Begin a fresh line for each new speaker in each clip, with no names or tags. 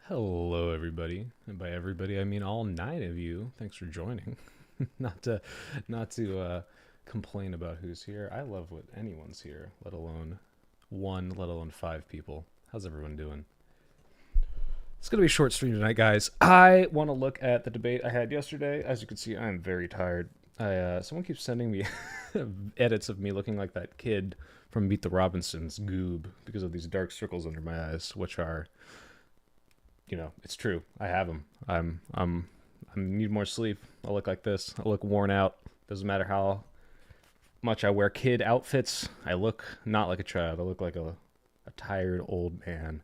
Hello, everybody, and by everybody I mean all 9 of you. Thanks for joining. not to, not to complain about who's here. I love what anyone's here, let alone one, let alone 5 people. How's everyone doing? It's gonna be a short stream tonight, guys. I want to look at the debate I had yesterday. As you can see, I'm very tired. Someone keeps sending me edits of me looking like that kid from Meet the Robinsons, Goob, because of these dark circles under my eyes, which are, it's true. I have them. I need more sleep. I look like this. I look worn out. Doesn't matter how much I wear kid outfits. I look not like a child. I look like a tired old man.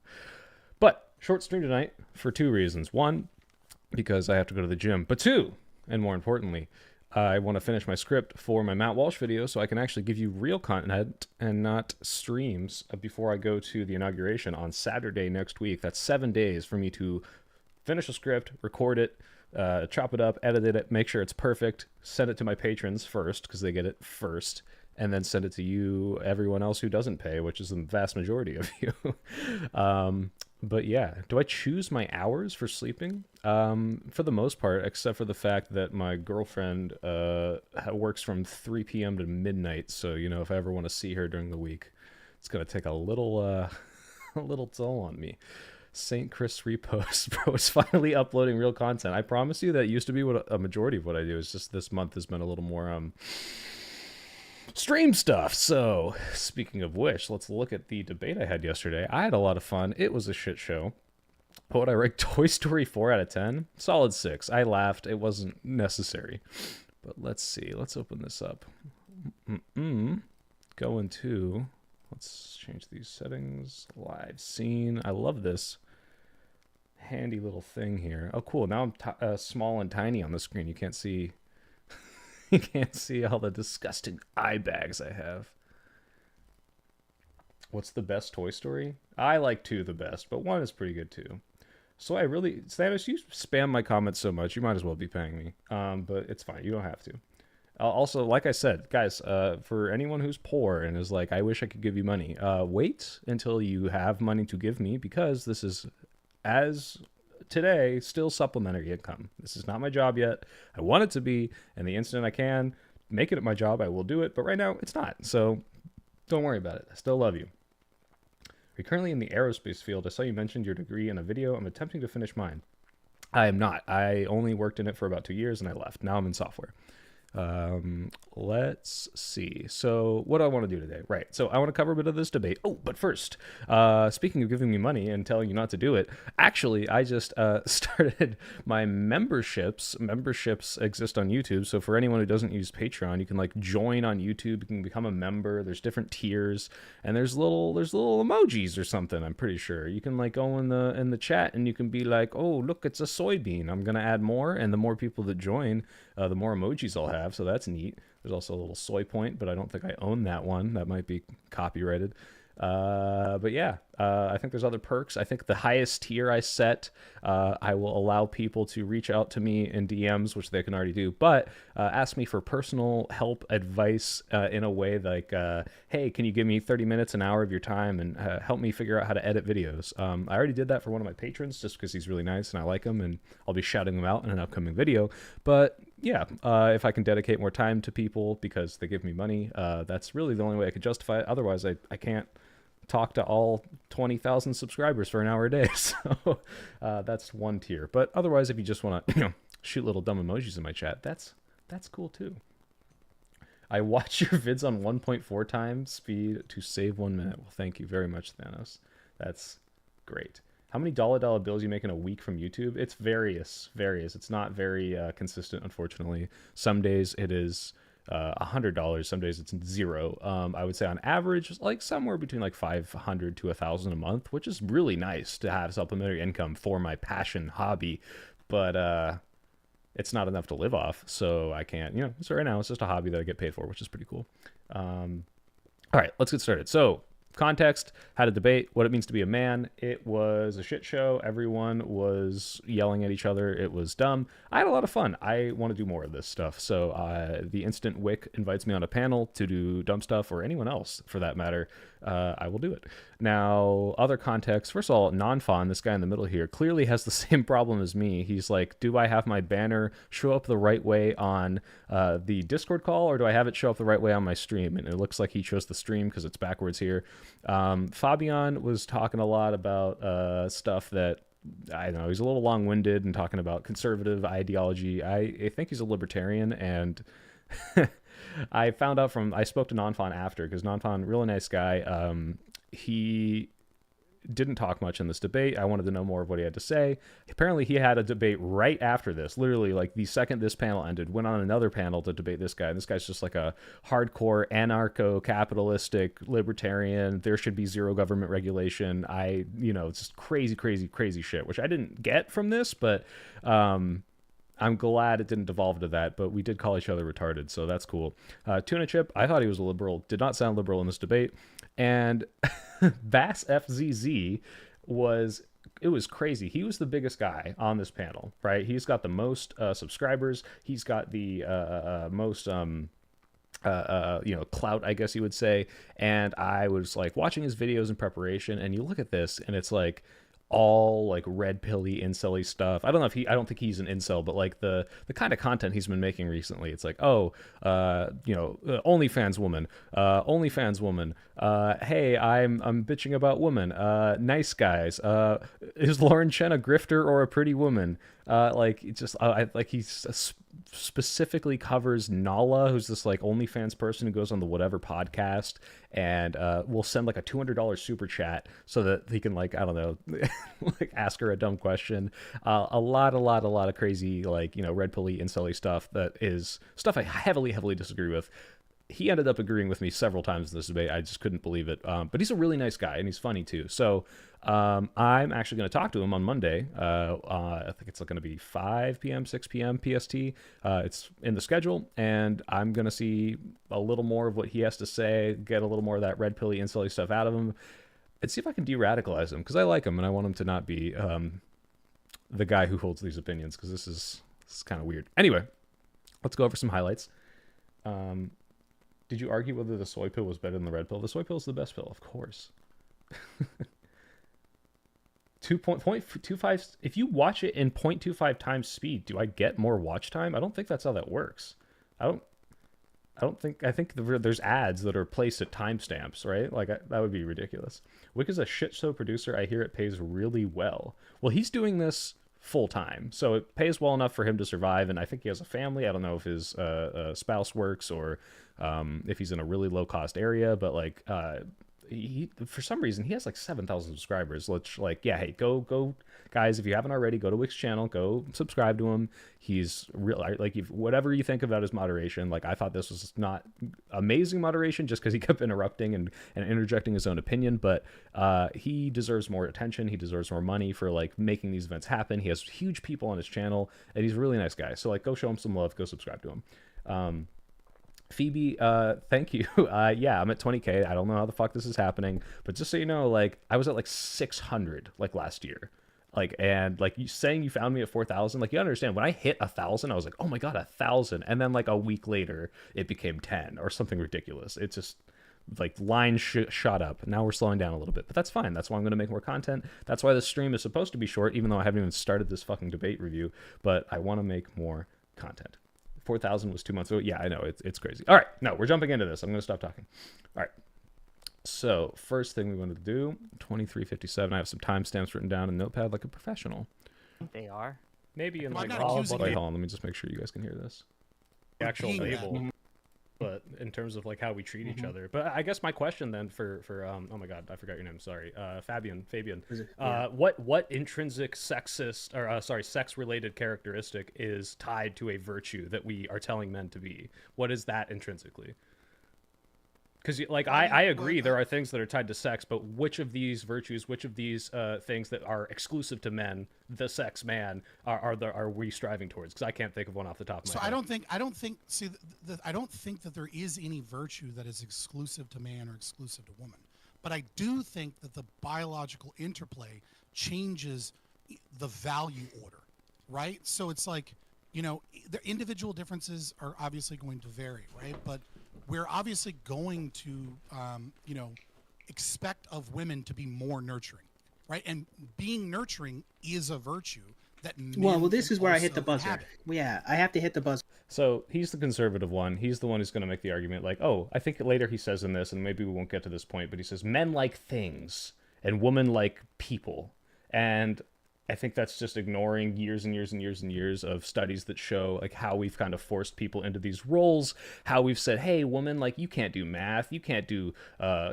But short stream tonight for 2 reasons. One, because I have to go to the gym. But 2, and more importantly, I want to finish my script for my Matt Walsh video so I can actually give you real content and not streams before I go to the inauguration on Saturday next week. That's 7 days for me to finish a script, record it, chop it up, edit it, make sure it's perfect, send it to my patrons first because they get it first, and then send it to you, everyone else who doesn't pay, which is the vast majority of you. But yeah, do I choose my hours for sleeping? For the most part, except for the fact that my girlfriend works from 3 p.m. to midnight. So, if I ever want to see her during the week, it's going to take a little a little toll on me. St. Chris repost, bro, is finally uploading real content. I promise you that used to be what a majority of what I do. It's just this month has been a little more stream stuff. So, speaking of which, let's look at the debate I had yesterday. I had a lot of fun. It was a shit show. What would I rate Toy Story 4 out of 10? Solid 6. I laughed. It wasn't necessary. But let's see. Let's open this up. Go into... Let's change these settings. Live scene. I love this handy little thing here. Oh, cool. Now I'm small and tiny on the screen. You can't see... You can't see all the disgusting eye bags I have. What's the best Toy Story? I like 2 the best, but 1 is pretty good too. So Thanos, you spam my comments so much, you might as well be paying me. But it's fine. You don't have to. Also, like I said, guys, for anyone who's poor and is like, I wish I could give you money, wait until you have money to give me, because this is, as today, still supplementary income. This is not my job yet. I want it to be, and the instant I can make it my job, I will do it. But right now, it's not. So don't worry about it. I still love you. You're currently in the aerospace field. I saw you mentioned your degree in a video. I'm attempting to finish mine. I am not. I only worked in it for about 2 years and I left. Now I'm in software. Let's see. So what do I want to do today? Right. So I want to cover a bit of this debate. Oh, but first, speaking of giving me money and telling you not to do it, actually, I just started my memberships. Memberships exist on YouTube. So for anyone who doesn't use Patreon, you can join on YouTube. You can become a member. There's different tiers, and there's little emojis or something. I'm pretty sure you can go in the chat and you can be like, oh, look, it's a soybean. I'm gonna add more, and the more people that join, the more emojis I'll have. So that's neat. There's also a little soy point, but I don't think I own that one. That might be copyrighted. But yeah, I think there's other perks. I think the highest tier I set, I will allow people to reach out to me in DMs, which they can already do, but ask me for personal help, advice in a way like, hey, can you give me 30 minutes, an hour of your time and help me figure out how to edit videos? I already did that for one of my patrons just because he's really nice and I like him, and I'll be shouting him out in an upcoming video. But yeah, if I can dedicate more time to people because they give me money, that's really the only way I could justify it. Otherwise, I can't talk to all 20,000 subscribers for an hour a day. So that's one tier. But otherwise, if you just want to shoot little dumb emojis in my chat, that's cool too. I watch your vids on 1.4 times speed to save 1 minute. Well, thank you very much, Thanos. That's great. How many dollar bills you make in a week from YouTube? It's various. It's not very consistent, unfortunately. Some days it is $100. Some days it's 0. I would say on average, somewhere between 500 to 1,000 a month, which is really nice to have supplementary income for my passion hobby. But it's not enough to live off, so I can't. So right now it's just a hobby that I get paid for, which is pretty cool. All right, let's get started. So context, had a debate, what it means to be a man. It was a shit show. Everyone was yelling at each other. It was dumb. I had a lot of fun. I want to do more of this stuff. So the Instant Wick invites me on a panel to do dumb stuff, or anyone else for that matter. I will do it. Now, other context. First of all, Nonfon, this guy in the middle here, clearly has the same problem as me. He's like, do I have my banner show up the right way on the Discord call, or do I have it show up the right way on my stream? And it looks like he chose the stream because it's backwards here. Fabian was talking a lot about stuff that, I don't know, he's a little long-winded and talking about conservative ideology. I think he's a libertarian, and I found out I spoke to Nonfon after, because Nonfon, really nice guy. He didn't talk much in this debate. I wanted to know more of what he had to say. Apparently he had a debate right after this, literally like the second this panel ended, went on another panel to debate this guy. And this guy's just like a hardcore anarcho-capitalistic libertarian. There should be zero government regulation. It's just crazy, crazy, crazy shit, which I didn't get from this, but I'm glad it didn't devolve to that, but we did call each other retarded, so that's cool. Tuna Chip, I thought he was a liberal. Did not sound liberal in this debate. And Bass FZZ was crazy. He was the biggest guy on this panel, right? He's got the most subscribers. He's got the most clout, I guess you would say. And I was like watching his videos in preparation, and you look at this, and it's like all like red pilly incel-y stuff. I don't think he's an incel, but like the kind of content he's been making recently, it's like, OnlyFans woman, hey, I'm bitching about women, nice guys, is Lauren Chen a grifter or a pretty woman? He specifically covers Nala, who's this like OnlyFans person who goes on the whatever podcast, and will send like a $200 super chat so that he can, like, I don't know, like ask her a dumb question. A lot of crazy, like, red pilly incel stuff that is stuff I heavily disagree with. He ended up agreeing with me several times in this debate. I just couldn't believe it. But he's a really nice guy, and he's funny too. So I'm actually going to talk to him on Monday. I think it's going to be 5 p.m., 6 p.m. PST. It's in the schedule, and I'm going to see a little more of what he has to say, get a little more of that red pilly incel stuff out of him, and see if I can de-radicalize him, because I like him, and I want him to not be the guy who holds these opinions, because this is kind of weird. Anyway, let's go over some highlights. Did you argue whether the soy pill was better than the red pill? The soy pill is the best pill, of course. 2.25. If you watch it in 0.25 times speed, do I get more watch time? I don't think that's how that works. I think there's ads that are placed at timestamps, right? Like, that would be ridiculous. Wick is a shit show producer. I hear it pays really well. Well, he's doing this full time, so it pays well enough for him to survive, and I think he has a family. I don't know if his spouse works, or if he's in a really low cost area, but like he, for some reason, he has like 7,000 subscribers. Hey, go guys, if you haven't already, go to Wick's channel, go subscribe to him. He's real, like, whatever you think about his moderation, like, I thought this was not amazing moderation just because he kept interrupting and interjecting his own opinion, but he deserves more attention. He deserves more money for like making these events happen. He has huge people on his channel, and he's a really nice guy. So like, go show him some love, go subscribe to him. Phoebe, thank you. Yeah, I'm at 20K. I don't know how the fuck this is happening, but just so you know, like, I was at like 600 like last year. Like, and like, you saying you found me at 4,000, like, you understand, when I hit 1,000, I was like, oh my god, 1,000, and then like a week later it became 10 or something ridiculous. It's just like, line shot up. Now we're slowing down a little bit, but that's fine. That's why I'm going to make more content. That's why the stream is supposed to be short, even though I haven't even started this fucking debate review, but I want to make more content. 4,000 was 2 months ago. Yeah, I know, it's crazy. All right, no, we're jumping into this. I'm going to stop talking. All right. So first thing we want to do, 23:57. I have some timestamps written down in Notepad like a professional.
They are.
Maybe in like,
wait,
hold on, let me just make sure you guys can hear this. The actual label, but in terms of like how we treat each other. But I guess my question then for oh my god, I forgot your name. Sorry, Fabian. What intrinsic sexist or sex related characteristic is tied to a virtue that we are telling men to be? What is that intrinsically? Because like, I agree there are things that are tied to sex, but which of these virtues, which of these things that are exclusive to men, the sex man, are we striving towards? Because I can't think of one off the top of my head.
I don't think that there is any virtue that is exclusive to man or exclusive to woman. But I do think that the biological interplay changes the value order, right? So it's like, the individual differences are obviously going to vary, right? But we're obviously going to, expect of women to be more nurturing, right? And being nurturing is a virtue that
Well,
men
this
can
is where I hit the
also
buzzer.
inhabit.
Yeah, I have to hit the buzzer.
So he's the conservative one. He's the one who's going to make the argument like, oh, I think later he says in this, and maybe we won't get to this point, but he says men like things and women like people. And I think that's just ignoring years and years and years and years of studies that show like how we've kind of forced people into these roles, how we've said, hey, woman, like you can't do math, you can't do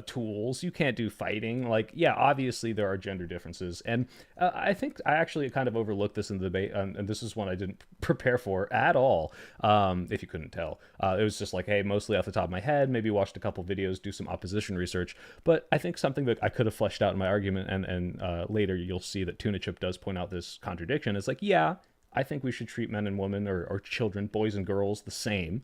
tools, you can't do fighting. Like, yeah, obviously there are gender differences. And I think I actually kind of overlooked this in the debate, and this is one I didn't prepare for at all, if you couldn't tell. It was just like, hey, mostly off the top of my head, maybe watched a couple videos, do some opposition research. But I think something that I could have fleshed out in my argument, and later you'll see that Tuna Chip does point out this contradiction. It's like, yeah, I think we should treat men and women or children, boys and girls, the same.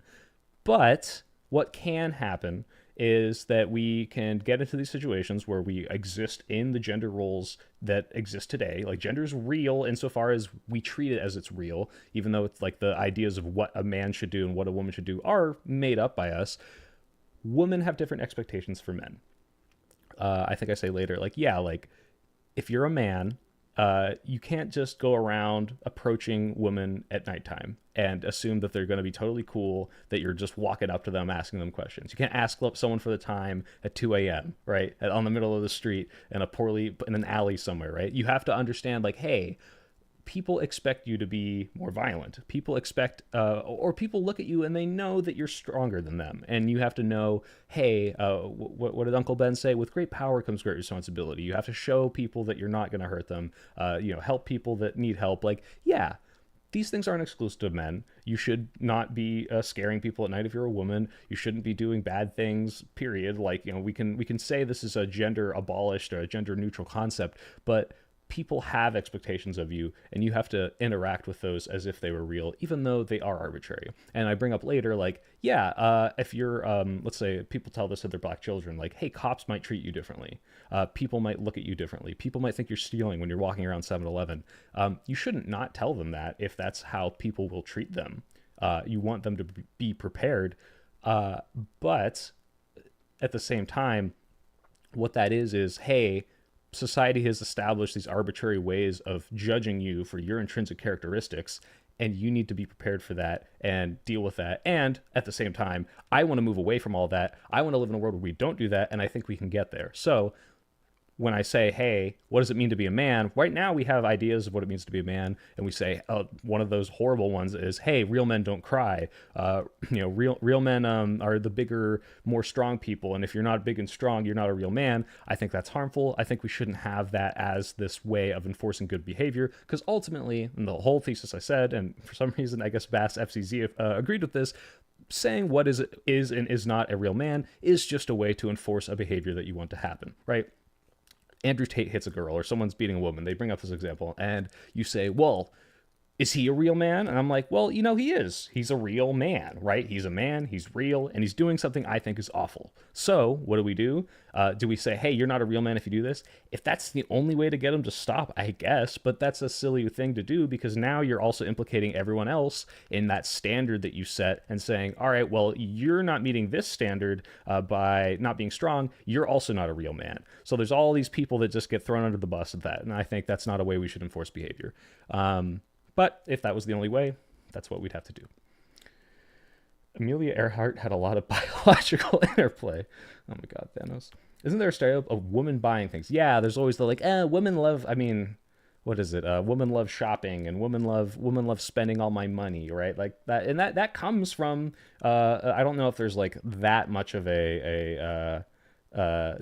But what can happen is that we can get into these situations where we exist in the gender roles that exist today. Like gender is real insofar as we treat it as it's real, even though it's like the ideas of what a man should do and what a woman should do are made up by us. Women have different expectations for men. I think I say later, like, yeah, like if you're a man, you can't just go around approaching women at nighttime and assume that they're going to be totally cool, that you're just walking up to them, asking them questions. You can't ask someone for the time at 2 a.m., right? On the middle of the street in an alley somewhere, right? You have to understand, like, hey, people expect you to be more violent. People expect, or people look at you and they know that you're stronger than them. And you have to know, hey, what did Uncle Ben say? With great power comes great responsibility. You have to show people that you're not going to hurt them, help people that need help. Like, yeah, these things aren't exclusive to men. You should not be scaring people at night if you're a woman. You shouldn't be doing bad things, period. Like, we can say this is a gender abolished or a gender neutral concept, but people have expectations of you, and you have to interact with those as if they were real, even though they are arbitrary. And I bring up later, like, yeah, if you're, let's say people tell this to their black children, like, hey, cops might treat you differently. People might look at you differently. People might think you're stealing when you're walking around 7-Eleven. You shouldn't not tell them that if that's how people will treat them. You want them to be prepared. But at the same time, what that is, hey, society has established these arbitrary ways of judging you for your intrinsic characteristics, and you need to be prepared for that and deal with that. And at the same time, I want to move away from all that. I want to live in a world where we don't do that, and I think we can get there. So when I say, hey, what does it mean to be a man? Right now we have ideas of what it means to be a man, and we say, one of those horrible ones is, hey, real men don't cry. Real men are the bigger, more strong people, and if you're not big and strong, you're not a real man. I think that's harmful. I think we shouldn't have that as this way of enforcing good behavior, because ultimately, in the whole thesis I said, and for some reason, I guess Bass FCZ agreed with this, saying what is and is not a real man is just a way to enforce a behavior that you want to happen, right? Andrew Tate hits a girl or someone's beating a woman. They bring up this example and you say, well, is he a real man? And I'm like, well, he is. He's a real man, right? He's a man, he's real, and he's doing something I think is awful. So what do? Do we say, hey, you're not a real man if you do this? If that's the only way to get him to stop, I guess, but that's a silly thing to do, because now you're also implicating everyone else in that standard that you set and saying, all right, well, you're not meeting this standard by not being strong. You're also not a real man. So there's all these people that just get thrown under the bus at that. And I think that's not a way we should enforce behavior. But if that was the only way, that's what we'd have to do. Amelia Earhart had a lot of biological interplay. Oh my God, Thanos. Isn't there a stereotype of women buying things? Yeah, there's always the women love, what is it? Women love shopping, and women love spending all my money, right? Like that, and that comes from, I don't know if there's like that much of a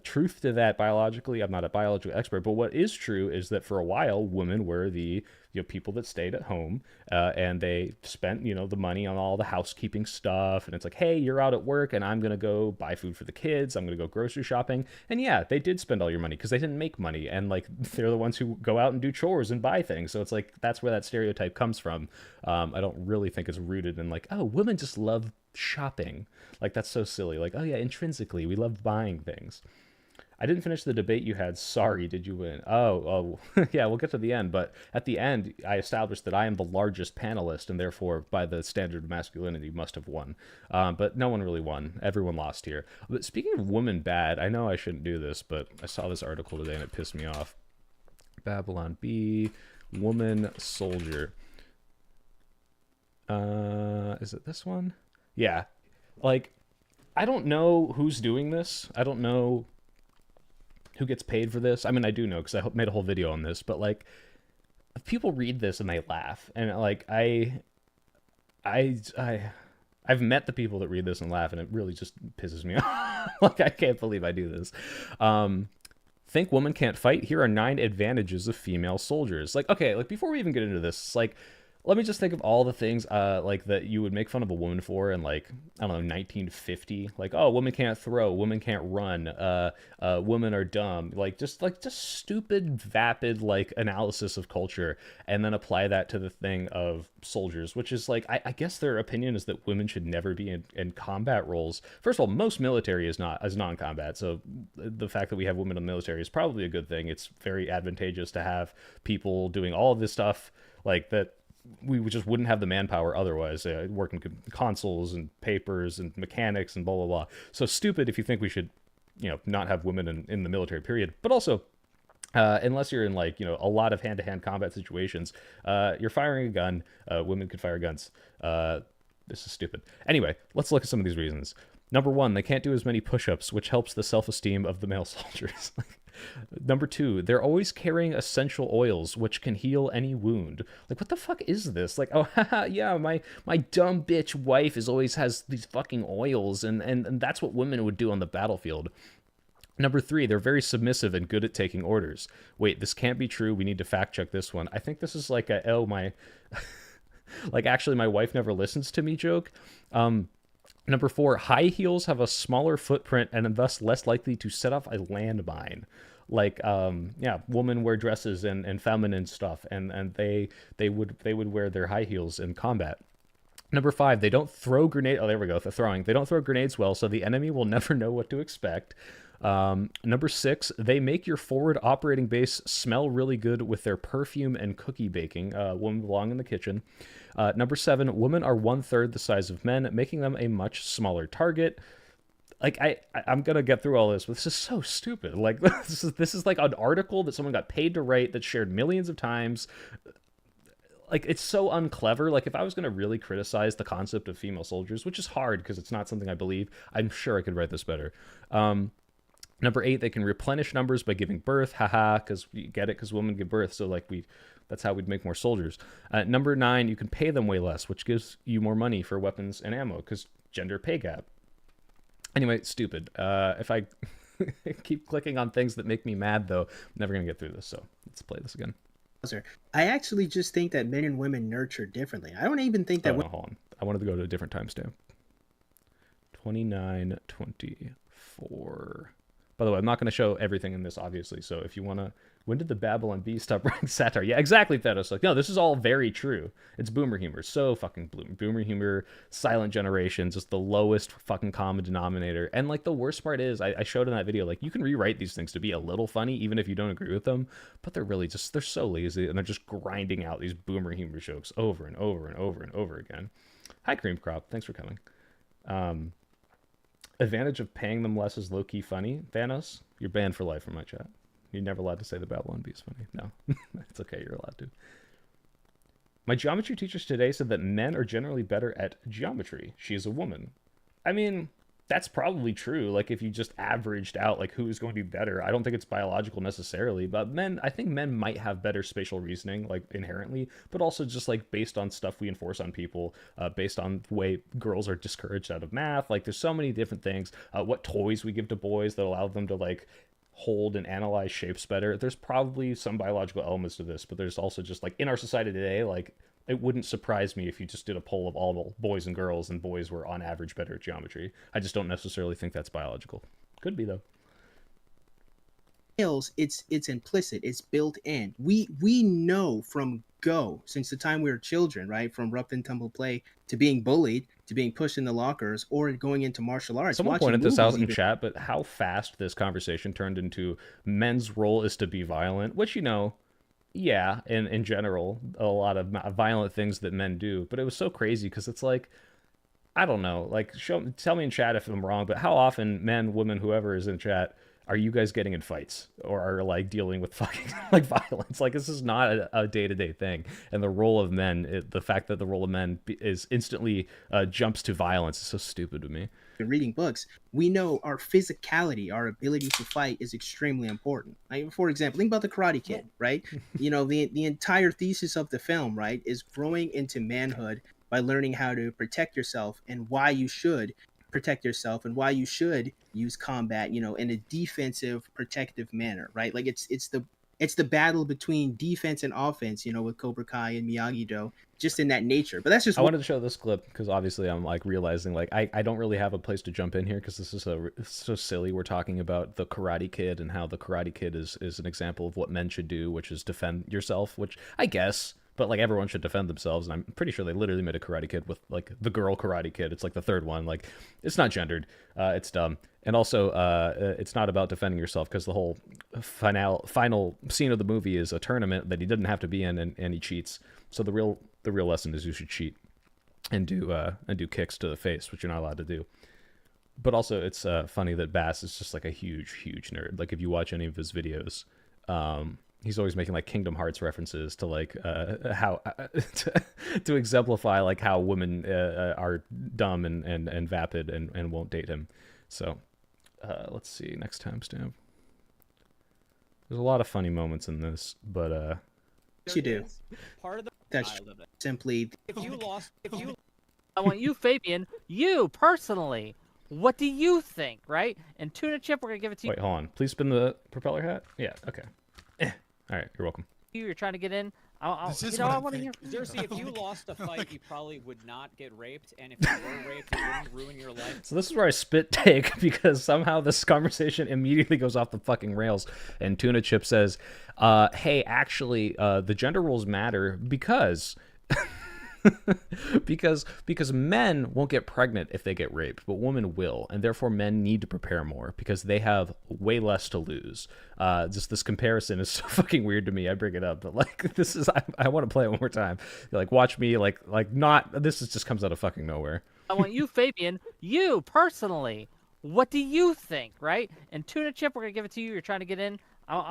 truth to that biologically. I'm not a biological expert, but what is true is that for a while, women were the people that stayed at home, and they spent the money on all the housekeeping stuff. And it's like, hey, you're out at work, and I'm gonna go buy food for the kids. I'm gonna go grocery shopping. And yeah, they did spend all your money because they didn't make money, and like they're the ones who go out and do chores and buy things. So it's like that's where that stereotype comes from. I don't really think it's rooted in like, oh, women just love shopping. Like that's so silly. Like, oh yeah, intrinsically we love buying things. I didn't finish the debate you had. Sorry, did you win? Yeah, we'll get to the end. But at the end, I established that I am the largest panelist, and therefore, by the standard of masculinity, must have won. But no one really won. Everyone lost here. But speaking of woman bad, I know I shouldn't do this, but I saw this article today and it pissed me off. Babylon Bee, woman soldier. Is it this one? Yeah. Like, I don't know who's doing this. I don't know who gets paid for this. I mean, I do know because I made a whole video on this, but like, people read this and they laugh, and like, I, I've met the people that read this and laugh, and it really just pisses me off. Like, I can't believe I do this. Think woman can't fight? Here are 9 advantages of female soldiers. Like, okay, like before we even get into this, it's like, let me just think of all the things like that you would make fun of a woman for in, like, I don't know, 1950. Like, oh, women can't throw, women can't run, women are dumb. Like just stupid vapid like analysis of culture, and then apply that to the thing of soldiers, which is like, I guess their opinion is that women should never be in combat roles. First of all, most military is non-combat, so the fact that we have women in the military is probably a good thing. It's very advantageous to have people doing all of this stuff like that. We just wouldn't have the manpower otherwise, working consoles and papers and mechanics and blah blah blah. So stupid if you think we should, not have women in the military, period. But also, unless you're in, like, a lot of hand-to-hand combat situations, you're firing a gun. Women could fire guns. This is stupid. Anyway, let's look at some of these reasons. Number 1, they can't do as many push-ups, which helps the self-esteem of the male soldiers. Number 2, they're always carrying essential oils, which can heal any wound. Like, what the fuck is this? Like, oh, haha, yeah, my dumb bitch wife always has these fucking oils, and that's what women would do on the battlefield. Number 3, they're very submissive and good at taking orders. Wait, this can't be true. We need to fact check this one. I think this is like a, oh, my, like, actually, my wife never listens to me joke. Number 4, high heels have a smaller footprint and thus less likely to set off a landmine. Like, yeah, women wear dresses and feminine stuff, and they would wear their high heels in combat. Number 5, they don't throw grenade. Oh, there we go. The throwing. They don't throw grenades well, so the enemy will never know what to expect. Number 6, they make your forward operating base smell really good with their perfume and cookie baking. Women belong in the kitchen. Number 7, women are 1/3 the size of men, making them a much smaller target. Like, I'm gonna get through all this, but this is so stupid. Like, this is like an article that someone got paid to write that's shared millions of times. Like, it's so unclever. Like, if I was going to really criticize the concept of female soldiers, which is hard because it's not something I believe, I'm sure I could write this better. Number 8, they can replenish numbers by giving birth. Haha, because you get it, because women give birth. So, like, that's how we'd make more soldiers. Number 9, you can pay them way less, which gives you more money for weapons and ammo, because gender pay gap. Anyway, stupid. If I keep clicking on things that make me mad, though, I'm never going to get through this. So let's play this again.
I actually just think that men and women nurture differently. I don't even think that.
No, hold on. I wanted to go to a different timestamp. 29:24. By the way, I'm not going to show everything in this, obviously. So if you want to, when did the Babylon Bee stop writing satire? Yeah, exactly, Thedos. Like, no, this is all very true. It's boomer humor. So fucking boomer humor, silent generation, just the lowest fucking common denominator. And like, the worst part is, I showed in that video, like, you can rewrite these things to be a little funny, even if you don't agree with them. But they're really just, they're so lazy, and they're just grinding out these boomer humor jokes over and over and over and over again. Hi, Cream Crop. Thanks for coming. Advantage of paying them less is low-key funny. Thanos, you're banned for life from my chat. You're never allowed to say the Babylon Bee is funny. No, it's okay. You're allowed to. My geometry teacher today said that men are generally better at geometry. She is a woman. I mean, that's probably true. Like, if you just averaged out, like, who is going to be better, I don't think it's biological necessarily, but I think men might have better spatial reasoning, like, inherently, but also just, like, based on stuff we enforce on people, based on the way girls are discouraged out of math. Like, there's so many different things. What toys we give to boys that allow them to, like, hold and analyze shapes better. There's probably some biological elements to this, but there's also just, like, in our society today, like, it wouldn't surprise me if you just did a poll of all boys and girls, and boys were on average better at geometry. I just don't necessarily think that's biological. Could be, though.
It's implicit. It's built in. We know from go, since the time we were children, right? From rough and tumble play to being bullied to being pushed in the lockers or going into martial arts.
Someone
watching
pointed this out
movies
in
even.
chat, but how fast this conversation turned into men's role is to be violent, which, you know, yeah, in general, a lot of violent things that men do. But it was so crazy because it's like, I don't know, like, tell me in chat if I'm wrong, but how often men, women, whoever is in chat, are you guys getting in fights or are like dealing with fucking like violence? Like, this is not a day-to-day thing. And the role of men, the fact that the role of men is instantly jumps to violence is so stupid to me.
Reading books, we know our physicality, our ability to fight is extremely important. Like, for example, think about the Karate Kid, right? The entire thesis of the film, right, is growing into manhood by learning how to protect yourself and why you should protect yourself and why you should use combat, in a defensive, protective manner, right? Like it's the battle between defense and offense, with Cobra Kai and Miyagi-Do, just in that nature. But that's just
I wanted to show this clip because obviously I'm like realizing like I don't really have a place to jump in here because this is so silly. We're talking about the Karate Kid and how the Karate Kid is an example of what men should do, which is defend yourself, which I guess, but like everyone should defend themselves. And I'm pretty sure they literally made a Karate Kid with like the girl Karate Kid. It's like the third one. Like, it's not gendered. It's dumb. And also, it's not about defending yourself because the whole final scene of the movie is a tournament that he didn't have to be in, and he cheats. So the real lesson is you should cheat and do kicks to the face, which you're not allowed to do. But also, it's funny that Bass is just like a huge nerd. Like, if you watch any of his videos, he's always making like Kingdom Hearts references to like how to exemplify like how women are dumb and vapid and won't date him. So let's see, next timestamp. There's a lot of funny moments in this, but
you do.
Part of the
That's
child of it.
simply
If you
I want you, Fabian, you personally. What do you think, right? And Tuna Chip, we're gonna give it to
wait, hold on. Please spin the propeller hat. Yeah, okay. All right, you're welcome.
you. You're trying to get in.
This is
I
what I
want to hear.
think.
Cersei, if you lost a fight, you probably would not get raped, and if you were raped, it wouldn't ruin your life.
So this is where I spit take because somehow this conversation immediately goes off the fucking rails. And Tuna Chip says, hey, actually, the gender roles matter because because men won't get pregnant if they get raped, but women will, and therefore men need to prepare more because they have way less to lose. Just this comparison is so fucking weird to me. I bring it up, but like this is I want to play it one more time. Like, watch me like not this is just comes out of fucking nowhere.
I want you, Fabian, you personally. What do you think, right? And Tuna Chip, we're gonna give it to you. You're trying to get in.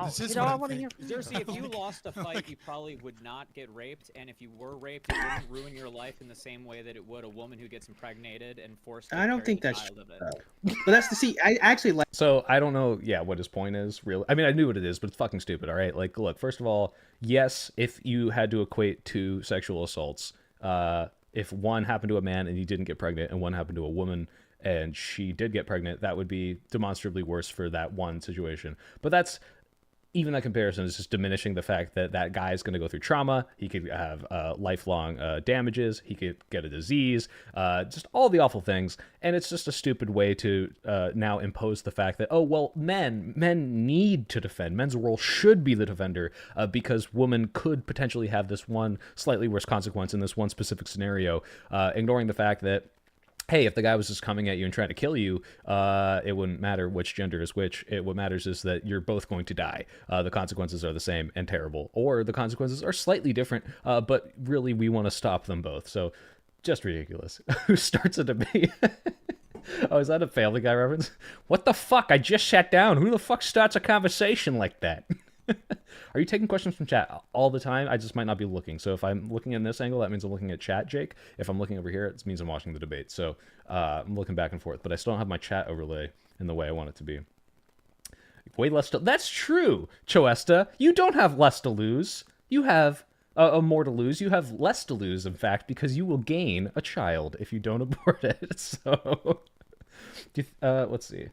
This is
I
what I
want to hear.
think.
Cersei, if you lost a fight, you probably would not get raped, and if you were raped, it wouldn't ruin your life in the same way that it would a woman who gets impregnated and forced to
I don't
carry
think
the
that's
child of it.
but that's I actually like
So I don't know, what his point is, really. I mean, I knew what it is, but it's fucking stupid, all right? Like, look, first of all, yes, if you had to equate two sexual assaults, if one happened to a man and he didn't get pregnant, and one happened to a woman and she did get pregnant, that would be demonstrably worse for that one situation. But that's... even that comparison is just diminishing the fact that that guy is going to go through trauma. He could have lifelong damages. He could get a disease, just all the awful things. And it's just a stupid way to now impose the fact that, oh, well, men need to defend. Men's role should be the defender because women could potentially have this one slightly worse consequence in this one specific scenario, ignoring the fact that, hey, if the guy was just coming at you and trying to kill you, it wouldn't matter which gender is which. What matters is that you're both going to die. The consequences are the same and terrible, or the consequences are slightly different, but really we want to stop them both. So just ridiculous. Who starts a debate? Oh, is that a Family Guy reference? What the fuck? I just sat down. Who the fuck starts a conversation like that? Are you taking questions from chat all the time? I just might not be looking. So if I'm looking in this angle, that means I'm looking at chat, Jake. If I'm looking over here, it means I'm watching the debate. So I'm looking back and forth, but I still don't have my chat overlay in the way I want it to be. Way less to... That's true, Choesta. You don't have less to lose. You have more to lose. You have less to lose, in fact, because you will gain a child if you don't abort it. So let's see.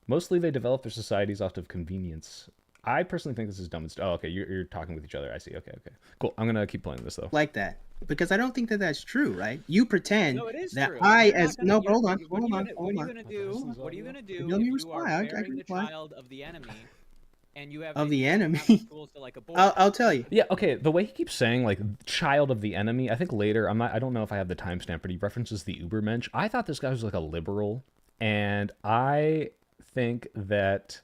Mostly they develop their societies out of convenience. I personally think this is dumb. Oh, okay, you're talking with each other. I see. Okay. Cool. I'm going to keep playing this, though.
like that because I don't think that that's true, right? You pretend
No, it is
that
true.
I
You're
as
not
no
gonna-
hold on,
you're-
hold on,
What are
hold
you
on.
gonna do? What are you gonna do
Let me
if you
respond.
are
I
bearing
can
the
reply.
child of the enemy? and you have
Of
and
the
you don't have
enemy.
the tools to like abort.
I'll tell you.
Yeah, okay. The way he keeps saying like child of the enemy, I think later I don't know if I have the timestamp, but he references the Ubermensch. I thought this guy was like a liberal, and I think that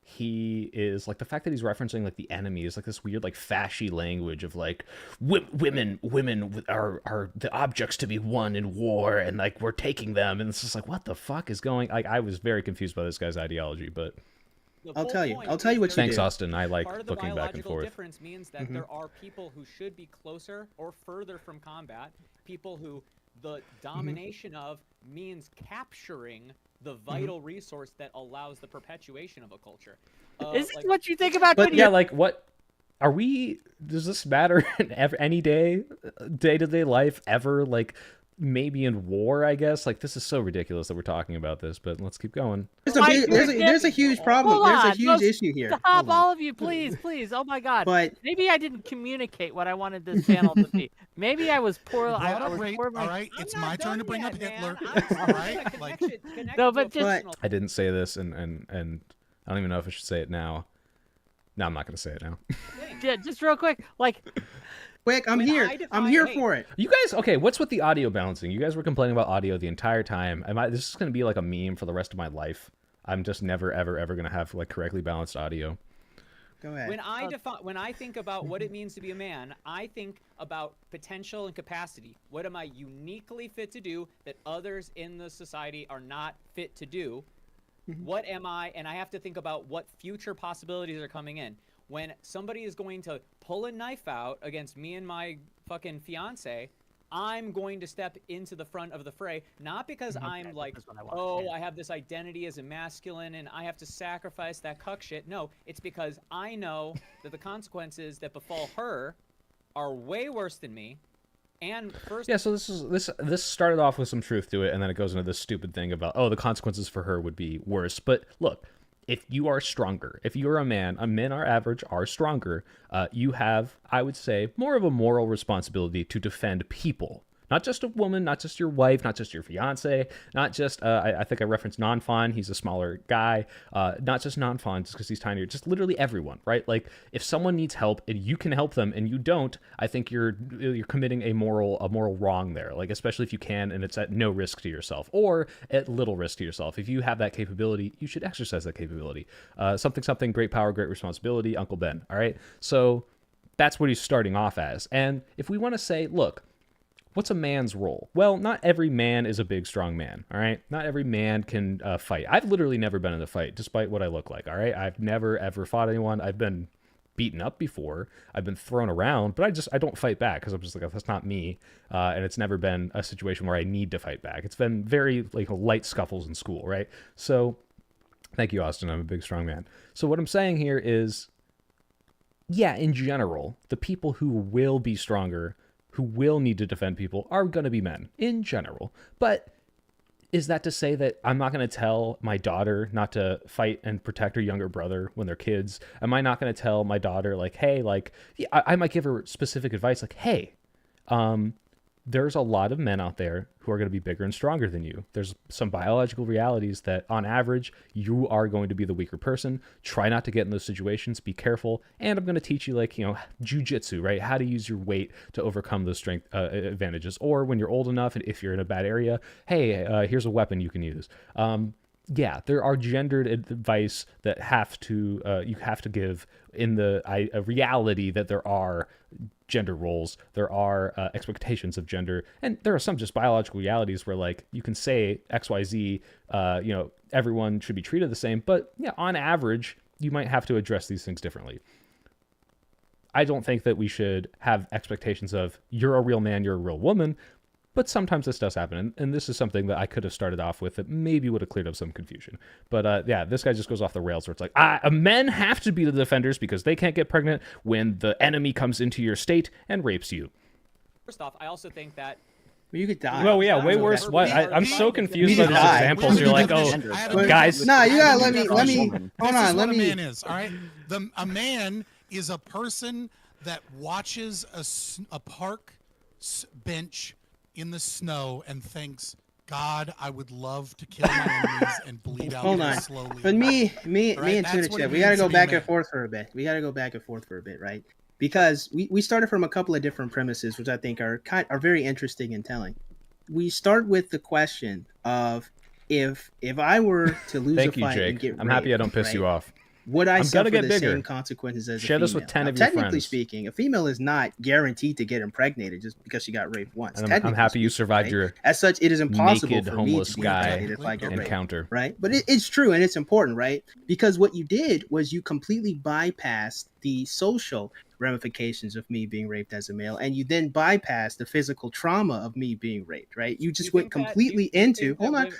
he is like the fact that he's referencing like the enemy is like this weird like fashy language of like women are the objects to be won in war, and like we're taking them, and it's just like what the fuck is going. Like I was very confused by this guy's ideology, but
The
I'll
whole
tell you.
point
I'll tell you
is
what you
there-
thanks,
do.
Austin. I like
Part of the
looking back and
biological
forth.
difference means that there are people who should be closer or further from combat, people who the domination of means capturing the vital resource that allows the perpetuation of a culture.
Is this
like-
what you think about
But
video?
Yeah, like what are we? Does this matter in any day-to-day life ever? Like maybe in war, I guess. Like this is so ridiculous that we're talking about this, but let's keep going.
There's a huge problem.
Hold
There's a
on,
huge
let's
issue here.
Stop,
Hold on.
all of you, please, please. Oh my God.
But
Maybe I didn't communicate what I wanted this panel to be. Maybe I was poor.
You
I
brought up
was
rape,
poor.
all right?
I'm
It's
not
my turn
done
to bring
yet,
up
man.
Hitler.
I'm
All
trying
right?
to
Like,
connect
No,
to
but
a
just-
personal-
I didn't say this, and I don't even know if I should say it now. No, I'm not gonna say it now.
thing.
Yeah, just real quick, like
quick, I'm
When
here.
I
I'm
define-
here
hey,
for it.
You guys, okay? What's with the audio balancing? You guys were complaining about audio the entire time. This is gonna be like a meme for the rest of my life. I'm just never, ever gonna have like correctly balanced audio.
Go ahead.
When I think about what it means to be a man, I think about potential and capacity. What am I uniquely fit to do that others in the society are not fit to do? What am I? And I have to think about what future possibilities are coming in. When somebody is going to pull a knife out against me and my fucking fiance, I'm going to step into the front of the fray, not because I'm like,
that's what I wanted,
oh,
yeah.
I have this identity as a masculine and I have to sacrifice that cuck shit. No, it's because I know that the consequences that befall her are way worse than me. And first,
Yeah, so this started off with some truth to it, and then it goes into this stupid thing about the consequences for her would be worse. But look, if you are stronger, if you're a man, men are average are stronger. You have, I would say, more of a moral responsibility to defend people. Not just a woman, not just your wife, not just your fiance, not just, I think I referenced Non-Fawn, he's a smaller guy, not just Non-Fawn just because he's tinier, just literally everyone, right? Like, if someone needs help and you can help them and you don't, I think you're committing a moral wrong there, like, especially if you can and it's at no risk to yourself or at little risk to yourself. If you have that capability, you should exercise that capability. Something, great power, great responsibility, Uncle Ben, all right? So that's what he's starting off as. And if we want to say, look, what's a man's role? Well, not every man is a big, strong man, all right? Not every man can fight. I've literally never been in a fight, despite what I look like, all right? I've never, ever fought anyone. I've been beaten up before. I've been thrown around, but I don't fight back because I'm just like, that's not me. And it's never been a situation where I need to fight back. It's been very like light scuffles in school, right? So thank you, Austin. I'm a big, strong man. So what I'm saying here is, yeah, in general, the people who will be stronger, who will need to defend people, are going to be men in general. But is that to say that I'm not going to tell my daughter not to fight and protect her younger brother when they're kids? Am I not going to tell my daughter, like, hey, like, yeah, I might give her specific advice, like, hey, there's a lot of men out there who are going to be bigger and stronger than you. There's some biological realities that on average, you are going to be the weaker person. Try not to get in those situations. Be careful. And I'm going to teach you, like, jujitsu, right? How to use your weight to overcome those strength advantages. Or when you're old enough and if you're in a bad area, hey, here's a weapon you can use. Yeah, there are gendered advice that you have to give in the reality that there are gender roles, there are expectations of gender, and there are some just biological realities where, like, you can say XYZ, everyone should be treated the same, but yeah, on average, you might have to address these things differently. I don't think that we should have expectations of you're a real man, you're a real woman, but sometimes this does happen, and this is something that I could have started off with that maybe would have cleared up some confusion. But yeah, this guy just goes off the rails where it's like, men have to be the defenders because they can't get pregnant when the enemy comes into your state and rapes you.
first off, I also think that
Well, you could die.
Well, yeah,
Sounds
way
like
worse.
a
What?
very
I'm so
hard
confused
You
by these
die.
examples. You're like, oh, guys.
Nah, you gotta let me.
This
Hold
is
on.
what
Let
a
me.
man is. All right, a man is a person that watches a park bench in the snow and thinks God, I would love to kill my enemies and bleed out
Hold
them
on.
slowly.
But me
Right?
and
That's
Tuna
what
Chip,
it
we got to
means
go
to be a
back
man.
and forth for a bit. Right? Because we started from a couple of different premises, which I think are very interesting and telling. We start with the question of if I were to lose a
Thank you,
fight and
Jake.
get
I'm happy I
raped,
don't piss
right,
you off.
would I
I'm
suffer
gonna get
the
bigger.
same consequences as
Share
a
this
female?
with 10
Now,
of your
technically
friends.
speaking, a female is not guaranteed to get impregnated just because she got raped once.
And I'm
Technically
happy you
speaking,
survived
right?
your
As such, it is impossible
naked
for me
homeless
to be
guy
impregnated if I get raped.
encounter.
Right? But it's true and it's important, right? Because what you did was you completely bypassed the social ramifications of me being raped as a male, and you then bypassed the physical trauma of me being raped, right? You just went completely into hold on.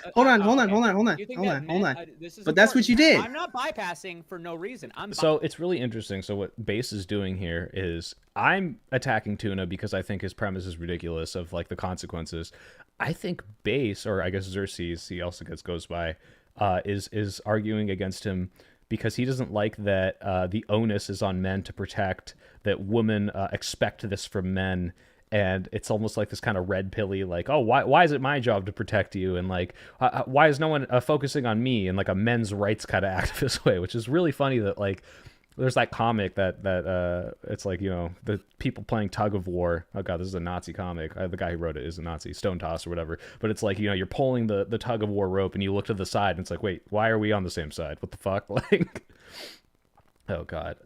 But that's what you did.
I'm not bypassing for no reason.
So it's really interesting. So what Base is doing here is I'm attacking Tuna because I think his premise is ridiculous of like the consequences. I think Base, or I guess Xerxes, he also goes by, is arguing against him because he doesn't like that the onus is on men to protect, that women expect this from men. And it's almost like this kind of red pilly, like, oh, why is it my job to protect you? And like, why is no one focusing on me in like a men's rights kind of activist way, which is really funny that like, there's that comic that it's like, you know, the people playing tug of war. Oh god, this is a Nazi comic. The guy who wrote it is a Nazi, Stone Toss or whatever. But it's like, you know, you're pulling the tug of war rope and you look to the side and it's like, wait, why are we on the same side? What the fuck? Like, oh god.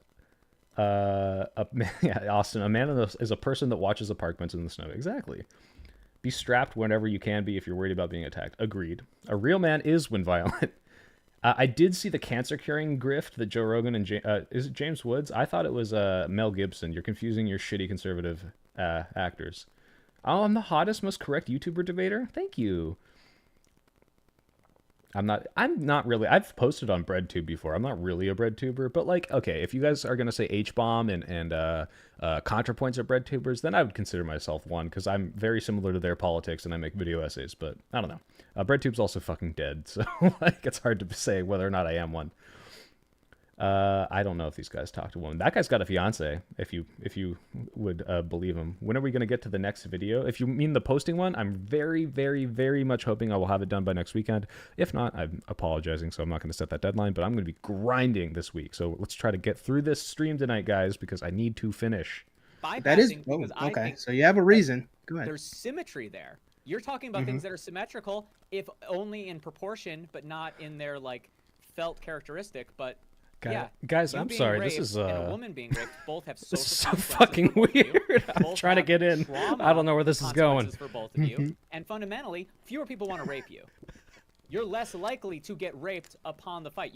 Yeah, Austin, a man is a person that watches apartments in the snow. Exactly. Be strapped whenever you can be if you're worried about being attacked. Agreed. A real man is when violent. I did see the cancer curing grift that Joe Rogan and is it James Woods? I thought it was Mel Gibson. You're confusing your shitty conservative actors. Oh, I'm the hottest, most correct YouTuber debater. Thank you. I'm not really. I've posted on BreadTube before. I'm not really a BreadTuber, but like, okay, if you guys are gonna say H-bomb and ContraPoints are BreadTubers, then I would consider myself one because I'm very similar to their politics and I make video essays. But I don't know. BreadTube's also fucking dead, so like it's hard to say whether or not I am one. I don't know if these guys talk to women. That guy's got a fiance, if you would believe him. When are we going to get to the next video? If you mean the posting one, I'm very, very, very much hoping I will have it done by next weekend. If not, I'm apologizing, so I'm not going to set that deadline, but I'm going to be grinding this week. So let's try to get through this stream tonight, guys, because I need to finish.
That is okay. So you have a reason. Go ahead.
There's symmetry there. You're talking about things that are symmetrical, if only in proportion, but not in their like felt characteristic. But yeah,
guys, I'm sorry. This is
and a woman being raped both have social
this is so
consequences
fucking
for both of you.
weird. I'm
Both
trying to
have
get in.
trauma
I don't know where this is going.
consequences for both of you. And fundamentally, fewer people want to rape you. You're less likely to get raped upon the fight.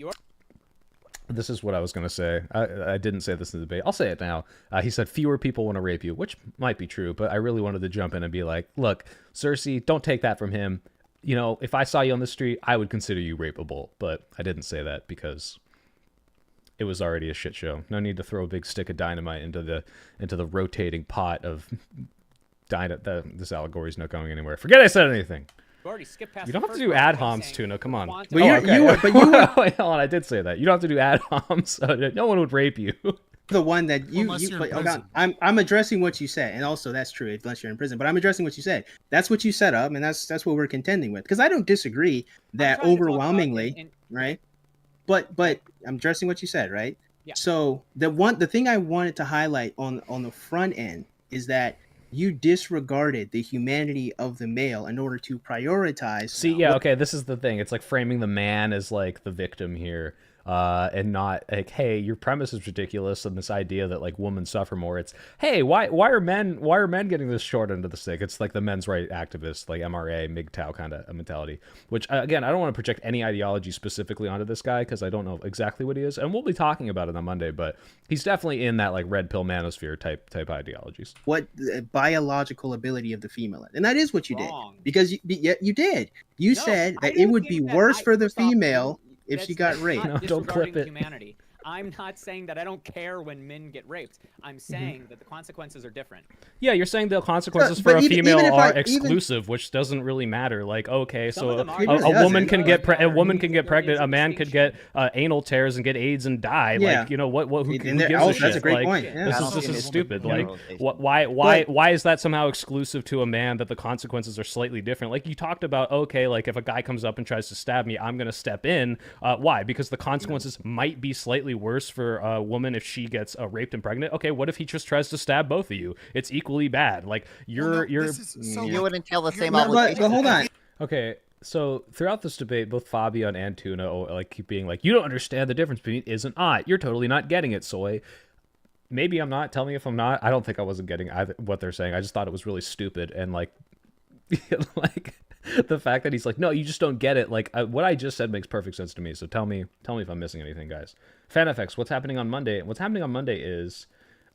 This is what I was going to say. I didn't say this in the debate. I'll say it now. He said fewer people want to rape you, which might be true, but I really wanted to jump in and be like, look, Cersei, don't take that from him. You know, if I saw you on the street, I would consider you rapeable, but I didn't say that because it was already a shit show. No need to throw a big stick of dynamite into the rotating pot of dynamite. This allegory's not going anywhere. Forget I said anything.
You already skipped past
You don't
the
have to
first
do
part
ad
by
homs,
saying
Tuna. Come on.
quantum-
But you were
Wait, hold on. I did say that. You don't have to do ad homs. So no one would rape you.
the one that
Unless you're in
hold on.
prison.
I'm addressing what you said, and also that's true unless you're in prison. But I'm addressing what you said. That's what you set up, and that's what we're contending with. Because I don't disagree that
trying to talk about
overwhelmingly, right? But I'm addressing what you said, right?
Yeah.
So the thing I wanted to highlight on the front end is that you disregarded the humanity of the male in order to prioritize.
See, yeah, okay, this is the thing. It's like framing the man as like the victim here. And not like, hey, your premise is ridiculous, and this idea that like women suffer more. It's, hey, why are men getting this short end of the stick? It's like the men's right activists, like MRA, MGTOW kind of mentality. Which again, I don't want to project any ideology specifically onto this guy because I don't know exactly what he is, and we'll be talking about it on Monday. But he's definitely in that like red pill manosphere type ideologies.
What the biological ability of the female, and that is what you
Wrong.
did because you did. You
No,
said
I
that it
don't
would
think
be
that
worse for the
first off,
female if she got
that's
raped.
not
No, don't clip
disregarding
it.
Humanity. I'm not saying that I don't care when men get raped. I'm saying that the consequences are different.
Yeah, you're saying the consequences
But
for a
even
female
if
are
even-
exclusive, which doesn't really matter. Like, okay,
Some of
so
them are.
a
It really
woman
doesn't.
can
It
get
does
a
matter.
woman can
There
get pregnant,
is
a man could get
distinction.
anal tears and get AIDS and die.
Yeah.
Like, you know what? Who
And
gives
there-
a
oh,
shit?
that's a great
Like,
point. Yeah.
This
I
is
don't
this
think
is
it's
stupid.
a
Like,
generalization.
why is that somehow exclusive to a man that the consequences are slightly different? Like you talked about, okay, like if a guy comes up and tries to stab me, I'm gonna step in. Why? Because the consequences might be slightly worse for a woman if she gets raped and pregnant. Okay, what if he just tries to stab both of you? It's equally bad. Like you're
You wouldn't tell the same
No,
obligation.
but hold on.
okay. So throughout this debate, both Fabian and Tuna like keep being like, you don't understand the difference between is and ought. You're totally not getting it, Soy. Maybe I'm not. Tell me if I'm not. I don't think I wasn't getting either what they're saying. I just thought it was really stupid and like, like the fact that he's like, no, you just don't get it. Like what I just said makes perfect sense to me. So tell me if I'm missing anything, guys. FanFX, what's happening on Monday? What's happening on Monday is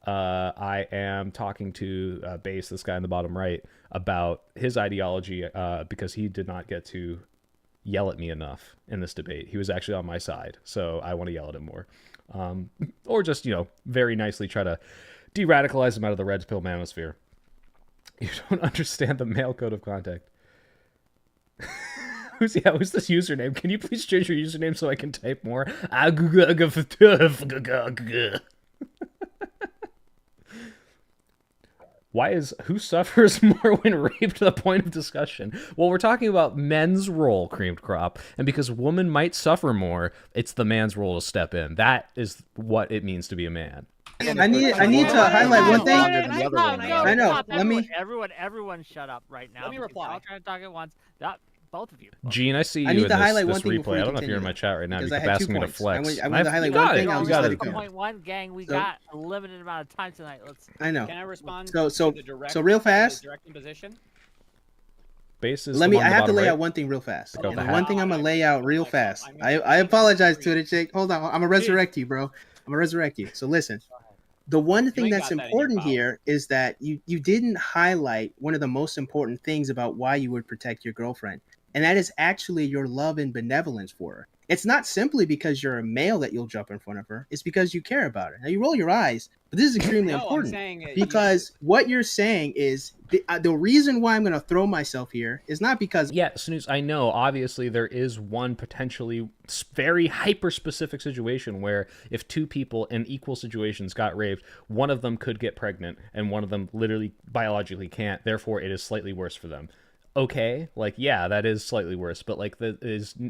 I am talking to Base, this guy in the bottom right, about his ideology because he did not get to yell at me enough in this debate. He was actually on my side, so I want to yell at him more. Or just, very nicely try to de-radicalize him out of the red pill manosphere. You don't understand the male code of contact. Who's this username? Can you please change your username so I can type more? Who suffers more when raped the point of discussion? Well, we're talking about men's role, Creamed Crop, and because woman might suffer more, it's the man's role to step in. That is what it means to be a man.
I need to highlight one thing. I know. Let me.
Everyone, shut up right now.
Let me
because
reply.
You're all trying to talk at once. Both of you.
Gene, I see you
I need
in
to highlight
this
one thing before
replay.
we
I don't know if you're in
continue,
my chat right now. You
because I
keep
had 2
asking me to
points.
flex.
I wanted to highlight one thing. I'll
You
just
got
let
it.
it go.
Point one, gang. We
So-
got a limited amount of time tonight.
I know.
Can I respond
So-
to the direct,
so real
to the
fast.
direct imposition?
Base is
Let
the
me.
one
I
on the
have to
bottom
lay
right.
out one thing real fast.
Pick up
And
the
the
hat.
one thing I'm gonna lay out real fast.
I'm
I
gonna
apologize
disagree.
to the chick. Hold on. I'm gonna resurrect you, bro. I'm gonna resurrect you. So listen. The one thing
ain't
that's
got that in your
important
power.
here is that you didn't highlight one of the most important things about why you would protect your girlfriend, and that is actually your love and benevolence for her. It's not simply because you're a male that you'll jump in front of her. It's because you care about her. Now you roll your eyes, but this is extremely
No, I'm
important
saying
because what you're saying is the reason why I'm going to throw myself here is not because
Yeah, Snooze, I know. Obviously, there is one potentially very hyper-specific situation where if two people in equal situations got raped, one of them could get pregnant and one of them literally biologically can't. Therefore, it is slightly worse for them. Okay, like, yeah, that is slightly worse, but like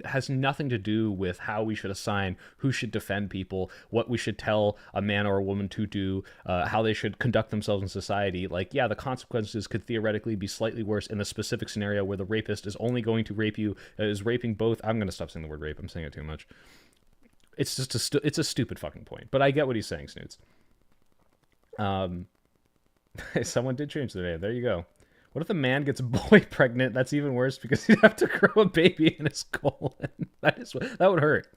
has nothing to do with how we should assign who should defend people, what we should tell a man or a woman to do, how they should conduct themselves in society. Like, yeah, the consequences could theoretically be slightly worse in the specific scenario where the rapist is only going to rape you, is raping both. I'm gonna stop saying the word rape. I'm saying it too much. It's just it's a stupid fucking point, but I get what he's saying, Snoots. Someone did change their name. There you go. What if a man gets a boy pregnant? That's even worse because he'd have to grow a baby in his colon. That would hurt.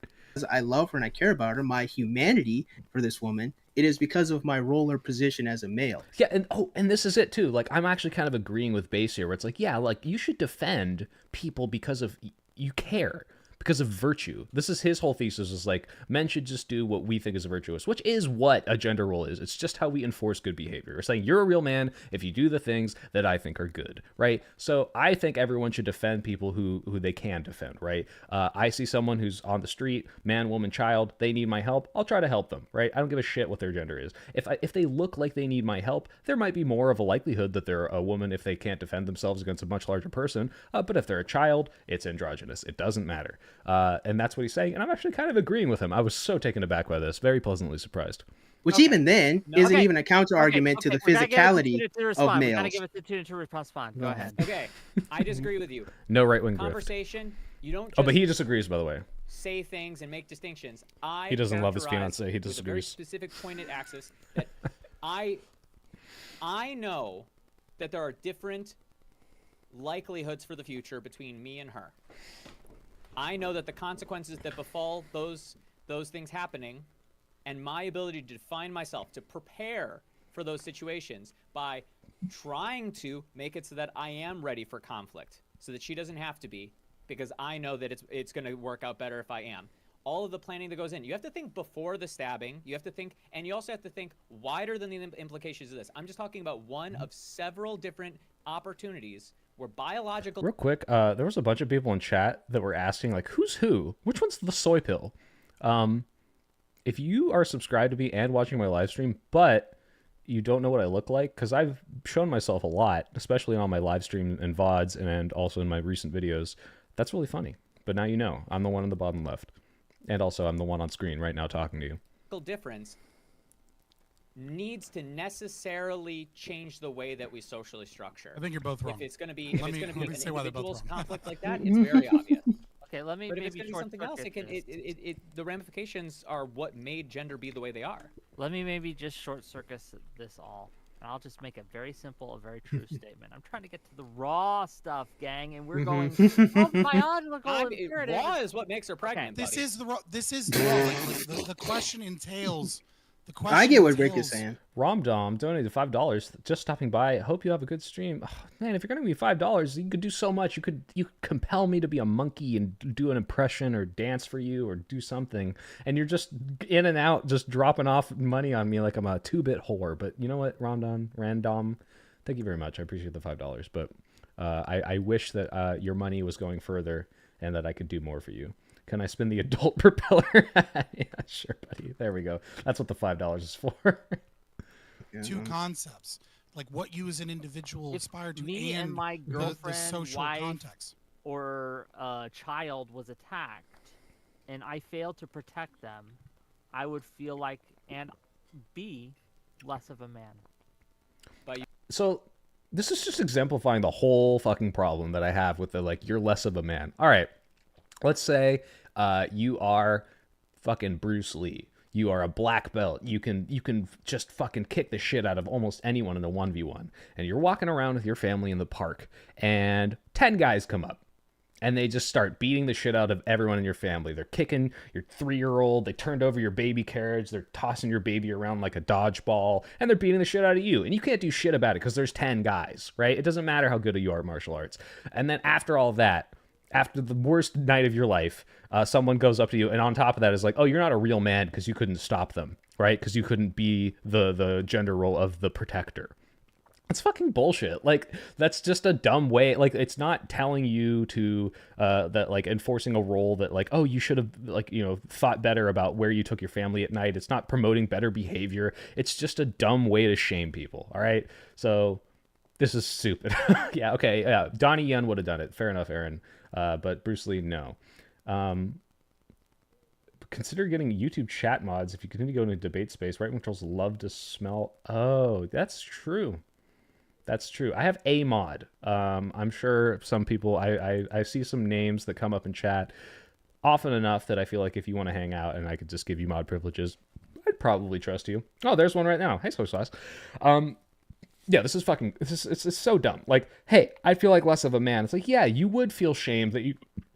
I love her and I care about her, my humanity for this woman, it is because of my role or position as a male.
Yeah, and this is it too. Like, I'm actually kind of agreeing with Base here, where it's like, yeah, like you should defend people because of you care. Because of virtue. This is his whole thesis, is like men should just do what we think is virtuous, which is what a gender role is. It's just how we enforce good behavior. We're saying you're a real man if you do the things that I think are good, right? So I think everyone should defend people who they can defend, right? I see someone who's on the street, man, woman, child, they need my help. I'll try to help them, right? I don't give a shit what their gender is. If they look like they need my help, there might be more of a likelihood that they're a woman if they can't defend themselves against a much larger person. But if they're a child, it's androgynous. It doesn't matter. And that's what he's saying. And I'm actually kind of agreeing with him. I was so taken aback by this. Very pleasantly surprised.
Which
Okay.
even then isn't
Okay.
even a counter argument to the
we gotta give it
physicality
to
of
respond. We
males.
gotta give it to Tuna to respond. Go ahead.
Okay, I disagree with you.
No right-wing grift.
Conversation, you don't just
Oh, but he disagrees, by the way.
say things and make distinctions.
He doesn't love his
characterize
fiancée. He
with a very
disagrees.
specific pointed axis that I know that there are different likelihoods for the future between me and her. I know that the consequences that befall those things happening and my ability to define myself, to prepare for those situations by trying to make it so that I am ready for conflict so that she doesn't have to be, because I know that it's going to work out better if I am. all of the planning that goes in. You have to think before the stabbing. You have to think, and you also have to think wider than the implications of this. I'm just talking about one of several different opportunities where biological.
Real quick, there was a bunch of people in chat that were asking, like, who's who? Which one's the soy pill? If you are subscribed to me and watching my live stream, but you don't know what I look like, because I've shown myself a lot, especially on my live stream and VODs and also in my recent videos, that's really funny. But now you know. I'm the one in the bottom left. And also, I'm the one on screen right now talking to you.
Difference needs to necessarily change the way that we socially structure.
I think you're both wrong.
If it's going to be,
Let me
an
say why they're both
individual's
wrong.
conflict like that, it's very obvious.
Okay, let me
But if it's
maybe
going to be
short
something else,
circuit this.
the ramifications are what made gender be the way they are.
Let me maybe just short circuit this all. And I'll just make a very simple, a very true statement. I'm trying to get to the raw stuff, gang, and we're going biological imperative.
Raw is what makes her pregnant.
This
buddy.
is the raw. This is the raw. Like, the question entails. The question
I get what Rick is
entails-
saying.
Romdom donated $5, just stopping by. Hope you have a good stream. Oh, man, if you're gonna give me $5, you could do so much. You could compel me to be a monkey and do an impression or dance for you or do something. And you're just in and out, just dropping off money on me like I'm a 2-bit whore. But you know what, Random, thank you very much. I appreciate the $5. But I wish that your money was going further and that I could do more for you. Can I spin the adult propeller? Yeah, sure, buddy. There we go. That's what the $5 is for.
Two concepts, like what you as an individual
If
aspire to,
me and my
the
girlfriend,
social
wife,
context.
or a child was attacked, and I failed to protect them, I would feel like and be less of a man.
So this is just exemplifying the whole fucking problem that I have with the, like, you're less of a man. All right. Let's say you are fucking Bruce Lee. You are a black belt. You can just fucking kick the shit out of almost anyone in a 1v1. And you're walking around with your family in the park, and 10 guys come up. And they just start beating the shit out of everyone in your family. They're kicking your 3-year-old. They turned over your baby carriage. They're tossing your baby around like a dodgeball. And they're beating the shit out of you. And you can't do shit about it because there's 10 guys, right? It doesn't matter how good you are at martial arts. And then after all that, after the worst night of your life, someone goes up to you, and on top of that is like, oh, you're not a real man because you couldn't stop them, right? Because you couldn't be the gender role of the protector. It's fucking bullshit. Like, that's just a dumb way. Like, it's not telling you to that, like, enforcing a role that, like, oh, you should have, like, you know, thought better about where you took your family at night. It's not promoting better behavior. It's just a dumb way to shame people. All right. So this is stupid. Yeah. Okay. Yeah. Donnie Yen would have done it. Fair enough, Aaron. But Bruce Lee, no. Consider getting YouTube chat mods if you continue to go into debate space. Right wing trolls love to smell. Oh, that's true. That's true. I have a mod. I'm sure some people, I see some names that come up in chat often enough that I feel like if you want to hang out and I could just give you mod privileges, I'd probably trust you. Oh, there's one right now. Hey, Social Class. Yeah, this is fucking, it's so dumb. Like, hey, I feel like less of a man. It's like, yeah, you would feel shame that you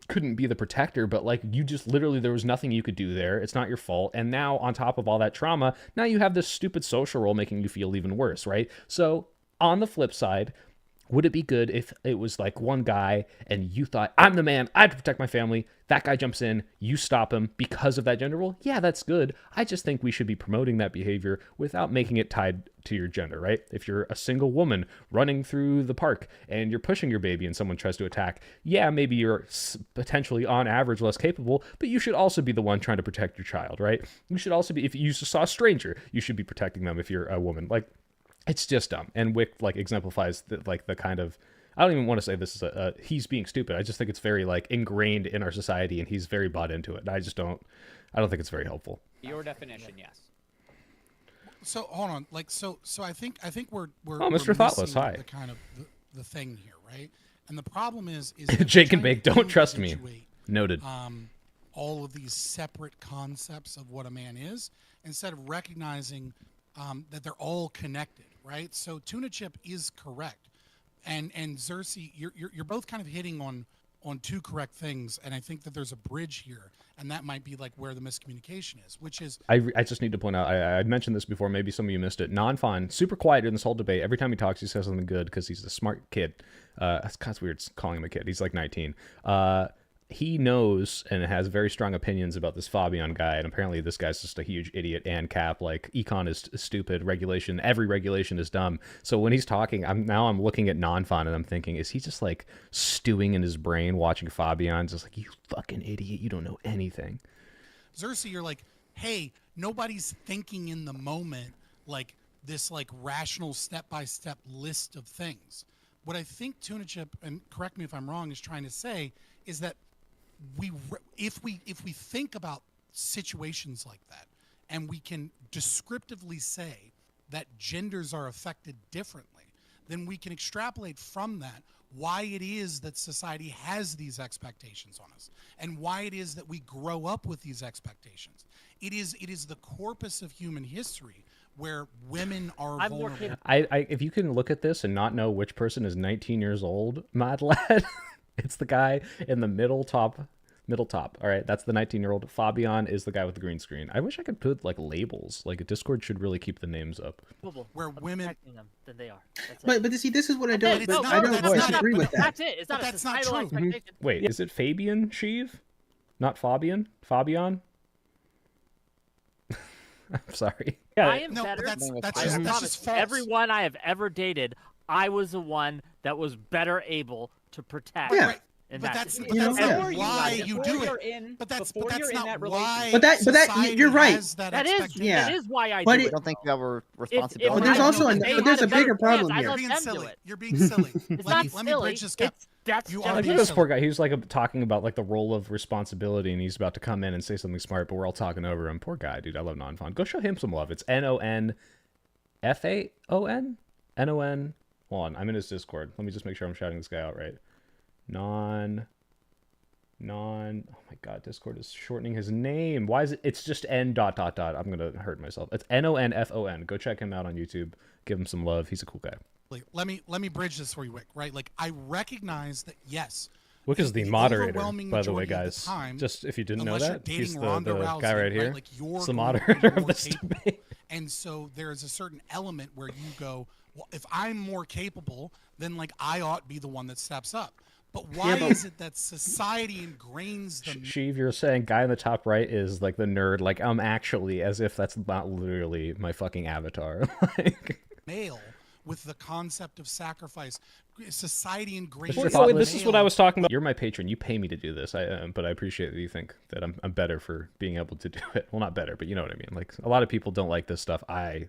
couldn't be the protector, but like, you just literally, there was nothing you could do there. It's not your fault. And now on top of all that trauma, now you have this stupid social role making you feel even worse, right? So on the flip side, would it be good if it was like one guy and you thought, I'm the man, I have to protect my family. That guy jumps in, you stop him because of that gender role. Yeah, that's good. I just think we should be promoting that behavior without making it tied to your gender, right? If you're a single woman running through the park and you're pushing your baby and someone tries to attack, yeah, maybe you're potentially on average less capable, but you should also be the one trying to protect your child, right? You should also be, if you saw a stranger, you should be protecting them if you're a woman. Like, it's just dumb. And Wick, like, exemplifies the kind of, I don't even want to say this is he's being stupid. I just think it's very, like, ingrained in our society, and he's very bought into it. And I don't think it's very helpful.
Your definition, yes.
So hold on, like, so I think we're
Oh, Mr.
we're
Thoughtless,
missing
hi.
the kind of the thing here, right? And the problem is
Jake and
we're
Bake,
trying to
don't trust me.
individuate,
Noted.
all of these separate concepts of what a man is, instead of recognizing that they're all connected, right? So Tuna Chip is correct, and Xerxes, you're both kind of hitting on two correct things, and I think that there's a bridge here, and that might be like where the miscommunication is, which is
I just need to point out, I mentioned this before, maybe some of you missed it. Non-Fun, super quiet in this whole debate. Every time he talks, he says something good because he's a smart kid. That's kind of weird calling him a kid. He's like 19. he knows and has very strong opinions about this Fabian guy, and apparently this guy's just a huge idiot and cap. Like, econ is stupid, every regulation is dumb. So when he's talking, I'm looking at non-fun and I'm thinking, is he just like stewing in his brain watching Fabian, just like, you fucking idiot, you don't know anything.
Xerxes, you're like, hey, nobody's thinking in the moment like this like rational step-by-step list of things. What I think Tuna Chip, and correct me if I'm wrong, is trying to say is that if we think about situations like that, and we can descriptively say that genders are affected differently, then we can extrapolate from that why it is that society has these expectations on us, and why it is that we grow up with these expectations. It is the corpus of human history where women are vulnerable.
If you can look at this and not know which person is 19 years old, Mad Lad, it's the guy in the middle top. All right, that's the 19-year-old. Fabian is the guy with the green screen. I wish I could put like labels. Like, Discord should really keep the names up.
Where women,
them than they are.
But see, this is what I don't.
But
I don't agree with that.
That's it. It's not a societal expectation.
Wait, is it Fabian Sheev? Not Fabian? Fabian? I'm sorry. Yeah,
I am better.
That's
I
just
promise
false.
everyone I have ever dated, I was the one that was better able to protect.
Yeah.
And
But
that's
that's not why you do
Before
it.
you're in-
But that's
before you're in
not
that
why.
But that-
society
you're right.
has that
that is
expectation.
Yeah.
that is why I
But
do
it-
I
it.
don't think you have a
If
responsibility.
But there's
I
also
knew
an-
they
but there's
had
a bigger
better plans,
problem
I
here.
You're
let
being
them do
silly.
it.
You're being silly.
It's
let
not
me
silly.
bridge this gap.
That's
You
just
are
Look
being
at this
silly.
poor guy. He was like talking about like the role of responsibility, and he's about to come in and say something smart, but we're all talking over him. Poor guy, dude. I love non-fun. Go show him some love. It's NONFAON? NON. Hold on, I'm in his Discord. Let me just make sure I'm shouting this guy out right. Oh my god, Discord is shortening his name. Why is it? It's just N dot dot dot. I'm gonna hurt myself. It's NONFON. Go check him out on YouTube. Give him some love. He's a cool guy.
Let me bridge this for you, Wick. Right? Like, I recognize that yes.
Wick is the
the
moderator,
overwhelming
by the way,
majority of
guys.
the time,
Just if you didn't know
unless
that,
you're
he's
dating
the
Ronda Rousey,
guy right here.
right? Like, you're
It's the
going to be
moderator of
more
this
capable.
debate.
And so there's a certain element where you go, well, if I'm more capable, then like I ought to be the one that steps up. But why is it that society ingrains the
Sheev, you're saying guy in the top right is like the nerd, like I'm actually, as if that's not literally my fucking avatar. Like,
male with the concept of sacrifice? Society ingrains.
this is what I was talking about. You're my patron. You pay me to do this. But I appreciate that you think that I'm better for being able to do it. Well, not better, but you know what I mean. Like, a lot of people don't like this stuff. I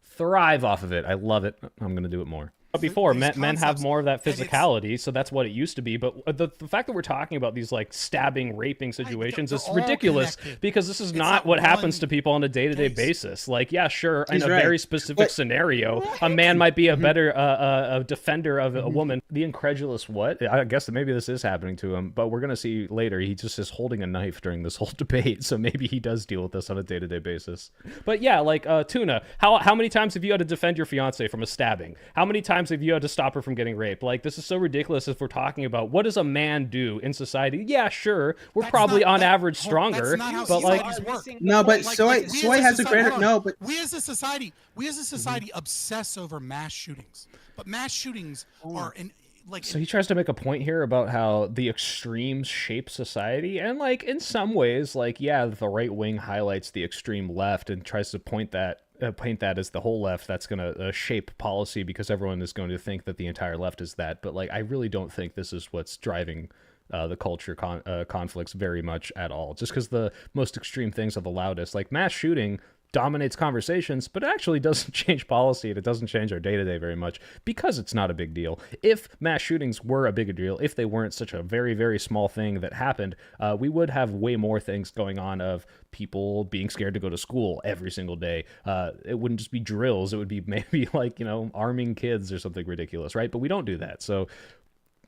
thrive off of it. I love it. I'm gonna do it more. But before,
These
men have
concepts,
more of that
and it's-
physicality, so that's what it used to be. But the fact that we're talking about these like stabbing, raping situations
they're
is
all
ridiculous
connected.
because this is
It's
not
not
what happens
one
to people on a day-to-day
case.
basis. Like, yeah, sure, in
He's
a
right.
very specific
But-
scenario, a man might be a better a defender of a woman. The incredulous what? I guess that maybe this is happening to him, but we're gonna see later. He just is holding a knife during this whole debate, so maybe he does deal with this on a day-to-day basis. But yeah, like Tuna, how many times have you had to defend your fiance from a stabbing? How many times have you had to stop her from getting raped? Like, this is so ridiculous if we're talking about what does a man do in society. Yeah, sure, we're
That's
probably
not-
on
that-
average
hold-
stronger,
that's not how
but like,
societies work.
No, but
Like,
soy
we as
has a
society-
greater
hold on.
no, but
we as a society obsess over mass shootings, but mass shootings are in like
so he tries to make a point here about how the extremes shape society, and like in some ways, like, yeah, the right wing highlights the extreme left and tries to paint that as the whole left that's going to shape policy because everyone is going to think that the entire left is that. But like, I really don't think this is what's driving the culture conflicts very much at all. Just because the most extreme things are the loudest, like mass shooting dominates conversations, but it actually doesn't change policy, and it doesn't change our day-to-day very much because it's not a big deal. If mass shootings were a bigger deal, if they weren't such a very, very small thing that happened, we would have way more things going on of people being scared to go to school every single day. It wouldn't just be drills. It would be maybe like, arming kids or something ridiculous, right? But we don't do that. So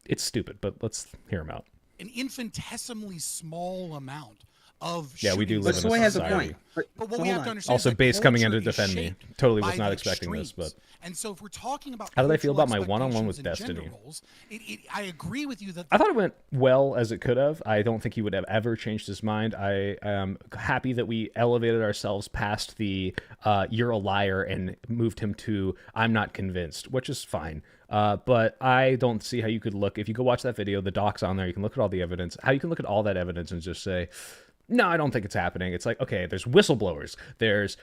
it's stupid, but let's hear him out.
an infinitesimally small amount of
Yeah, we do
shootings
live
But
in a
Soy has a
society.
point. But
But
so
what we
hold
have to
on.
understand
Also,
is that
Base coming in to
culture is
defend me.
shaped
Totally was
by
not
the
expecting this,
extremes.
but
And so if we're talking about
how did I feel
cultural
about my one-on-one with
expectations and gender
Destiny?
roles, I agree with you that
I thought it went well as it could have. I don't think he would have ever changed his mind. I am happy that we elevated ourselves past the "you're a liar" and moved him to "I'm not convinced," which is fine. But I don't see how you could look, if you go watch that video, the doc's on there, you can look at all the evidence, how you can look at all that evidence and just say, no, I don't think it's happening. It's like, okay, there's whistleblowers, there's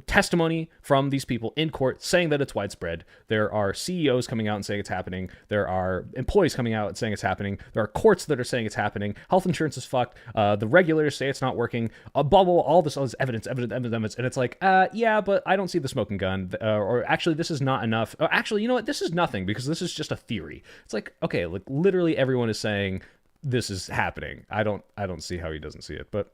testimony from these people in court saying that it's widespread. There are CEOs coming out and saying it's happening. There are employees coming out and saying it's happening. There are courts that are saying it's happening. Health insurance is fucked. The regulators say it's not working. Blah, blah, blah, all this evidence. And it's like, yeah, but I don't see the smoking gun. Or actually, this is not enough. Or actually, you know what? This is nothing because this is just a theory. It's like, okay, like literally everyone is saying this is happening. I don't see how he doesn't see it, but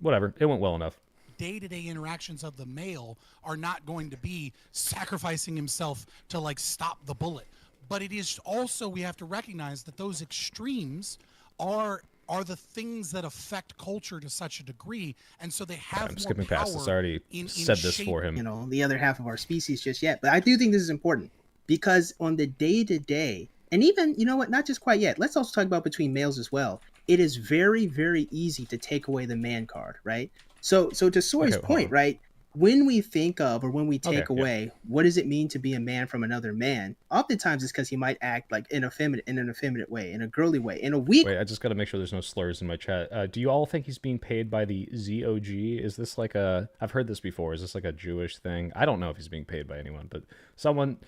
whatever. It went well enough.
day-to-day interactions of the male are not going to be sacrificing himself to like stop the bullet. But it is also, we have to recognize that those extremes are the things that affect culture to such a degree, and so they have
I'm
more
skipping
power
past this. I already
in
said this
shape-
for him.
You know, the other half of our species just yet. But I do think this is important because on the day-to-day, and even, you know what, not just quite yet, let's also talk about between males as well. It is very, very easy to take away the man card, right? So to Soy's
Okay, hold
point,
on.
right? When we think of, or when we take
Okay, yeah.
away, what does it mean to be a man from another man? Oftentimes it's because he might act like in an effeminate way, in a girly way, in a weak.
Wait, I just got to make sure there's no slurs in my chat. Do you all think he's being paid by the ZOG? Is this like a... I've heard this before. Is this like a Jewish thing? I don't know if he's being paid by anyone, but someone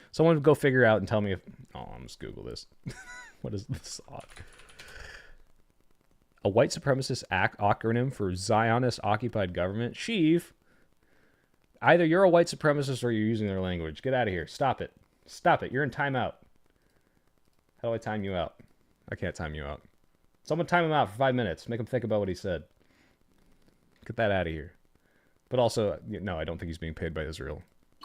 go figure out and tell me if... Oh, I'm just Google this. What is this? A white supremacist acronym for Zionist occupied government? Sheev, either you're a white supremacist or you're using their language. Get out of here. Stop it. Stop it. You're in timeout. How do I time you out? I can't time you out. Someone time him out for 5 minutes. Make him think about what he said. Get that out of here. But also, no, I don't think he's being paid by Israel.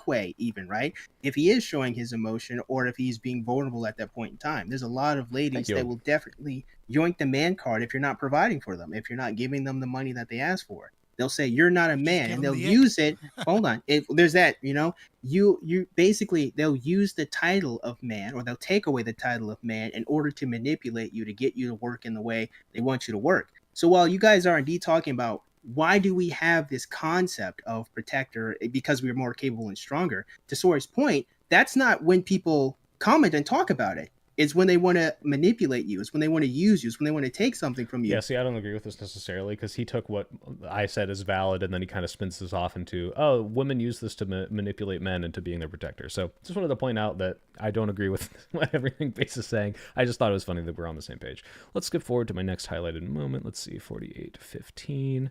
Way even, right? If he is showing his emotion or if he's being vulnerable at that point in time. There's a lot of ladies
Thank you.
that will definitely yoink the man card if you're not providing for them, if you're not giving them the money that they ask for. They'll say you're not a man,
give
and
them
they'll
the
use it. Hold on, there's that, you know, you basically, they'll use the title of man, or they'll take away the title of man in order to manipulate you, to get you to work in the way they want you to work. So while you guys are indeed talking about why do we have this concept of protector, because we're more capable and stronger, to Sora's point, that's not when people comment and talk about it. It's when they want to manipulate you. It's when they want to use you. It's when they want to take something from you.
Yeah, see, I don't agree with this necessarily because he took what I said as valid and then he kind of spins this off into, oh, women use this to manipulate men into being their protector. So just wanted to point out that I don't agree with what everything Base is saying. I just thought it was funny that we're on the same page. Let's skip forward to my next highlighted moment. Let's see, 48:15.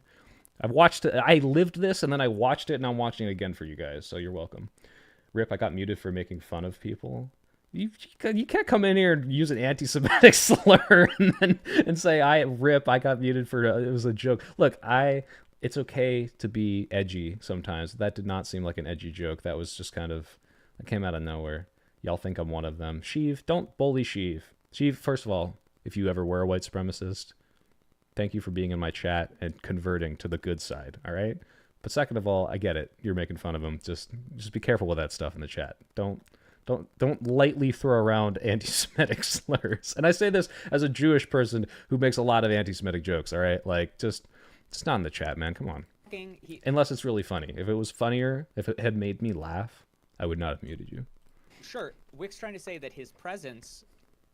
I've watched it. I lived this and then I watched it and I'm watching it again for you guys. So you're welcome. Rip, I got muted for making fun of people. You can't come in here and use an anti-Semitic slur and say I got muted for it was a joke. Look, it's okay to be edgy sometimes. That did not seem like an edgy joke. That was just kind of, that came out of nowhere. Y'all think I'm one of them. Sheev, don't bully Sheev. Sheev, first of all, if you ever were a white supremacist, thank you for being in my chat and converting to the good side. All right. But second of all, I get it. You're making fun of him. Just be careful with that stuff in the chat. Don't lightly throw around anti-Semitic slurs. And I say this as a Jewish person who makes a lot of anti-Semitic jokes, all right? Like, just not in the chat, man. Come on. Unless it's really funny. If it was funnier, if it had made me laugh, I would not have muted you.
Sure, Wick's trying to say that his presence...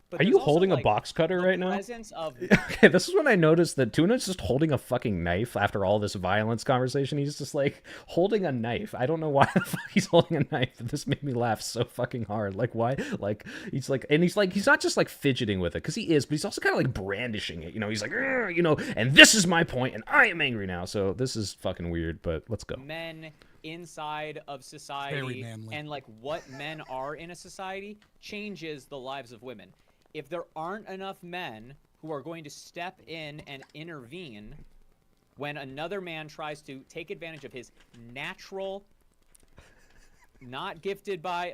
But
Are
there's
you
also,
holding a
like,
box cutter
the
right now?
presence of...
Okay, this is when I noticed that Tuna's just holding a fucking knife after all this violence conversation. He's just like holding a knife. I don't know why the fuck he's holding a knife, but this made me laugh so fucking hard. Like, why? Like, he's not just like fidgeting with it, because he is, but he's also kind of like brandishing it. You know, he's like, you know, and this is my point, and I am angry now. So this is fucking weird, but let's go.
Men inside of
Very
society
manly.
and like what men are in a society changes the lives of women. If there aren't enough men who are going to step in and intervene when another man tries to take advantage of his natural, not gifted by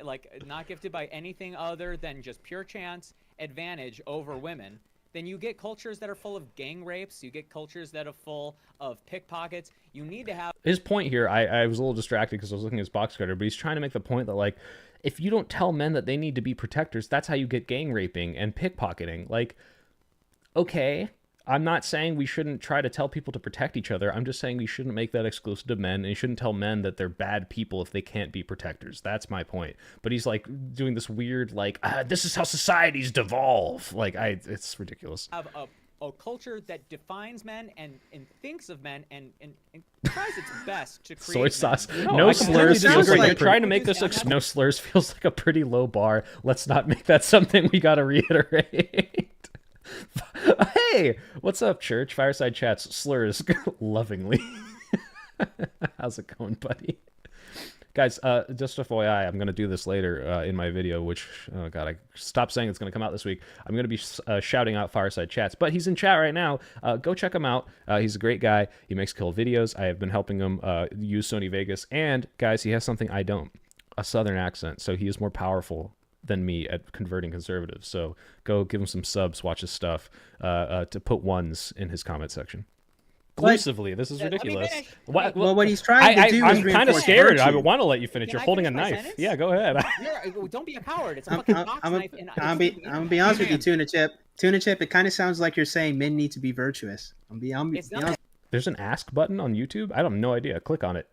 anything other than just pure chance advantage over women, then you get cultures that are full of gang rapes. You get cultures that are full of pickpockets. You need to have
his point here. I was a little distracted because I was looking at his box cutter, but he's trying to make the point that, like, if you don't tell men that they need to be protectors, that's how you get gang raping and pickpocketing. Like, okay, I'm not saying we shouldn't try to tell people to protect each other. I'm just saying we shouldn't make that exclusive to men, and you shouldn't tell men that they're bad people if they can't be protectors. That's my point. But he's like doing this weird, like, this is how societies devolve. Like, it's ridiculous.
Have a culture that defines men and thinks of men and tries its best to create
Soy sauce.
men.
No
I
slurs.
completely
Feels like
disagree.
you're trying to make this. No slurs feels like a pretty low bar. Let's not make that something we got to reiterate. Hey, what's up, church? Fireside Chats, slurs lovingly. How's it going, buddy? Guys, just FYI, I'm going to do this later in my video, which, oh God, I stopped saying it's going to come out this week. I'm going to be shouting out Fireside Chats, but he's in chat right now. Go check him out. He's a great guy. He makes killer videos. I have been helping him use Sony Vegas. And, guys, he has something I don't, a Southern accent, so he is more powerful than me at converting conservatives. So go give him some subs, watch his stuff, to put ones in his comment section. Exclusively. This is
Let me
ridiculous.
finish.
Well, what he's trying to do is
I'm kind of
reinforce
scared. I
virtue.
want to let you finish.
Can
You're
I
holding a
finish my
knife.
sentence?
Yeah, go ahead.
Don't be a coward. It's a
I'm
fucking box knife.
gonna be honest with you, Tuna Chip. Tuna Chip, it kind of sounds like you're saying men need to be virtuous.
It's
be
not
honest.
There's an ask button on YouTube. I have no idea. Click on it.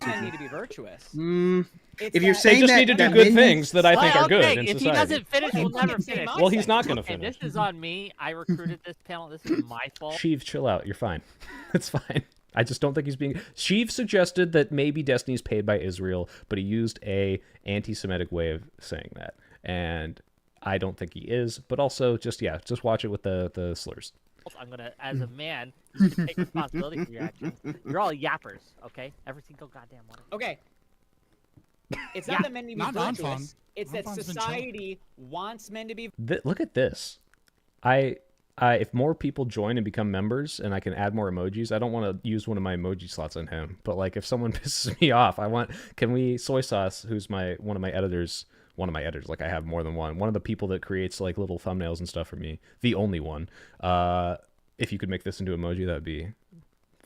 men need to be virtuous.
If you're
that-
They
saying
just
that,
need to do
that
good
men
things that I think are good
okay,
in
if he
society.
doesn't finish, we'll
Okay,
never
say
finish.
my
Well, he's not going to
Okay,
finish.
this is on me. I recruited this panel. This is my fault.
Sheev, chill out. You're fine. It's fine. I just don't think he's being... Sheev suggested that maybe Destiny's paid by Israel, but he used a anti-Semitic way of saying that. And I don't think he is. But also, just watch it with the slurs.
I'm gonna, as a man, you should take responsibility for your actions. You're all yappers, okay? Every single goddamn one.
Okay. It's
Yeah.
not that men need to be
Not
virtuous.
non-fun.
It's that
Non-fun's been
society wants men to be
Look at this. If more people join and become members and I can add more emojis, I don't want to use one of my emoji slots on him. But like if someone pisses me off, can we, Soy Sauce, who's one of my editors, like I have more than one of the people that creates like little thumbnails and stuff for me, the only one, if you could make this into emoji, that'd be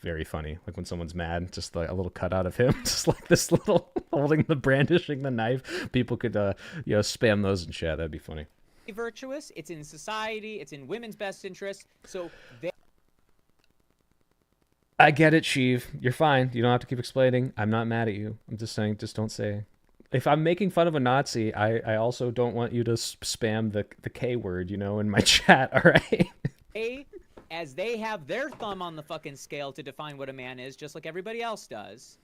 very funny. Like when someone's mad, just like a little cutout of him, just like this little brandishing the knife. People could spam those in chat. That'd be funny.
virtuous. It's in society. It's in women's best interest. So they
I get it, Sheev. You're fine. You don't have to keep explaining. I'm not mad at you. I'm just saying, just don't say. If I'm making fun of a Nazi, I also don't want you to spam the K word, in my chat, all right?
as they have their thumb on the fucking scale to define what a man is, just like everybody else does,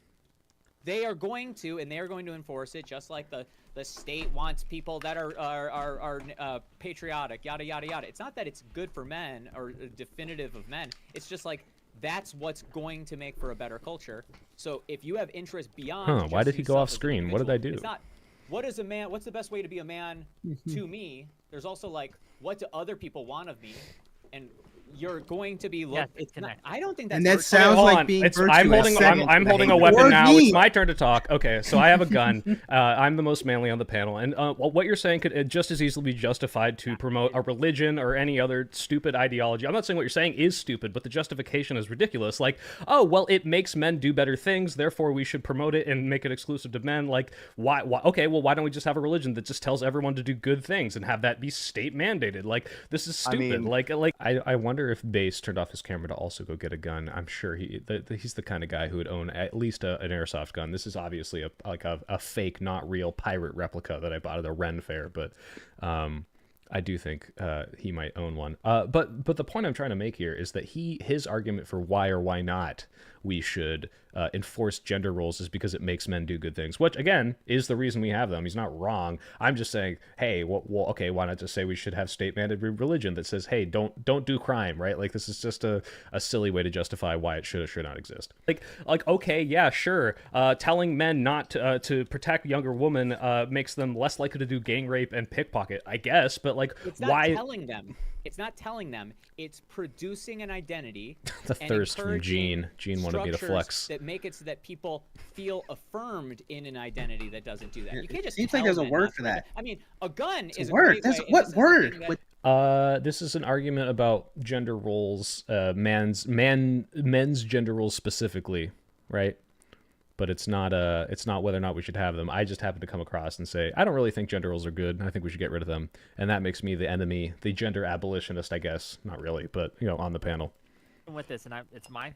they are going to enforce it, just like the state wants people that are patriotic, yada yada yada. It's not that it's good for men or definitive of men. It's just like that's what's going to make for a better culture. So if you have interest beyond,
Why
just
did he go
yourself
off
as an
screen? What did I do?
It's not. What is a man? What's the best way to be a man to me? There's also like, what do other people want of me? And you're going to be
Yes,
it's not,
disconnect.
I don't think that's
And that
virtuous.
sounds
Hold
like
on.
being
I'm
virtuous.
holding a
Or
weapon now.
me.
It's my turn to talk. Okay, so I have a gun. I'm the most manly on the panel, and what you're saying could just as easily be justified to promote a religion or any other stupid ideology. I'm not saying what you're saying is stupid, but the justification is ridiculous. Like, oh well, it makes men do better things, therefore we should promote it and make it exclusive to men. Like, why? Okay, well, why don't we just have a religion that just tells everyone to do good things and have that be state mandated? Like, this is stupid. I wonder if Base turned off his camera to also go get a gun. I'm sure he's the kind of guy who would own at least an airsoft gun. This is obviously a fake, not real pirate replica that I bought at a Ren fair, but I do think he might own one. But the point I'm trying to make here is that his argument for why or why not we should enforce gender roles is because it makes men do good things, which again is the reason we have them. He's not wrong. I'm just saying, hey, okay, why not just say we should have state-mandated religion that says, hey, don't do crime, right? Like, this is just a silly way to justify why it should or should not exist. Like okay, yeah, sure. Telling men not to protect younger women makes them less likely to do gang rape and pickpocket, I guess. But like,
It's not
why?
telling them. It's not telling them. It's producing an identity.
The
and
thirst from
encouraging
Gene wanted me to
structures
flex.
that make it so that people feel affirmed in an identity that doesn't do that. You can't just.
Seems like
tell
there's a
men
word
not
for
to do
that.
I mean, a gun is a
word.
great
That's
way, and
what
this is the
word?
thing that-
What-
This is an argument about gender roles, men's gender roles specifically, right? But it's not whether or not we should have them. I just happen to come across and say I don't really think gender roles are good. I think we should get rid of them, and that makes me the enemy, the gender abolitionist, I guess. Not really, but on the panel.
With this, and it's my.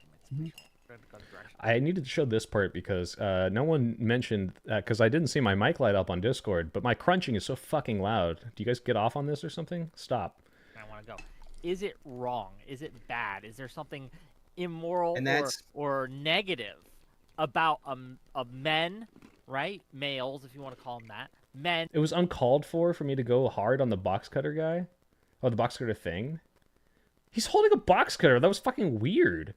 I needed to show this part because no one mentioned because I didn't see my mic light up on Discord, but my crunching is so fucking loud. Do you guys get off on this or something? Stop.
I want to go. Is it wrong? Is it bad? Is there something immoral or negative about men, right? Males, if you want to call them that. Men.
It was uncalled for me to go hard on the box cutter guy. Oh, the box cutter thing. He's holding a box cutter. That was fucking weird.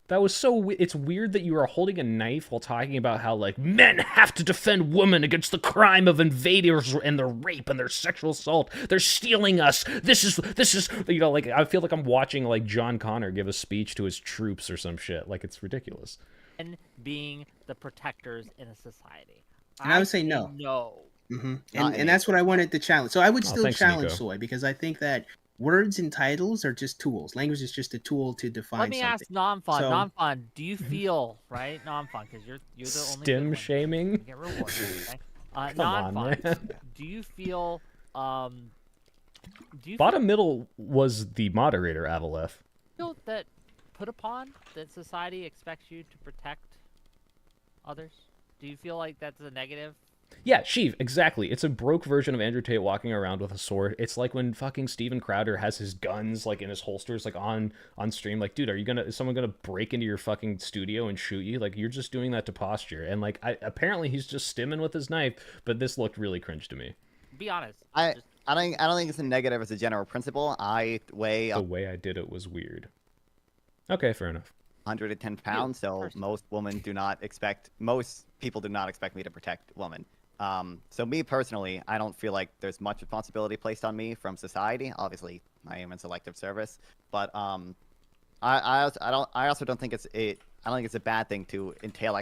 That was so it's weird that you are holding a knife while talking about how, like, men have to defend women against the crime of invaders and their rape and their sexual assault. They're stealing us. This is, like, I feel like I'm watching, like, John Connor give a speech to his troops or some shit. Like, it's ridiculous.
And being the protectors in a society.
And I would say no.
No.
Mm-hmm. And that's what I wanted to challenge. So I would still challenge
Nico.
Soy, because I think that words and titles are just tools. Language is just a tool to define something.
Let me ask Nonfun.
So,
Nonfun, do you feel, right? Nonfun, because you're the only
Stim shaming?
You get rewarded, okay?
Come
Nonfun,
on, man.
do you feel
Bottom middle was the moderator, Avalef.
feel that put upon that society expects you to protect others? Do you feel like that's a negative?
Yeah, Sheev, exactly. It's a broke version of Andrew Tate walking around with a sword. It's like when fucking Steven Crowder has his guns, like, in his holsters, like, on stream. Like, dude, is someone gonna break into your fucking studio and shoot you? Like, you're just doing that to posture. And, like, apparently he's just stimming with his knife, but this looked really cringe to me.
Be honest.
I don't think it's a negative as a general principle.
The way I did it was weird. Okay, fair enough.
110 pounds, so most people do not expect me to protect women. So me personally, I don't feel like there's much responsibility placed on me from society. Obviously, I am in selective service, but I also don't think I don't think it's a bad thing to entail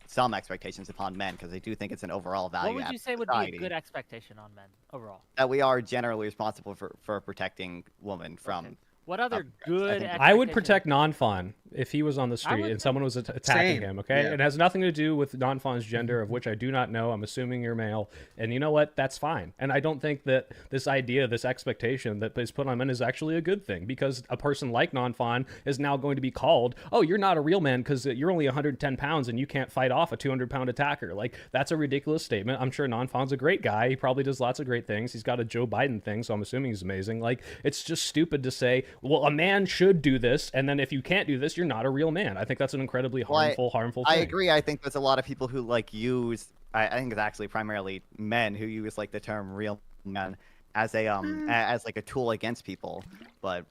some expectations upon men, because I do think it's an overall value.
What would you say would be a good expectation on men overall?
That we are generally responsible for protecting women from.
Okay. What other good?
I would protect Nonfon if he was on the street and someone was attacking him. Okay,
Yeah.
It has nothing to do with Nonfon's gender, of which I do not know. I'm assuming you're male, and you know what? That's fine. And I don't think that this expectation that is put on men is actually a good thing, because a person like Nonfon is now going to be called, oh, you're not a real man because you're only 110 pounds and you can't fight off a 200-pound attacker. Like, that's a ridiculous statement. I'm sure Nonfon's a great guy. He probably does lots of great things. He's got a Joe Biden thing, so I'm assuming he's amazing. Like, it's just stupid to say, well, a man should do this, and then if you can't do this, you're not a real man. I think that's an incredibly harmful thing.
I agree. I think there's a lot of people who use. I think it's actually primarily men who use, like, the term "real man" as a as like a tool against people. But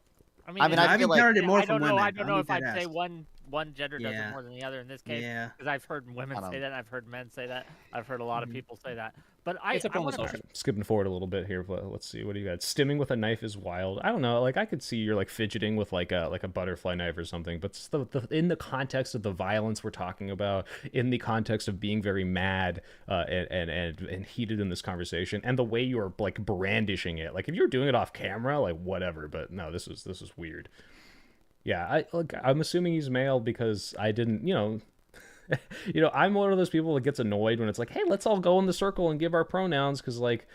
I mean I feel like
more
I don't
from
know.
women.
I don't know if I'd
asked.
say one gender does it more than the other in this case.
Yeah.
Because I've heard women say that, I've heard men say that, I've heard a lot of people say that. But
It's a
wanna-
promotion.
Skipping forward a little bit here, but let's see. What do you got? Stimming with a knife is wild. I don't know. Like, I could see you're, like, fidgeting with like a butterfly knife or something, but in the context of the violence we're talking about, in the context of being very mad and heated in this conversation, and the way you're, like, brandishing it, like, if you're doing it off camera, like, whatever. But no, this was weird. Yeah, I'm assuming he's male because I didn't, I'm one of those people that gets annoyed when it's like, hey, let's all go in the circle and give our pronouns, because, like,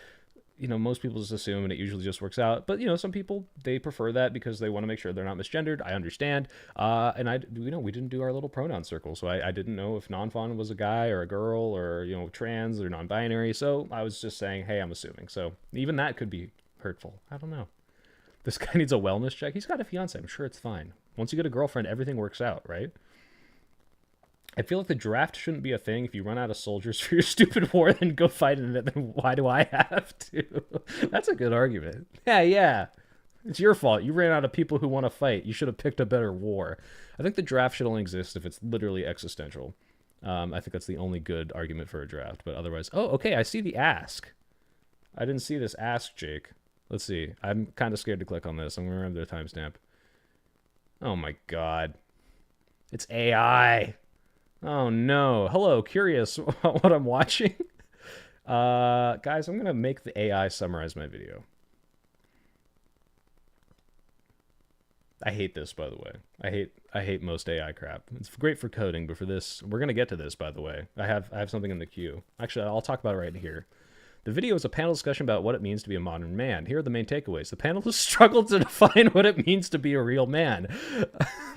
most people just assume, and it usually just works out. But, some people, they prefer that because they want to make sure they're not misgendered. I understand. And we didn't do our little pronoun circle, so I didn't know if Nonfon was a guy or a girl or, trans or non-binary. So I was just saying, hey, I'm assuming. So even that could be hurtful. I don't know. This guy needs a wellness check. He's got a fiance. I'm sure it's fine. Once you get a girlfriend, everything works out, right? I feel like the draft shouldn't be a thing. If you run out of soldiers for your stupid war, then go fight in it. Then why do I have to? That's a good argument. Yeah. It's your fault. You ran out of people who want to fight. You should have picked a better war. I think the draft should only exist if it's literally existential. I think that's the only good argument for a draft. But otherwise... Oh, okay. I see the ask. I didn't see this ask, Jake. Let's see. I'm kind of scared to click on this. I'm going to remember the timestamp. Oh my god. It's AI. Oh no. Hello, curious what I'm watching? Guys, I'm going to make the AI summarize my video. I hate this, by the way. I hate most AI crap. It's great for coding, but for this, we're gonna get to this, by the way. I have something in the queue. Actually, I'll talk about it right here. The video is a panel discussion about what it means to be a modern man. Here are the main takeaways. The panelists struggled to define what it means to be a real man.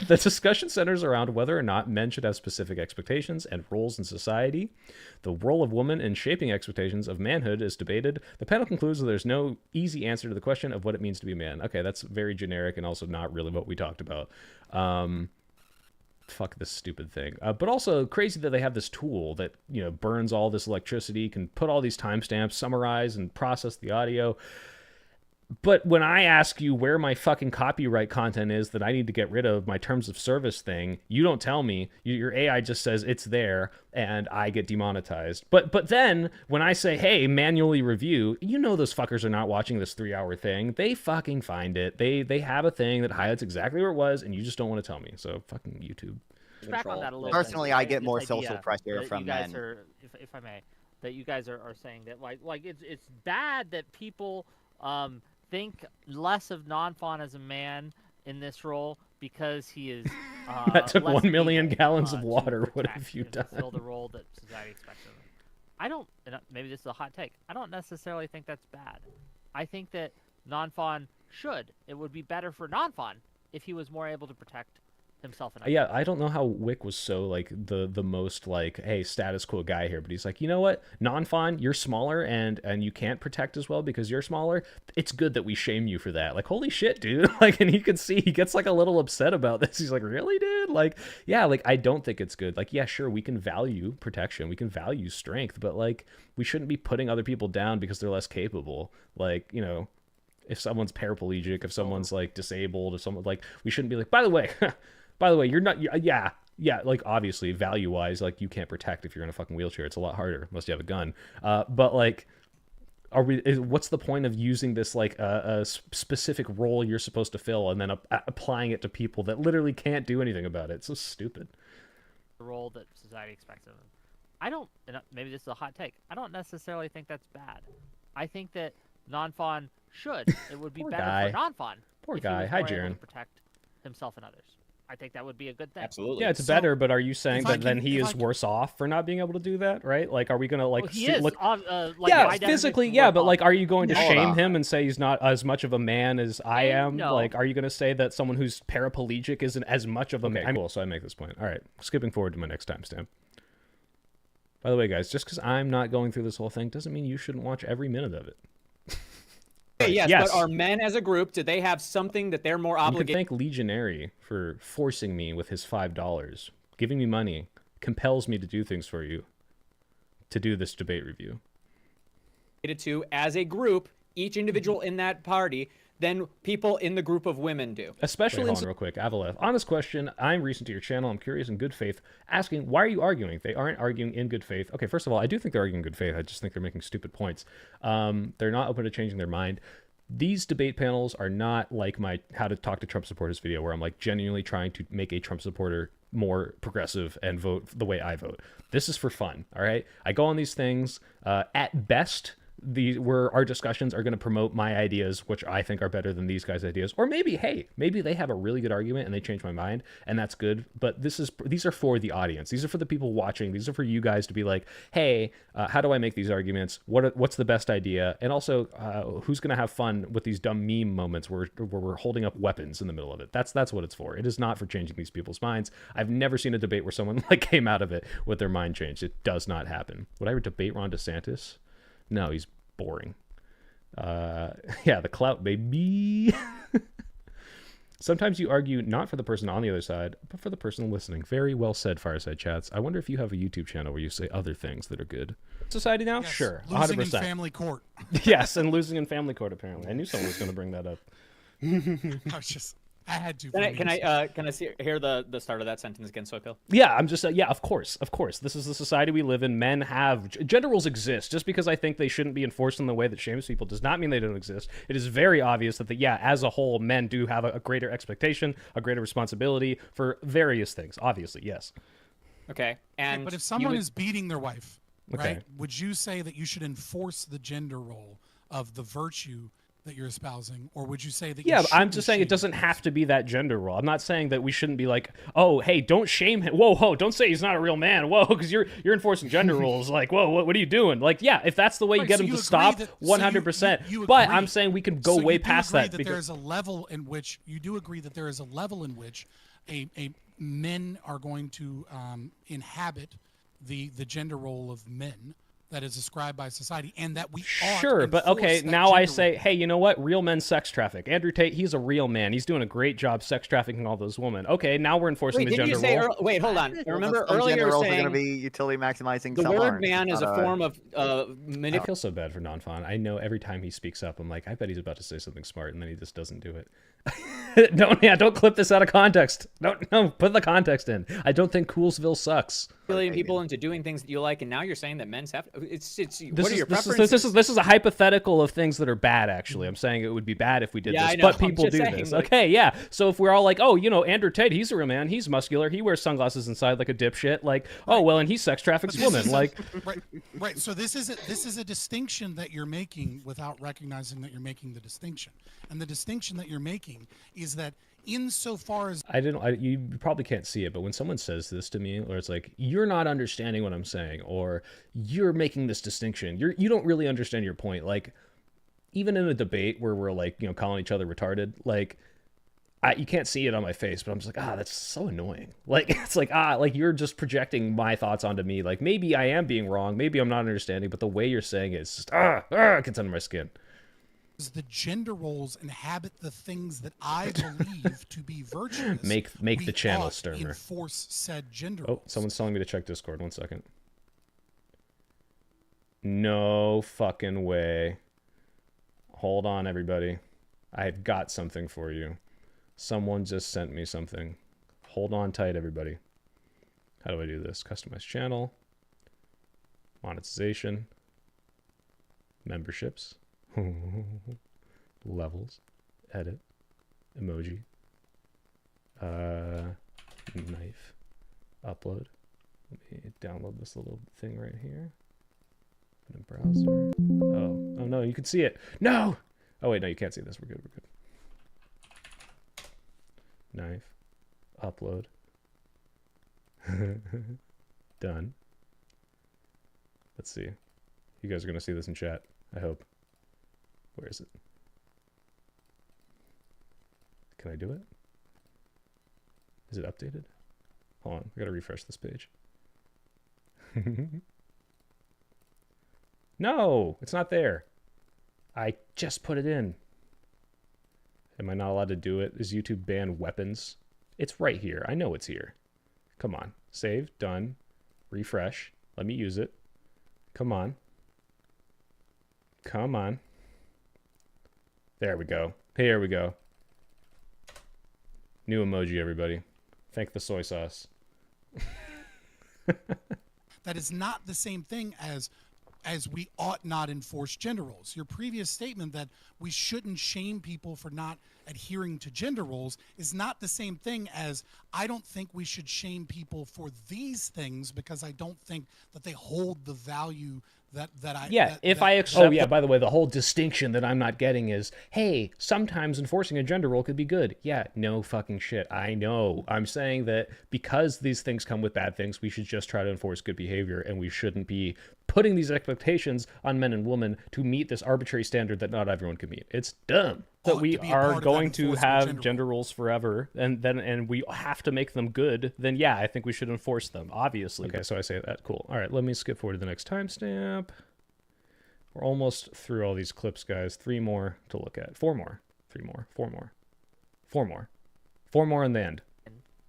The discussion centers around whether or not men should have specific expectations and roles in society. The role of women in shaping expectations of manhood is debated. The panel concludes that there's no easy answer to the question of what it means to be a man. Okay, that's very generic and also not really what we talked about. Fuck this stupid thing. But also crazy that they have this tool that, you know, burns all this electricity, can put all these timestamps, summarize and process the audio. But when I ask you where my fucking copyright content is that I need to get rid of, my terms of service thing, you don't tell me. Your AI just says it's there, and I get demonetized. But then when I say, hey, manually review, you know those fuckers are not watching this 3-hour thing. They fucking find it. They have a thing that highlights exactly where it was, and you just don't want to tell me. So fucking YouTube.
Back on that a little
Personally,
bit,
I get more
this
social
idea
pressure
that
from
you guys
men.
Are, if I may, that you guys are saying that like it's bad that people think less of Non-Fawn as a man in this role because he is
that took
less
1 million
able,
gallons of
to
water. What
protect
have you
and
done?
fulfill the role that society expects of him. I don't. Maybe this is a hot take. I don't necessarily think that's bad. I think that Non-Fawn should. It would be better for Non-Fawn if he was more able to protect himself and others.
Yeah, I don't know how Wick was so like the most like, hey, status quo guy here, but he's like, you know what, Non-Fawn, you're smaller and you can't protect as well because you're smaller. It's good that we shame you for that. Like, holy shit, dude. Like, and you can see he gets like a little upset about this. He's like, really, dude? Like, yeah, like I don't think it's good. Like, yeah, sure, we can value protection, we can value strength, but like we shouldn't be putting other people down because they're less capable. Like, you know, if someone's paraplegic, if someone's like disabled, if someone like, we shouldn't be like, by the way, you're not, yeah, like obviously value wise, like you can't protect if you're in a fucking wheelchair. It's a lot harder unless you have a gun. But like, what's the point of using this like a specific role you're supposed to fill and then applying it to people that literally can't do anything about it? It's so stupid.
The role that society expects of him. I don't, and maybe this is a hot take, I don't necessarily think that's bad. I think that Non-Fawn should. It would be better for Non-Fawn.
Poor
if
guy.
He was
Hi,
more able
Jaren.
to protect himself and others. I think that would be a good thing.
Absolutely.
Yeah, it's better, but are you saying that then he is worse off for not being able to do that, right? Like, are we going to, like...
Well, he is. Like,
yeah, physically, yeah, but, like, are you going to
No.
shame him and say he's not as much of a man as I am?
No.
Like, are you going to say that someone who's paraplegic isn't as much of a man? Cool, so I make this point. All right, skipping forward to my next timestamp. By the way, guys, just because I'm not going through this whole thing doesn't mean you shouldn't watch every minute of it.
Okay, yes,
Yes.
but are men as a group, do they have something that they're more
You can
obligated?
thank Legionary for forcing me with his $5, giving me money, compels me to do things for you, to do this debate review.
To as a group, each individual in that party, than people in the group of women do.
Especially
Wait,
hold on real quick, Avaleth. Honest question. I'm recent to your channel. I'm curious in good faith. Asking, why are you arguing? They aren't arguing in good faith. Okay, first of all, I do think they're arguing in good faith. I just think they're making stupid points. They're not open to changing their mind. These debate panels are not like my How to Talk to Trump Supporters video, where I'm like genuinely trying to make a Trump supporter more progressive and vote the way I vote. This is for fun, all right? I go on these things. At best, where our discussions are going to promote my ideas, which I think are better than these guys' ideas, or maybe, hey, maybe they have a really good argument and they change my mind, and that's good. But these are for the audience. These are for the people watching. These are for you guys to be like, hey, how do I make these arguments? What's the best idea? And also, who's going to have fun with these dumb meme moments where we're holding up weapons in the middle of it? That's what it's for. It is not for changing these people's minds. I've never seen a debate where someone like came out of it with their mind changed. It does not happen. Would I ever debate Ron DeSantis? No, he's boring. Yeah, the clout, baby. Sometimes you argue not for the person on the other side, but for the person listening. Very well said, Fireside Chats. I wonder if you have a YouTube channel where you say other things that are good. Society now?
Yes,
Sure,
losing
100%.
in family court.
Yes, and losing in family court, apparently. I knew someone was going to bring that up.
I had to.
Can I hear the start of that sentence again, Soykill?
Yeah, I'm just yeah, of course. This is the society we live in. Men have gender roles exist. Just because I think they shouldn't be enforced in the way that shames people does not mean they don't exist. It is very obvious that as a whole, men do have a greater expectation, a greater responsibility for various things. Obviously, yes.
Okay, and
but if someone is beating their wife,
Okay.
right? Would you say that you should enforce the gender role of the virtue that you're espousing, or would you say that?
Yeah,
you
I'm just saying it doesn't have to be that gender role. I'm not saying that we shouldn't be like, oh, hey, don't shame him. Whoa, don't say he's not a real man. Whoa, because you're enforcing gender rules. Like, whoa, what are you doing? Like, yeah, if that's the way you get him to stop, 100%. But I'm saying we can go way past that.
Because there is a level in which you do agree that there is a level in which a men are going to inhabit the gender role of men that is ascribed by society, and that we
sure, but okay, now I say, hey, you know what? Real men sex traffic. Andrew Tate, he's a real man. He's doing a great job sex trafficking all those women. Okay, now we're enforcing the gender role.
Wait, hold on. Remember
Some
earlier
gender roles are
saying
going to be utility maximizing.
the
some
word
aren't.
man is a form of
I feel so bad for Non-Fawn. I know every time he speaks up, I'm like, I bet he's about to say something smart, and then he just doesn't do it. Don't clip this out of context. No, put the context in. I don't think Coolsville sucks.
Manipulating people into doing things that you like, and now you're saying that men's have.
What are your preferences? This is a hypothetical of things that are bad. Actually, I'm saying it would be bad if we did this, but people do this. Like, okay, yeah. So if we're all like, oh, Andrew Tate, he's a real man. He's muscular. He wears sunglasses inside like a dipshit. Like, oh well, and he sex traffics women. Like,
right. So this is a distinction that you're making without recognizing that you're making the distinction, and the distinction that you're making is that insofar as
you probably can't see it, but when someone says this to me, or it's like, you're not understanding what I'm saying, or you're making this distinction, you don't really understand your point. Like, even in a debate where we're like, calling each other retarded, like, you can't see it on my face, but I'm just like, that's so annoying. Like, it's like, like you're just projecting my thoughts onto me. Like, maybe I am being wrong, maybe I'm not understanding, but the way you're saying it, it's just, it gets under my skin.
The gender roles inhabit the things that I believe to be virtuous.
Make the channel sterner.
Enforce said gender
roles.
roles.
Someone's telling me to check Discord. 1 second. No fucking way. Hold on, everybody. I've got something for you. Someone just sent me something. Hold on tight, everybody. How do I do this? Customize channel. Monetization. Memberships. Levels, edit, emoji, knife, upload. Let me download this little thing right here. Open a browser. Oh no, you can see it. No! Oh wait, no, you can't see this. We're good. Knife, upload. Done. Let's see. You guys are gonna see this in chat, I hope. Where is it? Can I do it? Is it updated? Hold on, I gotta refresh this page. No, it's not there. I just put it in. Am I not allowed to do it? Is YouTube ban weapons? It's right here. I know it's here. Come on. Save. Done. Refresh. Let me use it. Come on. Come on. There we go. Here we go. New emoji, everybody. Thank the soy sauce.
That is not the same thing as we ought not enforce gender roles. Your previous statement that we shouldn't shame people for not adhering to gender roles is not the same thing as I don't think we should shame people for these things because I don't think that they hold the value that I...
Yeah, I accept... Oh, yeah, by the way, the whole distinction that I'm not getting is, hey, sometimes enforcing a gender role could be good. Yeah, no fucking shit. I know. I'm saying that because these things come with bad things, we should just try to enforce good behavior, and we shouldn't be putting these expectations on men and women to meet this arbitrary standard that not everyone can meet. It's dumb that we are going to have gender roles forever, and we have to make them good. Then yeah, I think we should enforce them, obviously. Okay, so I say that. Cool. All right, let me skip forward to the next timestamp. We're almost through all these clips, guys. 3 more to look at. 4 more. 3 more. 4 more. 4 more. 4 more in the end.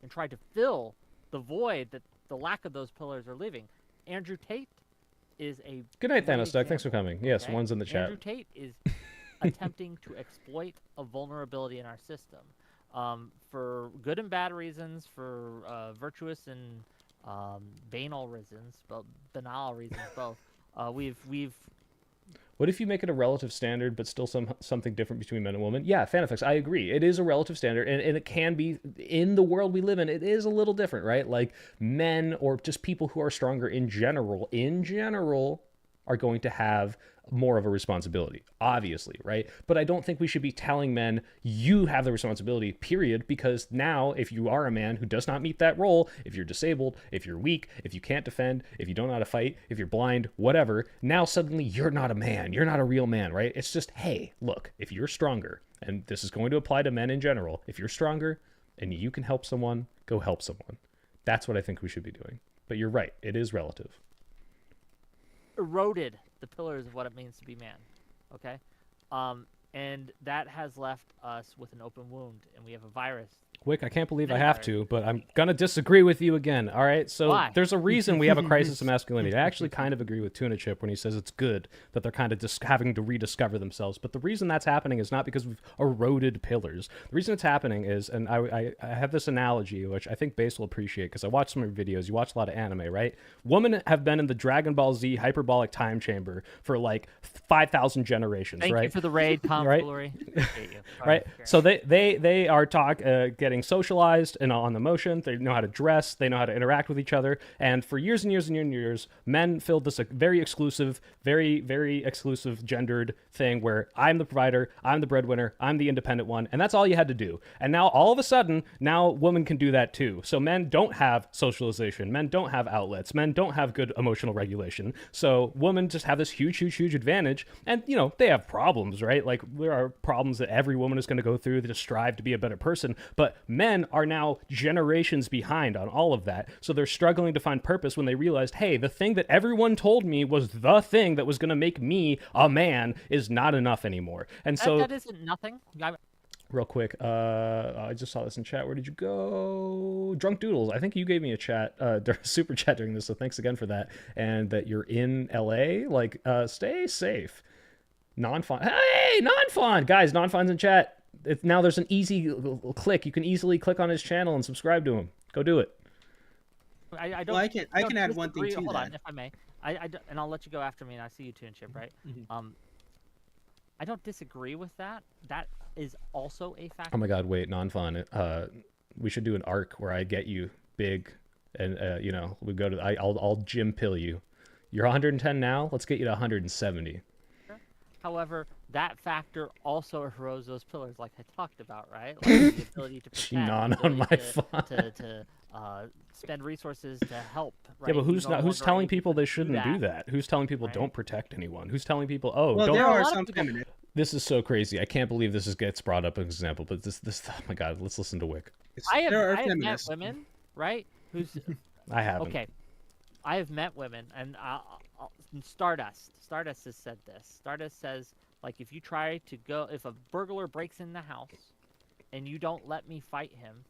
And try to fill the void that the lack of those pillars are leaving. Andrew Tate is a...
Good night, Thanos Duck. Thanks for coming. Yes, okay? One's in the chat.
Andrew Tate is attempting to exploit a vulnerability in our system for good and bad reasons, for virtuous and banal reasons, banal reasons both. We've
What if you make it a relative standard, but still something different between men and women? Yeah, FanFX, I agree. It is a relative standard, and it can be, in the world we live in, it is a little different, right? Like, men or just people who are stronger in general, are going to have more of a responsibility, obviously, right? But I don't think we should be telling men, you have the responsibility, period, because now if you are a man who does not meet that role, if you're disabled, if you're weak, if you can't defend, if you don't know how to fight, if you're blind, whatever, now suddenly you're not a man. You're not a real man, right? It's just, hey, look, if you're stronger, and this is going to apply to men in general, if you're stronger and you can help someone, go help someone. That's what I think we should be doing. But you're right, it is relative.
Eroded the pillars of what it means to be man, okay? And that has left us with an open wound, and we have a virus.
Wick, I can't believe I have to, but I'm going to disagree with you again, all right? So
Why?
There's a reason we have a crisis of masculinity. I actually kind of agree with Tuna Chip when he says it's good that they're kind of just having to rediscover themselves. But the reason that's happening is not because we've eroded pillars. The reason it's happening is, and I have this analogy, which I think Base will appreciate, because I watch some of your videos. You watch a lot of anime, right? Women have been in the Dragon Ball Z hyperbolic time chamber for like 5,000 generations,
Thank
right?
you for the raid, Tomfoolery. Appreciate you.
Right. So they are getting socialized and on the motion. They know how to dress. They know how to interact with each other. And for years and years and years and years, men filled this very exclusive, very exclusive gendered thing where I'm the provider, I'm the breadwinner, I'm the independent one, and that's all you had to do. And now all of a sudden, now women can do that too. So men don't have socialization. Men don't have outlets. Men don't have good emotional regulation. So women just have this huge advantage. And you know, they have problems, right? Like there are problems that every woman is going to go through to strive to be a better person. But men are now generations behind on all of that. So they're struggling to find purpose when they realized, hey, the thing that everyone told me was the thing that was going to make me a man is not enough anymore. And so
that isn't nothing.
real quick, I just saw this in chat. Where did you go? Drunk Doodles. I think you gave me a chat, super chat during this, so thanks again for that. And that you're in LA. Like, stay safe. Non-Fawn. Hey, Non-Fawn! Guys, Non-Fawn's in chat. Now there's an easy click. You can easily click on his channel and subscribe to him. Go do it.
I don't.
Well, I can add one thing
disagree.
to
Hold
that.
on, if I may. And I'll let you go after me, and I see you too, and Chip, right? I don't disagree with that. That is also a factor.
Oh my God! Wait, Non-Fawn. We should do an arc where I get you big, and you know, we go to. I'll gym pill you. You're 110 now. Let's get you to 170.
However, that factor also erodes those pillars, like I talked about, right? Like the ability to protect,
Gnon
the
on my
ability
phone.
to spend resources to help. Right?
Yeah, but who's
You're no
who's
longer
telling
able
people
to
they shouldn't do that? Who's telling people
Right.
don't protect anyone? Who's telling people, oh,
Well,
don't?
there
a
are
lot of
some
people-
feminists.
This is so crazy. I can't believe this gets brought up as an example. But this. Oh my God! Let's listen to Wick.
There are
I have met
feminists.
women, right? Who's
I haven't.
okay. I have met women, and Stardust has said this. Stardust says, like, if you try to go, if a burglar breaks in the house, and you don't let me fight him,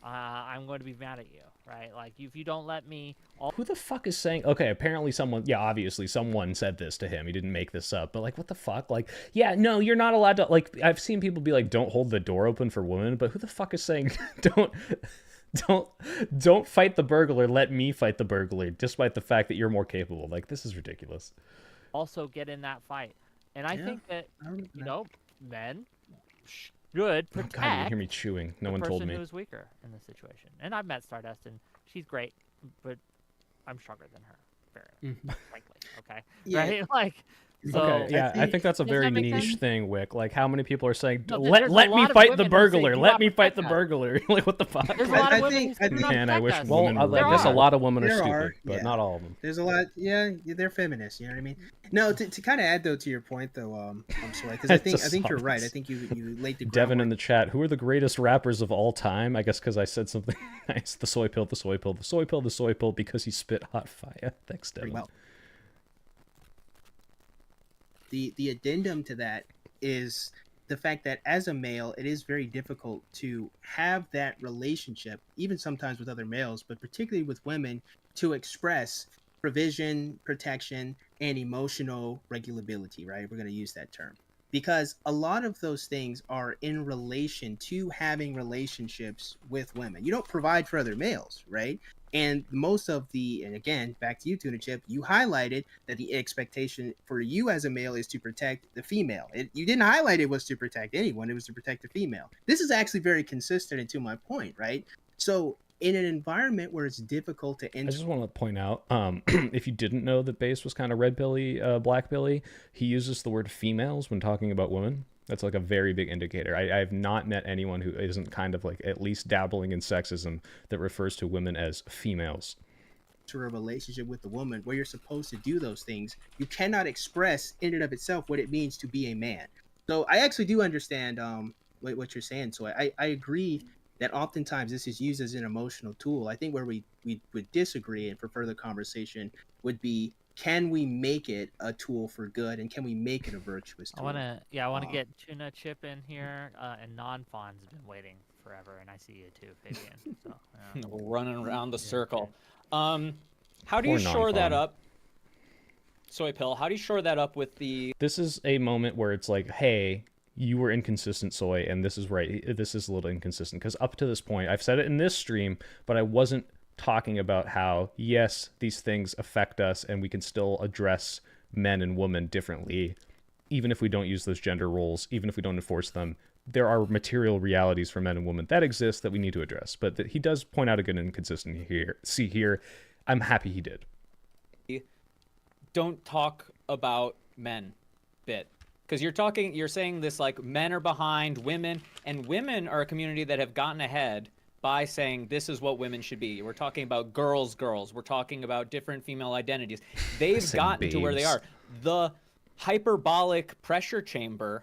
I'm going to be mad at you, right? Like, if you don't let me.
Who the fuck is saying? Okay, apparently someone. Yeah, obviously someone said this to him. He didn't make this up. But like, what the fuck? Like, yeah, no, you're not allowed to. Like, I've seen people be like, don't hold the door open for women. But who the fuck is saying don't fight the burglar? Let me fight the burglar, despite the fact that you're more capable. Like, this is ridiculous.
Also get in that fight. And I
Yeah,
think that,
I don't
you
know.
know, men should
Oh
protect
God, you can hear me chewing. No
the
one told
person
me.
who's weaker in this situation. And I've met Stardust, and she's great, but I'm stronger than her, very frankly. Okay,
Yeah.
right? Like, so
Okay, yeah, I think that's a
Does
very
that make
niche
sense?
thing, Wick. Like, how many people are saying,
No,
let
there's a
me
lot of
fight the
women who say,
burglar,
"Do
let
not
me fight
protect
the
us."
burglar. Like, what the fuck?
There's a lot
I
of women
think-
who say, "Do not
Man, I
protect
wish
us."
women
Well,
would.
there
I guess a
are.
lot of women are
There
stupid,
are,
but
yeah.
not all of them.
There's a lot. Yeah, they're feminists. You know what I mean? No, to kind of add though to your point though, I'm sorry because I think you're right. I think you laid the
Devin
groundwork.
in the chat, who are the greatest rappers of all time? I guess because I said something nice. The soy pill, the soy pill, the soy pill, the soy pill, because he spit hot fire. Thanks,
Pretty
Devin.
well. The addendum to that is the fact that as a male, it is very difficult to have that relationship, even sometimes with other males, but particularly with women, to express provision, protection, and emotional regulability, right? We're going to use that term. Because a lot of those things are in relation to having relationships with women. You don't provide for other males, right? And most of and again, back to you, Tuna Chip, you highlighted that the expectation for you as a male is to protect the female. You didn't highlight it was to protect anyone, it was to protect the female. This is actually very consistent and to my point, right? So in an environment where it's difficult to enter.
I just want to point out, if you didn't know that Base was kind of red pilly, black pilly, he uses the word females when talking about women. That's like a very big indicator. I have not met anyone who isn't kind of like at least dabbling in sexism that refers to women as females.
To a relationship with the woman where you're supposed to do those things, you cannot express in and of itself what it means to be a man. So I actually do understand what you're saying. So I agree that oftentimes this is used as an emotional tool. I think where we would disagree, and for further conversation, would be, can we make it a tool for good, and can we make it a virtuous tool?
I want to get Tuna Chip in here, and Non-Fawn's been waiting forever, and I see you too, Fabian. So, yeah.
Running around the circle. How do you shore that up? Soy Pill, how do you shore that up with the...
This is a moment where it's like, hey, you were inconsistent, Soy, and this is right. This is a little inconsistent, because up to this point, I've said it in this stream, but I wasn't talking about how, yes, these things affect us and we can still address men and women differently, even if we don't use those gender roles, even if we don't enforce them. There are material realities for men and women that exist that we need to address. But he does point out a good inconsistency here. See here, I'm happy he did.
Don't talk about men bit. Because you're saying this like men are behind women, and women are a community that have gotten ahead by saying this is what women should be. We're talking about girls. We're talking about different female identities. They've gotten to where they are. The hyperbolic pressure chamber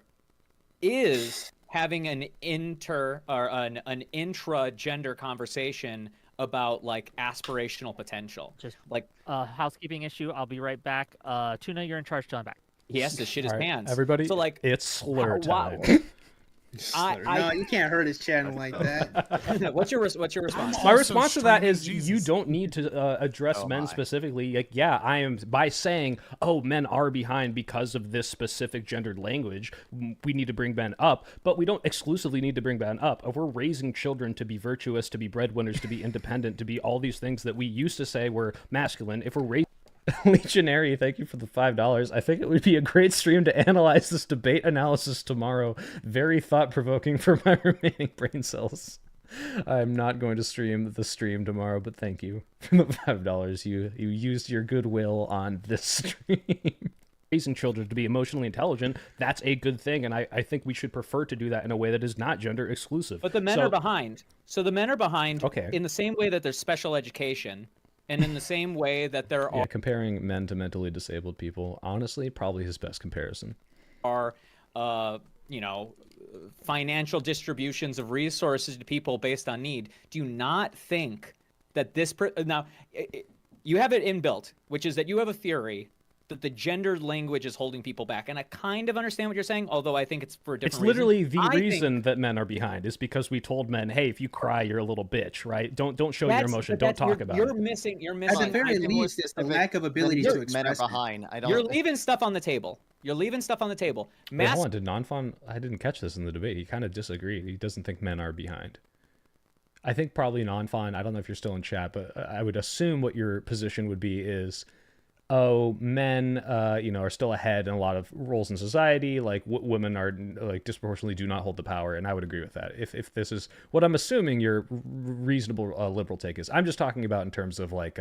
is having an intra-gender conversation about like aspirational potential.
Just
like
housekeeping issue. I'll be right back. Tuna, you're in charge till I'm back.
He has to shit his pants.
Everybody,
so like
it's slur time.
No, you can't hurt his channel like that.
What's your response?
My response to that is you don't need to address men specifically. Like, yeah, I am, by saying, oh, men are behind because of this specific gendered language, we need to bring men up, but we don't exclusively need to bring men up. If we're raising children to be virtuous, to be breadwinners, to be independent, to be all these things that we used to say were masculine, if we're raising Legionary, thank you for the $5. I think it would be a great stream to analyze this debate analysis tomorrow. Very thought-provoking for my remaining brain cells. I'm not going to stream the stream tomorrow, but thank you for the $5. You used your goodwill on this stream. Raising children to be emotionally intelligent, that's a good thing, and I think we should prefer to do that in a way that is not gender exclusive.
But the men are behind. So the men are behind in the same way that there's special education. And in the same way that there are...
comparing men to mentally disabled people, honestly, probably his best comparison.
Are, financial distributions of resources to people based on need. Do you not think that this... Now, you have it inbuilt, which is that you have a theory that the gendered language is holding people back. And I kind of understand what you're saying, although I think it's for a different reason.
It's literally the reason that men are behind is because we told men, hey, if you cry, you're a little bitch, right? Don't show your emotion. Don't talk about it.
You're missing.
At the very least, it's the lack of ability to express.
Men are behind.
You're leaving stuff on the table. Wait,
hold on. Did Non-Fawn... I didn't catch this in the debate. He kind of disagreed. He doesn't think men are behind. I think probably Non-Fawn, I don't know if you're still in chat, but I would assume what your position would be is... oh, men, are still ahead in a lot of roles in society. Like women are like disproportionately do not hold the power, and I would agree with that. If this is what I'm assuming your reasonable liberal take is, I'm just talking about in terms of like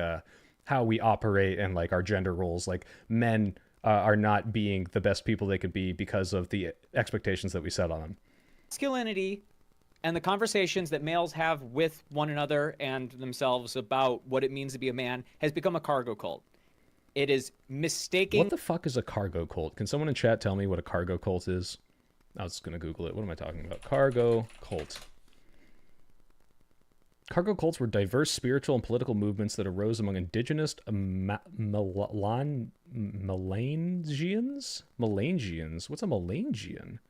how we operate and like our gender roles. Like men are not being the best people they could be because of the expectations that we set on them.
Masculinity and the conversations that males have with one another and themselves about what it means to be a man has become a cargo cult. It is mistaking...
What the fuck is a cargo cult? Can someone in chat tell me what a cargo cult is? I was going to Google it. What am I talking about? Cargo cult. Cargo cults were diverse spiritual and political movements that arose among indigenous Melanesians? Melanesians? What's a Melanesian?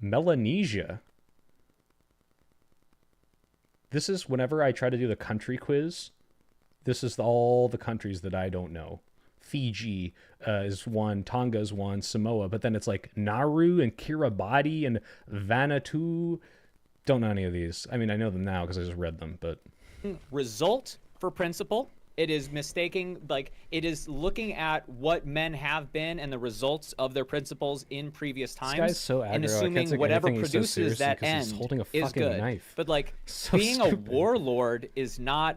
Melanesia. This is whenever I try to do the country quiz... This is all the countries that I don't know. Fiji is one, Tonga is one, Samoa, but then it's like Nauru and Kiribati and Vanuatu. Don't know any of these. I mean, I know them now because I just read them, but...
Result for principle, It is mistaking, like, it is looking at what men have been and the results of their principles in previous times,
guy's so
and
aggro. I can't
assuming
take
whatever
anything he says
produces
seriously
that
'cause he's
end
holding a
is
fucking
good.
knife.
But like,
So
being a
stupid.
warlord is not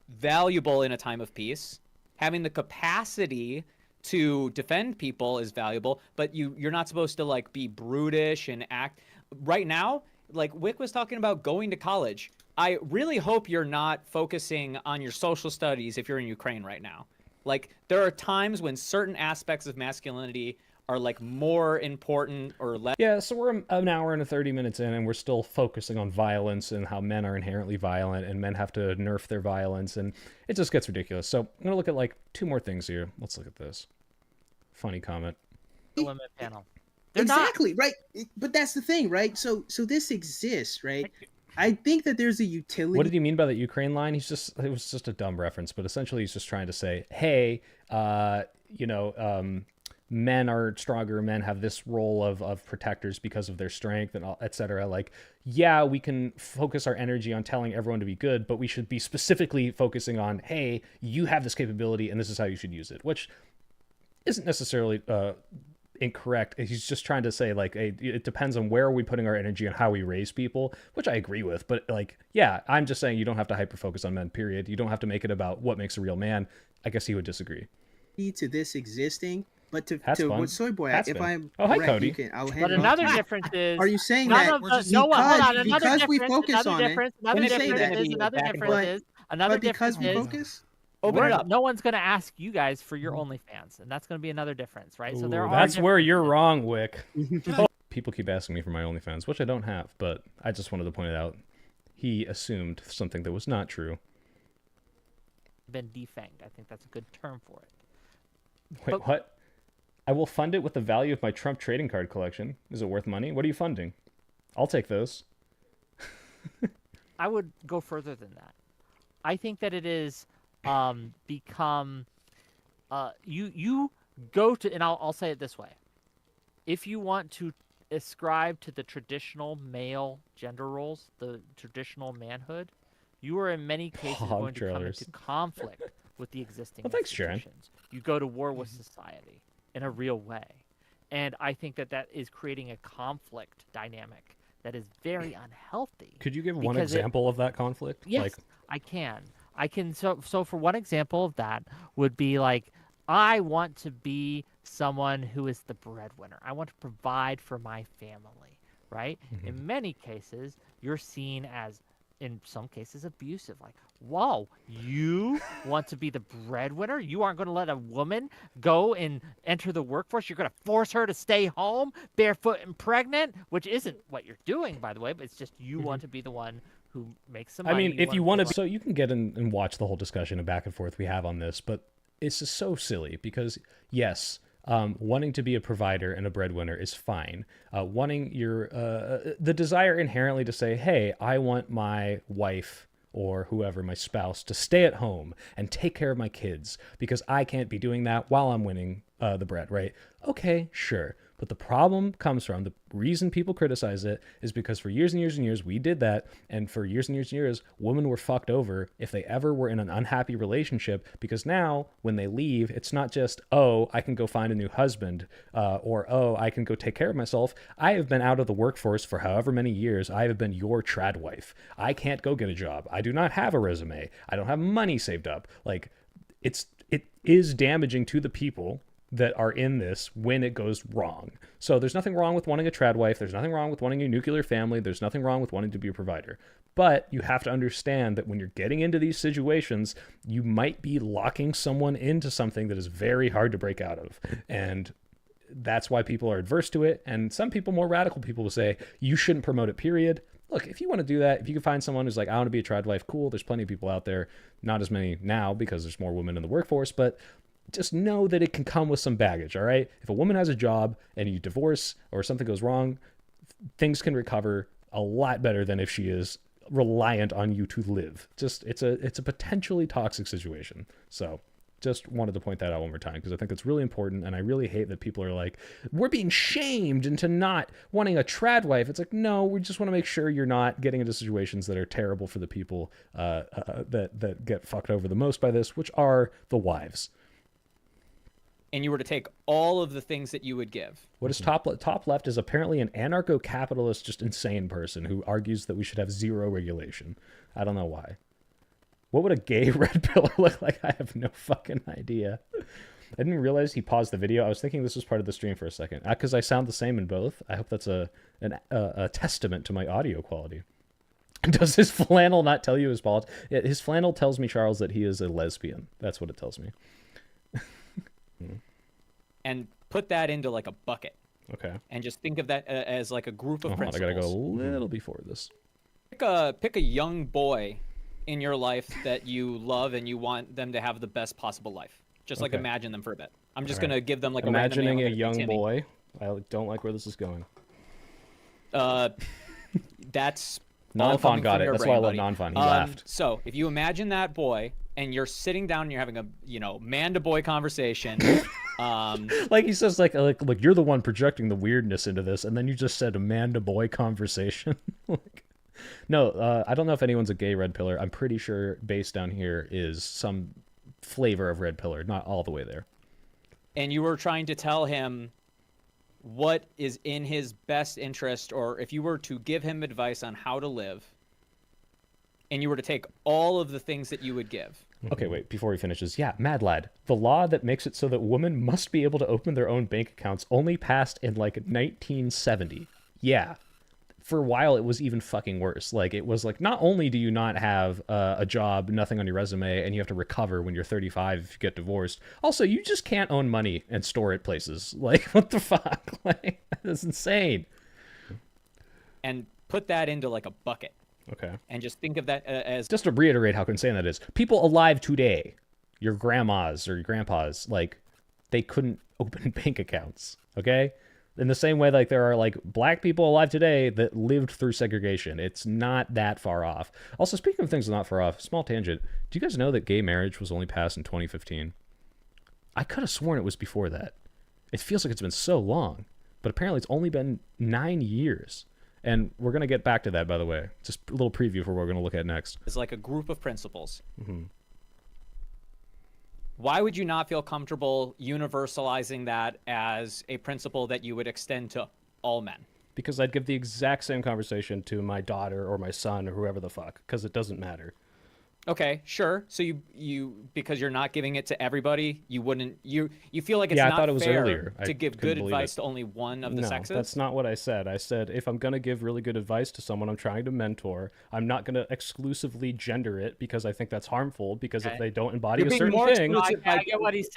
valuable in a time of peace. Having the capacity to defend people is valuable, but you're not supposed to like be brutish and act. Right now, like Wick was talking about going to college. I really hope you're not focusing on your social studies if you're in Ukraine right now. Like, there are times when certain aspects of masculinity are like more important or less.
Yeah, so we're an hour and 30 minutes in, and we're still focusing on violence and how men are inherently violent, and men have to nerf their violence, and it just gets ridiculous. So I'm gonna look at like 2 more things here. Let's look at this. Funny comment.
The women panel. They're
Exactly, right? But that's the thing, right? So this exists, right? I think that there's a utility.
What did he mean by that Ukraine line? It was just a dumb reference, but essentially he's just trying to say, hey, men are stronger, men have this role of protectors because of their strength and et cetera. Like, yeah, we can focus our energy on telling everyone to be good, but we should be specifically focusing on, hey, you have this capability and this is how you should use it, which isn't necessarily incorrect. He's just trying to say, like, hey, it depends on where are we putting our energy and how we raise people, which I agree with. But like, yeah, I'm just saying you don't have to hyper focus on men, period. You don't have to make it about what makes a real man. I guess he would disagree.
To this existing, but to
fun.
what Soy Boy,
That's
if
fun.
I'm
Oh, hi,
correct,
Cody.
I'll hand
But
it off
another
to you.
difference is.
Are you saying
none
that
of the,
We're just-
no, hold on. Another
because we
difference,
focus
another
on it,
difference,
let
another
me say
difference
that.
is, another
Back and
difference
forth.
is, another
but because
difference
we
is,
focus,
Open it up.
no one's going to ask you guys for your OnlyFans, and that's going to be another difference, right? So there
Ooh,
are.
that's where you're
differences.
wrong, Wick. People keep asking me for my OnlyFans, which I don't have, but I just wanted to point it out. He assumed something that was not true.
Been defanged. I think that's a good term for it.
Wait,
But-
what? I will fund it with the value of my Trump trading card collection. Is it worth money? What are you funding? I'll take those.
I would go further than that. I think that it is become you go to, and I'll say it this way: if you want to ascribe to the traditional male gender roles, the traditional manhood, you are in many cases
Hog
going to come
trailers.
into conflict with the existing
Well, thanks, Sharon.
institutions. You go to war with society in a real way, and I think that that is creating a conflict dynamic that is very unhealthy.
Could you give one
Because it-
example of that conflict?
Yes,
Like,
I can. I can. So for one example of that would be like, I want to be someone who is the breadwinner. I want to provide for my family, right? In many cases, you're seen as, in some cases, abusive. Like, whoa, you want to be the breadwinner? You aren't going to let a woman go and enter the workforce? You're going to force her to stay home, barefoot and pregnant, which isn't what you're doing, by the way, but it's just you want to be the one who makes some
I
money.
mean, if you
wanna
want to, so you can get in and watch the whole discussion and back and forth we have on this, but it's just so silly because yes, wanting to be a provider and a breadwinner is fine. Wanting your the desire inherently to say, hey, I want my wife or whoever, my spouse, to stay at home and take care of my kids because I can't be doing that while I'm winning the bread, right? Okay, sure. But the problem comes from the reason people criticize it is because for years and years and years we did that, and for years and years and years women were fucked over if they ever were in an unhappy relationship, because now when they leave, it's not just, oh, I can go find a new husband, or oh, I can go take care of myself. I have been out of the workforce for however many years. I have been your trad wife. I can't go get a job. I do not have a resume. I don't have money saved up. Like, it is damaging to the people that are in this when it goes wrong. So there's nothing wrong with wanting a trad wife. There's nothing wrong with wanting a nuclear family. There's nothing wrong with wanting to be a provider. But you have to understand that when you're getting into these situations, you might be locking someone into something that is very hard to break out of. And that's why people are adverse to it. And some people, more radical people, will say, you shouldn't promote it, period. Look, if you want to do that, if you can find someone who's like, I want to be a trad wife, cool. There's plenty of people out there. Not as many now because there's more women in the workforce, but just know that it can come with some baggage, all right? If a woman has a job and you divorce or something goes wrong, things can recover a lot better than if she is reliant on you to live. Just it's a potentially toxic situation. So Just wanted to point that out one more time because I think it's really important, and I really hate that people are like, we're being shamed into not wanting a trad wife. It's like, no, we just want to make sure you're not getting into situations that are terrible for the people that get fucked over the most by this, which are the wives.
And you were to take all of the things that you would give.
What is top left is apparently an anarcho-capitalist, just insane person who argues that we should have zero regulation. I don't know why. What would a gay red pillar look like? I have no fucking idea. I didn't realize he paused the video. I was thinking this was part of the stream for a second. Because I sound the same in both. I hope that's a testament to my audio quality. Does his flannel not tell you his politics? His flannel tells me, Charles, that he is a lesbian. That's what it tells me.
And put that into like a bucket.
Okay.
And just think of that as like a group of principles.
I gotta go a little before this.
Pick a young boy in your life that you love and you want them to have the best possible life. Just like imagine them for a bit. I'm just gonna give them like
imagining
a
a young boy. I don't like where this is going.
That's
Non-Fun got it. That's why I love Non-Fun. He laughed.
So if you imagine that boy and you're sitting down and you're having a man to boy conversation.
Like he says, like you're the one projecting the weirdness into this, and then you just said a man to boy conversation. No, I don't know if anyone's a gay red pillar. I'm pretty sure base down here is some flavor of red pillar, not all the way there.
And you were trying to tell him what is in his best interest, or if you were to give him advice on how to live, and you were to take all of the things that you would give.
Okay, wait, before he finishes. Yeah, Mad Lad. The law that makes it so that women must be able to open their own bank accounts only passed in like 1970. Yeah. For a while, it was even fucking worse. Like, it was like, not only do you not have a job, nothing on your resume, and you have to recover when you're 35 if you get divorced, also, you just can't own money and store it places. Like, what the fuck? Like, that's insane.
And put that into like a bucket.
Okay.
And just think of that as...
Just to reiterate how insane that is, people alive today, your grandmas or your grandpas, like, they couldn't open bank accounts, okay? In the same way, like, there are, like, black people alive today that lived through segregation. It's not that far off. Also, speaking of things not far off, small tangent, do you guys know that gay marriage was only passed in 2015? I could have sworn it was before that. It feels like it's been so long, but apparently it's only been 9 years. And we're going to get back to that, by the way. Just a little preview for what we're going to look at next.
It's like a group of principles.
Mm-hmm.
Why would you not feel comfortable universalizing that as a principle that you would extend to all men?
Because I'd give the exact same conversation to my daughter or my son or whoever the fuck, because it doesn't matter.
Okay, sure. So you because you're not giving it to everybody, you wouldn't you feel like it's
I
not
thought it was
fair
earlier.
to give good advice to only one of the sexes?
No, that's not what I said. I said if I'm going to give really good advice to someone I'm trying to mentor, I'm not going to exclusively gender it because I think that's harmful, because if they don't embody a certain thing...
No, I get what he's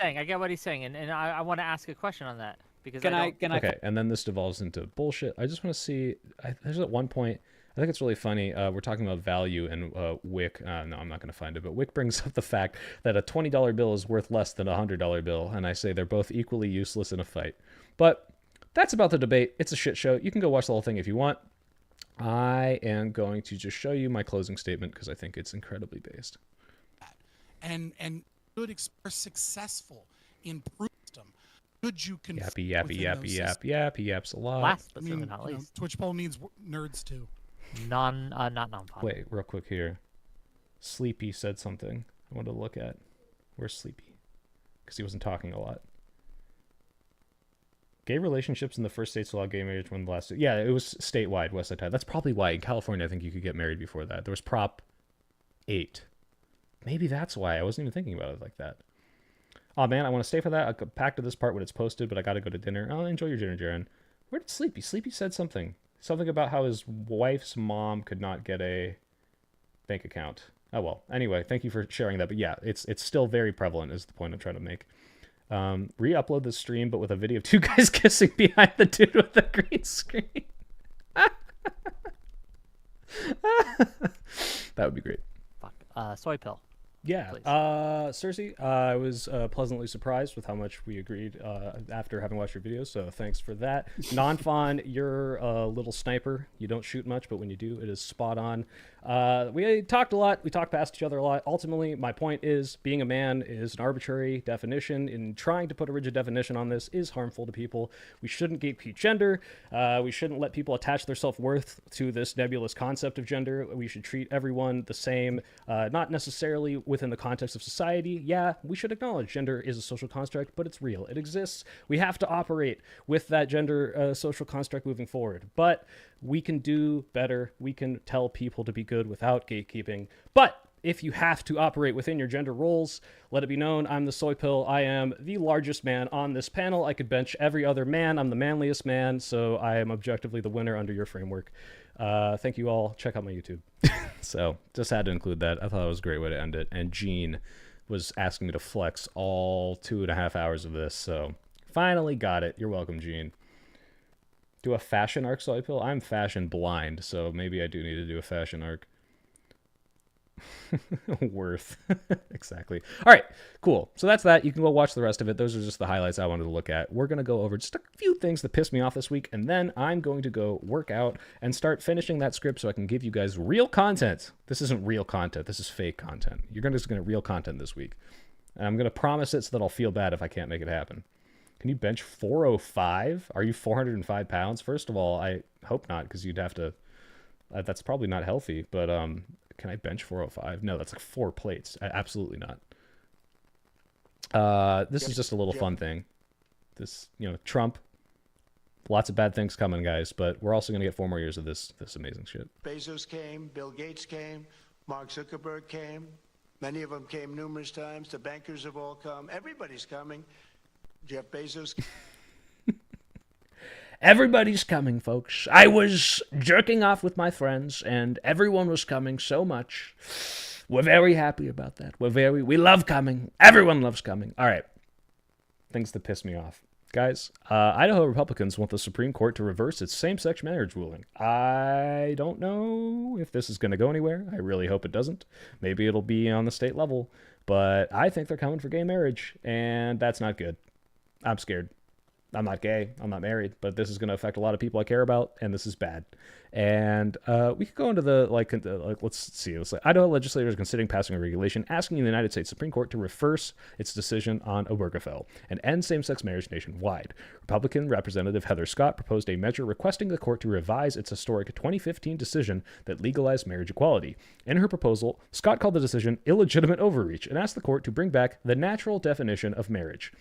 saying. And I want to ask a question on that. Because
Okay, and then this devolves into bullshit. I just want to see... There's at one point... I think it's really funny. We're talking about value, and Wick. No, I'm not going to find it. But Wick brings up the fact that a $20 bill is worth less than a $100 bill, and I say they're both equally useless in a fight. But that's about the debate. It's a shit show. You can go watch the whole thing if you want. I am going to just show you my closing statement because I think it's incredibly based.
And good express successful in system. Could you confirm
yappy yaps a lot.
Last but certainly not least.
Twitch poll needs nerds too.
Not non-fun.
Wait, real quick here. Sleepy said something I wanted to look at. Where's Sleepy? Because he wasn't talking a lot. Gay relationships in the first states allowed gay marriage when the last... Yeah, it was statewide, West Side Tide. That's probably why. In California, I think you could get married before that. There was Prop 8. Maybe that's why. I wasn't even thinking about it like that. Oh, man, I want to stay for that. I'll go back to this part when it's posted, but I got to go to dinner. I'll enjoy your dinner, Jaren. Where did Sleepy? Sleepy said something. Something about how his wife's mom could not get a bank account. Oh, well. Anyway, thank you for sharing that. But yeah, it's still very prevalent is the point I'm trying to make. Re-upload the stream, but with a video of two guys kissing behind the dude with the green screen. That would be great.
Fuck. Soy pill.
Yeah,
please.
Cersei, I was pleasantly surprised with how much we agreed after having watched your videos, so thanks for that. Non-Fawn, you're a little sniper. You don't shoot much, but when you do, it is spot on. We talked a lot. We talked past each other a lot. Ultimately, my point is being a man is an arbitrary definition, and trying to put a rigid definition on this is harmful to people. We shouldn't gatekeep gender. We shouldn't let people attach their self-worth to this nebulous concept of gender. We should treat everyone the same, not necessarily within the context of society. Yeah, we should acknowledge gender is a social construct, but it's real. It exists. We have to operate with that gender social construct moving forward. But we can do better. We can tell people to be good without gatekeeping. But if you have to operate within your gender roles, let it be known, I'm the Soy Pill. I am the largest man on this panel. I could bench every other man. I'm the manliest man, so I am objectively the winner under your framework. Thank you all. Check out my YouTube. So just had to include that. I thought it was a great way to end it. And Gene was asking me to flex all 2.5 hours of this, so finally got it. You're welcome, Gene. Do a fashion arc, Soy Pill? I'm fashion blind, so maybe I do need to do a fashion arc. Worth. Exactly. All right, cool. So that's that. You can go watch the rest of it. Those are just the highlights I wanted to look at. We're going to go over just a few things that pissed me off this week, and then I'm going to go work out and start finishing that script so I can give you guys real content. This isn't real content. This is fake content. You're just going to get real content this week. And I'm going to promise it so that I'll feel bad if I can't make it happen. Can you bench 405? Are you 405 pounds? First of all, I hope not, because you'd have to... that's probably not healthy, but... Can I bench 405? No, that's like 4 plates. Absolutely not. This is just a little fun thing. This, Trump. Lots of bad things coming, guys, but we're also going to get 4 more years of this amazing shit.
Bezos came, Bill Gates came, Mark Zuckerberg came. Many of them came numerous times. The bankers have all come. Everybody's coming. Jeff Bezos.
Everybody's coming, folks. I was jerking off with my friends, and everyone was coming so much. We're very happy about that. We love coming. Everyone loves coming. All right. Things that piss me off. Guys, Idaho Republicans want the Supreme Court to reverse its same-sex marriage ruling. I don't know if this is going to go anywhere. I really hope it doesn't. Maybe it'll be on the state level, but I think they're coming for gay marriage, and that's not good. I'm scared. I'm not gay, I'm not married, but this is going to affect a lot of people I care about, and this is bad. And we could go into the, let's see. Idaho legislators are considering passing a regulation asking the United States Supreme Court to reverse its decision on Obergefell and end same-sex marriage nationwide. Republican Representative Heather Scott proposed a measure requesting the court to revise its historic 2015 decision that legalized marriage equality. In her proposal, Scott called the decision illegitimate overreach and asked the court to bring back the natural definition of marriage.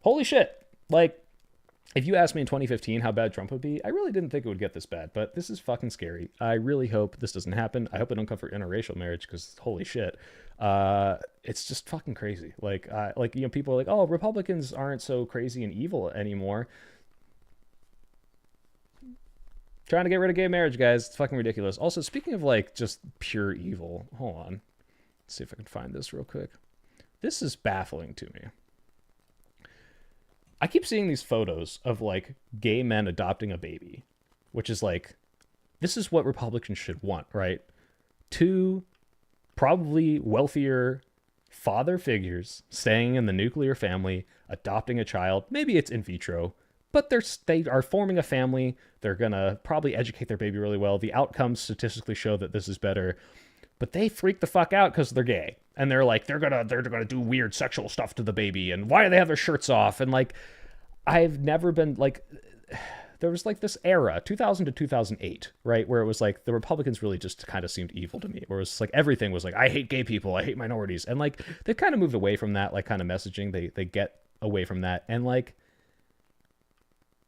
Holy shit. Like, if you asked me in 2015 how bad Trump would be, I really didn't think it would get this bad, but this is fucking scary. I really hope this doesn't happen. I hope it don't come for interracial marriage, because holy shit. It's just fucking crazy. People are like, oh, Republicans aren't so crazy and evil anymore. Trying to get rid of gay marriage, guys. It's fucking ridiculous. Also, speaking of, just pure evil, hold on. Let's see if I can find this real quick. This is baffling to me. I keep seeing these photos of gay men adopting a baby, which is this is what Republicans should want, right? 2 probably wealthier father figures staying in the nuclear family, adopting a child. Maybe it's in vitro, but they are forming a family. They're going to probably educate their baby really well. The outcomes statistically show that this is better. But they freak the fuck out because they're gay. And they're they're gonna do weird sexual stuff to the baby. And why do they have their shirts off? And I've never been there was this era, 2000 to 2008, right? Where it was the Republicans really just kind of seemed evil to me. Where it was everything was I hate gay people. I hate minorities. And they've kind of moved away from that, kind of messaging. They get away from that. And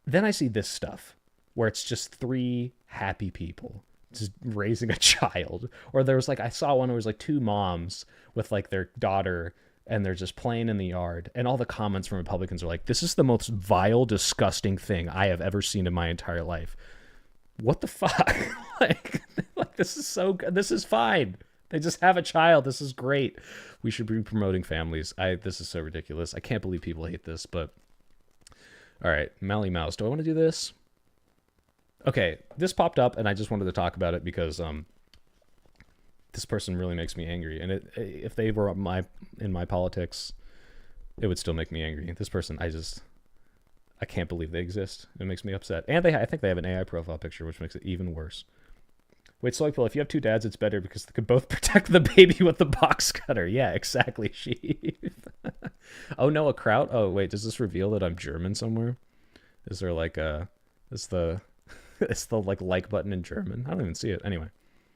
then I see this stuff where it's just 3 happy people just raising a child. Or there was I saw one where it was 2 moms with their daughter, and they're just playing in the yard, and all the comments from Republicans are this is the most vile, disgusting thing I have ever seen in my entire life. What the fuck? This is so good. This is fine. They just have a child. This is great. We should be promoting families. This is so ridiculous. I can't believe people hate this, but all right, Mally Mouse. Do I want to do this? Okay, this popped up, and I just wanted to talk about it because this person really makes me angry. And if they were in my politics, it would still make me angry. This person, I can't believe they exist. It makes me upset. And I think they have an AI profile picture, which makes it even worse. Wait, Soypill, if you have two dads, it's better because they could both protect the baby with the box cutter. Yeah, exactly, Sheev. Oh, Noah Kraut? Oh, wait, does this reveal that I'm German somewhere? Is there like is the like button in German? I don't even see it. Anyway.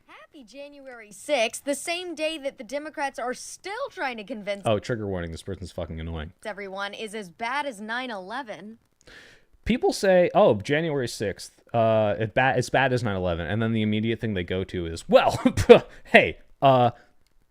Happy January 6th, the same day that the Democrats are still trying to convince
trigger warning, this person's fucking annoying.
Everyone is as bad as 9/11.
People say, oh, January 6th, it's bad as 9/11, and then the immediate thing they go to is, well, hey, how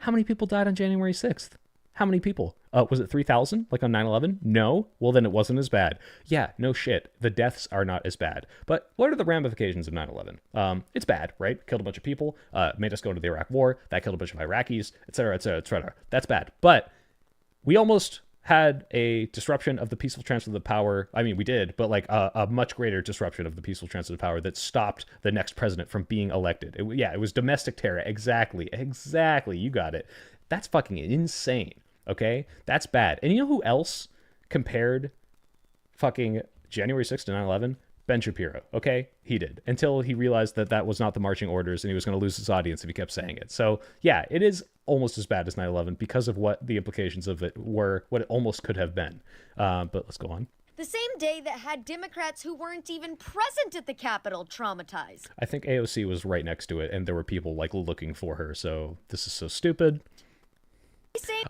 many people died on January 6th? How many people? Was it 3,000, like on 9/11? No? Well, then it wasn't as bad. Yeah, no shit. The deaths are not as bad. But what are the ramifications of 9/11? It's bad, right? Killed a bunch of people, made us go into the Iraq War, that killed a bunch of Iraqis, et cetera, et cetera, et cetera. That's bad. But we almost had a disruption of the peaceful transfer of the power. I mean, we did, but like a much greater disruption of the peaceful transfer of power that stopped the next president from being elected. It was domestic terror. Exactly. You got it. That's fucking insane. Okay? That's bad. And you know who else compared fucking January 6th to 9/11? Ben Shapiro. Okay? He did. Until he realized that was not the marching orders and he was going to lose his audience if he kept saying it. So, yeah, it is almost as bad as 9/11 because of what the implications of it were, what it almost could have been. But let's go on.
The same day that had Democrats who weren't even present at the Capitol traumatized.
I think AOC was right next to it, and there were people like looking for her. So this is so stupid.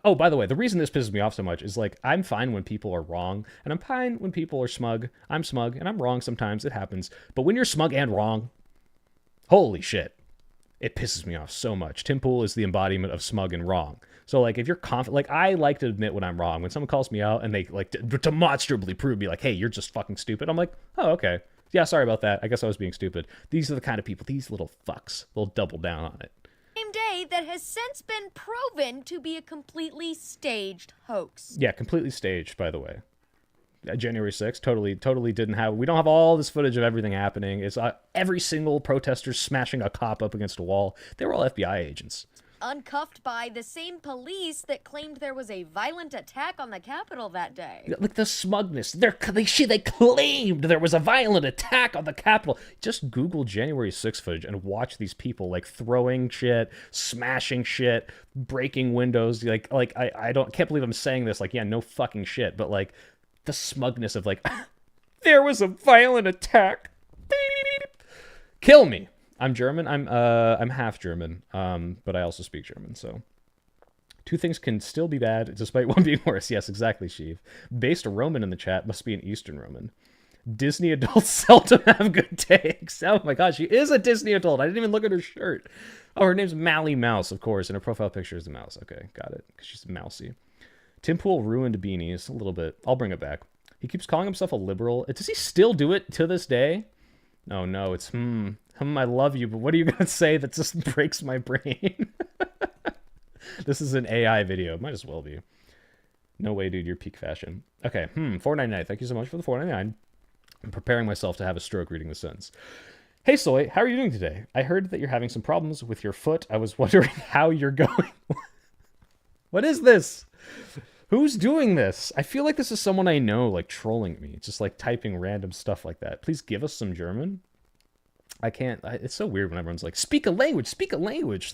Oh, by the way, the reason this pisses me off so much is like I'm fine when people are wrong, and I'm fine when people are smug. I'm smug, and I'm wrong sometimes. It happens. But when you're smug and wrong, holy shit, it pisses me off so much. Tim Pool is the embodiment of smug and wrong. So like if you're confident, like I like to admit when I'm wrong. When someone calls me out and they like demonstrably prove me like, hey, you're just fucking stupid. I'm like, oh, okay. Yeah, sorry about that. I guess I was being stupid. These are the kind of people, these little fucks, they'll double down on it.
Same day that has since been proven to be a completely staged hoax.
Yeah, completely staged, by the way. January 6th, totally didn't have, we don't have all this footage of everything happening. It's every single protester smashing a cop up against a wall. They were all FBI agents.
Uncuffed by the same police that claimed there was a violent attack on the Capitol that day.
Like the smugness. They claimed there was a violent attack on the Capitol. Just Google January 6th footage and watch these people like throwing shit, smashing shit, breaking windows. Like I can't believe I'm saying this. Like, yeah, no fucking shit. But like the smugness of like, there was a violent attack. Kill me. I'm German. I'm half German, but I also speak German. So, two things can still be bad despite one being worse. Yes, exactly, Sheev. Based Roman in the chat must be an Eastern Roman. Disney adults seldom have good takes. Oh my gosh, she is a Disney adult. I didn't even look at her shirt. Oh, her name's Mally Mouse, of course, and her profile picture is a mouse. Okay, got it. Because she's mousy. Tim Pool ruined beanies a little bit. I'll bring it back. He keeps calling himself a liberal. Does he still do it to this day? Oh no, it's I love you, but what are you gonna say that just breaks my brain? This is an AI video. Might as well be. No way, dude, you're peak fashion. Okay, $4.99. Thank you so much for the $4.99. I'm preparing myself to have a stroke reading the sentence. Hey Soy, how are you doing today? I heard that you're having some problems with your foot. I was wondering how you're going. What is this? Who's doing this? I feel like this is someone I know, like, trolling me. Just, like, typing random stuff like that. Please give us some German. I can't... it's so weird when everyone's like, speak a language.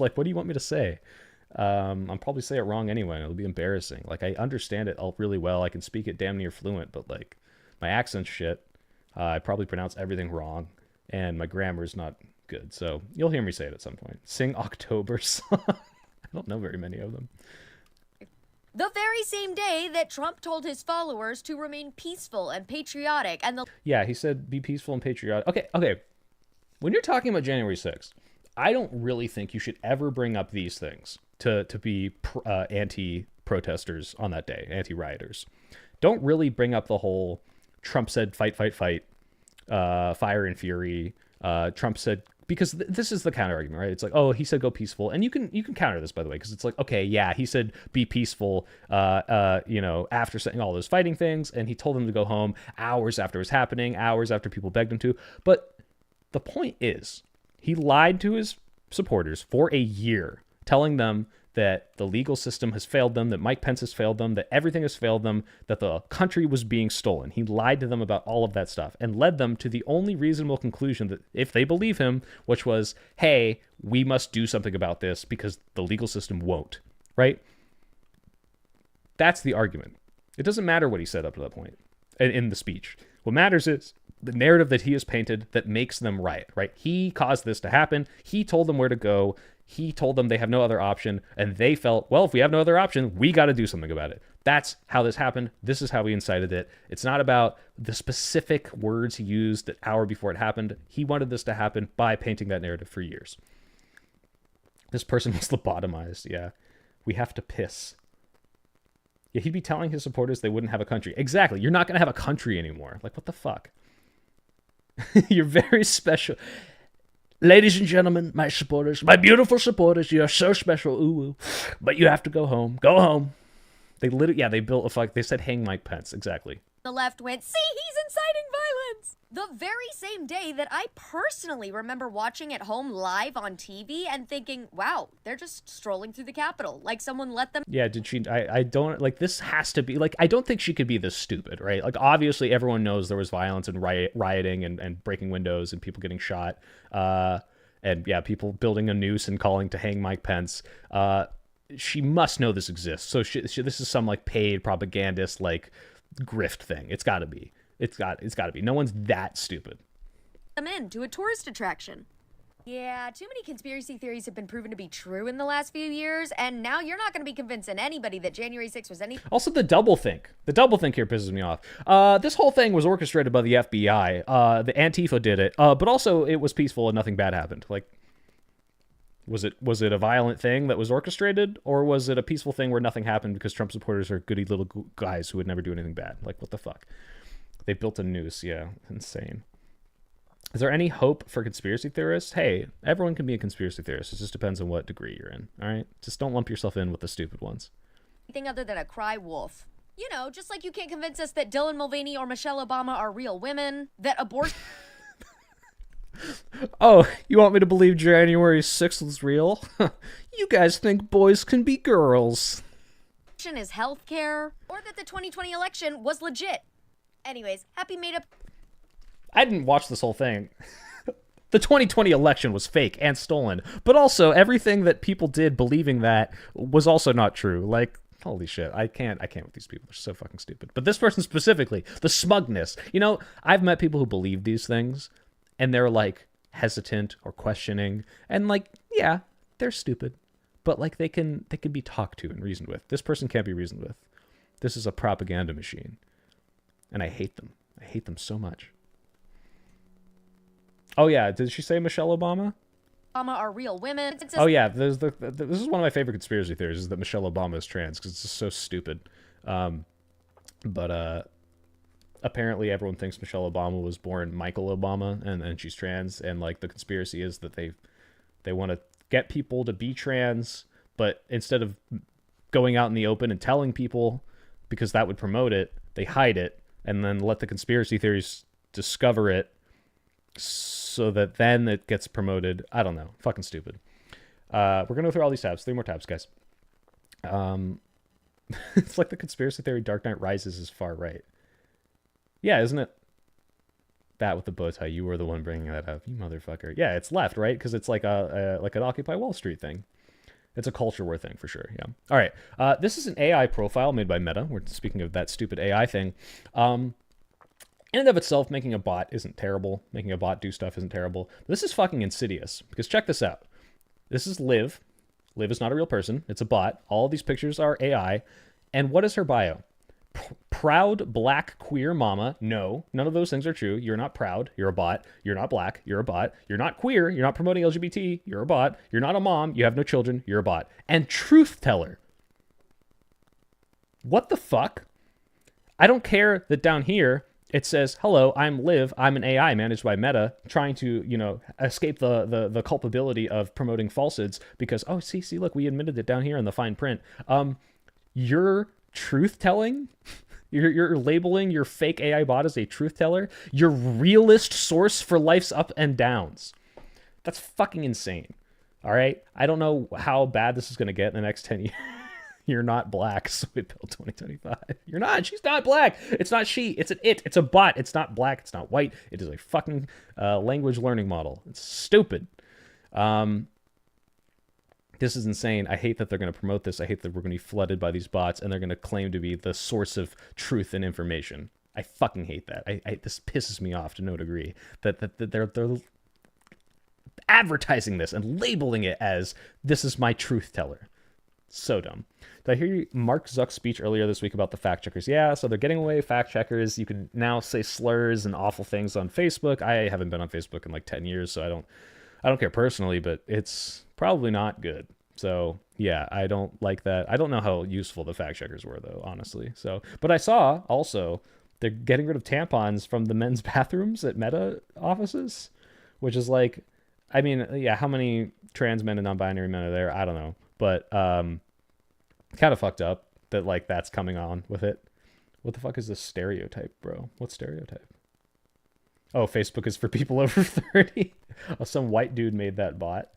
Like, what do you want me to say? I'll probably say it wrong anyway. It'll be embarrassing. Like, I understand it all really well. I can speak it damn near fluent, but, like, my accent's shit. I probably pronounce everything wrong. And my grammar's not good. So, you'll hear me say it at some point. Sing October song. I don't know very many of them.
The very same day that Trump told his followers to remain peaceful and patriotic, and
yeah, he said be peaceful and patriotic. Okay. When you're talking about January 6th, I don't really think you should ever bring up these things to be anti-protesters on that day, anti-rioters. Don't really bring up the whole Trump said fight, fire and fury. Trump said, because this is the counter argument, right? It's like, oh, he said go peaceful. And you can counter this, by the way, because it's like, okay, yeah, he said be peaceful, after saying all those fighting things, and he told them to go home hours after it was happening, hours after people begged him to. But the point is, he lied to his supporters for a year telling them that the legal system has failed them, that Mike Pence has failed them, that everything has failed them, that the country was being stolen. He lied to them about all of that stuff and led them to the only reasonable conclusion that if they believe him, which was, hey, we must do something about this because the legal system won't, right? That's the argument. It doesn't matter what he said up to that point in the speech. What matters is the narrative that he has painted that makes them right? He caused this to happen. He told them where to go. He told them they have no other option, and they felt, well, if we have no other option, we got to do something about it. That's how this happened. This is how he incited it. It's not about the specific words he used an hour before it happened. He wanted this to happen by painting that narrative for years. This person was lobotomized. Yeah. We have to piss. Yeah, he'd be telling his supporters they wouldn't have a country. Exactly. You're not going to have a country anymore. Like, what the fuck? You're very special. Ladies and gentlemen, my supporters, my beautiful supporters, you are so special. Ooh, ooh. But you have to go home. Go home. They literally, they built a fuck. They said hang Mike Pence. Exactly.
The left went, see, he's inciting violence. The very same day that I personally remember watching at home live on TV and thinking, wow, they're just strolling through the Capitol. Like someone let them.
Yeah, did she? I don't, like, this has to be, like, I don't think she could be this stupid, right? Like, obviously everyone knows there was violence and rioting and breaking windows and people getting shot. And yeah, people building a noose and calling to hang Mike Pence. She must know this exists. So this is some, like, paid propagandist, like, grift thing. It's got to be. It's got to be. No one's that stupid.
Them into a tourist attraction. Yeah, too many conspiracy theories have been proven to be true in the last few years, and now you're not going to be convincing anybody that January 6th was any.
Also, the doublethink. The doublethink here pisses me off. This whole thing was orchestrated by the FBI. The Antifa did it, but also it was peaceful and nothing bad happened. Like, was it a violent thing that was orchestrated, or was it a peaceful thing where nothing happened because Trump supporters are goody little guys who would never do anything bad? Like, what the fuck? They built a noose. Yeah, insane. Is there any hope for conspiracy theorists? Hey, everyone can be a conspiracy theorist. It just depends on what degree you're in, all right? Just don't lump yourself in with the stupid ones.
Anything other than a cry wolf. You know, just like you can't convince us that Dylan Mulvaney or Michelle Obama are real women, that abortion...
Oh, you want me to believe January 6th was real? You guys think boys can be girls.
...is healthcare, or that the 2020 election was legit. Anyways, happy made up...
I didn't watch this whole thing. The 2020 election was fake and stolen, but also everything that people did believing that was also not true. Like, holy shit, I can't with these people. They're so fucking stupid. But this person specifically, the smugness. You know, I've met people who believe these things, and they're like hesitant or questioning, and like, yeah, they're stupid, but like they can be talked to and reasoned with. This person can't be reasoned with. This is a propaganda machine, and I hate them. I hate them so much. Oh yeah, did she say Michelle Obama?
Obama are real women.
Oh yeah, this is one of my favorite conspiracy theories, is that Michelle Obama is trans, because it's just so stupid. But apparently everyone thinks Michelle Obama was born Michael Obama, and she's trans, and like the conspiracy is that they want to get people to be trans, but instead of going out in the open and telling people, because that would promote it, they hide it and then let the conspiracy theories discover it, so that then it gets promoted. I don't know. Fucking stupid. We're going to go through all these tabs. 3 more tabs, guys. It's like the conspiracy theory Dark Knight Rises is far right. Yeah, isn't it? That with the bow tie. You were the one bringing that up. You motherfucker. Yeah, it's left, right? Because it's like like an Occupy Wall Street thing. It's a culture war thing for sure. Yeah. All right. This is an AI profile made by Meta. We're speaking of that stupid AI thing. In and of itself, making a bot isn't terrible. Making a bot do stuff isn't terrible. This is fucking insidious, because check this out. This is Liv. Liv is not a real person. It's a bot. All of these pictures are AI. And what is her bio? Proud black queer mama. No, none of those things are true. You're not proud. You're a bot. You're not black. You're a bot. You're not queer. You're not promoting LGBT. You're a bot. You're not a mom. You have no children. You're a bot. And truth teller. What the fuck? I don't care that down here it says, hello, I'm Liv. I'm an AI managed by Meta, trying to, you know, escape the culpability of promoting falsehoods because, oh, see, look, we admitted it down here in the fine print. You're truth-telling? You're labeling your fake AI bot as a truth-teller? Your realist source for life's up and downs. That's fucking insane. All right. I don't know how bad this is going to get in the next 10 years. You're not black, Soy Pill 2025. You're not. She's not black. It's not she. It's an it. It's a bot. It's not black. It's not white. It is a fucking language learning model. It's stupid. This is insane. I hate that they're going to promote this. I hate that we're going to be flooded by these bots and they're going to claim to be the source of truth and information. I fucking hate that. This pisses me off to no degree that they're advertising this and labeling it as this is my truth teller. So dumb. Did I hear Mark Zuck's speech earlier this week about the fact checkers? Yeah, so they're getting away fact checkers. You can now say slurs and awful things on Facebook. I haven't been on Facebook in like 10 years, so I don't care personally, but it's probably not good. So yeah, I don't like that. I don't know how useful the fact checkers were though, honestly. So, but I saw also they're getting rid of tampons from the men's bathrooms at Meta offices, which is like, I mean, yeah, how many trans men and non-binary men are there? I don't know. But kind of fucked up that like that's coming on with it. What the fuck is this stereotype, bro? What stereotype? Oh, Facebook is for people over 30. Oh, some white dude made that bot.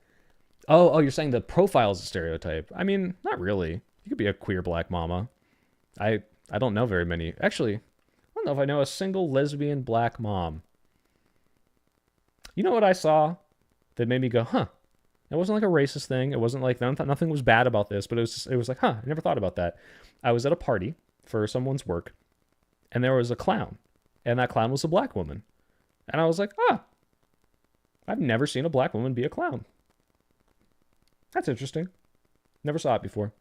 Oh, you're saying the profile is a stereotype. I mean, not really. You could be a queer black mama. I don't know very many. Actually, I don't know if I know a single lesbian black mom. You know what I saw that made me go, huh? It wasn't like a racist thing. It wasn't like nothing was bad about this, but it was like, huh, I never thought about that. I was at a party for someone's work, and there was a clown, and that clown was a black woman. And I was like, I've never seen a black woman be a clown. That's interesting. Never saw it before.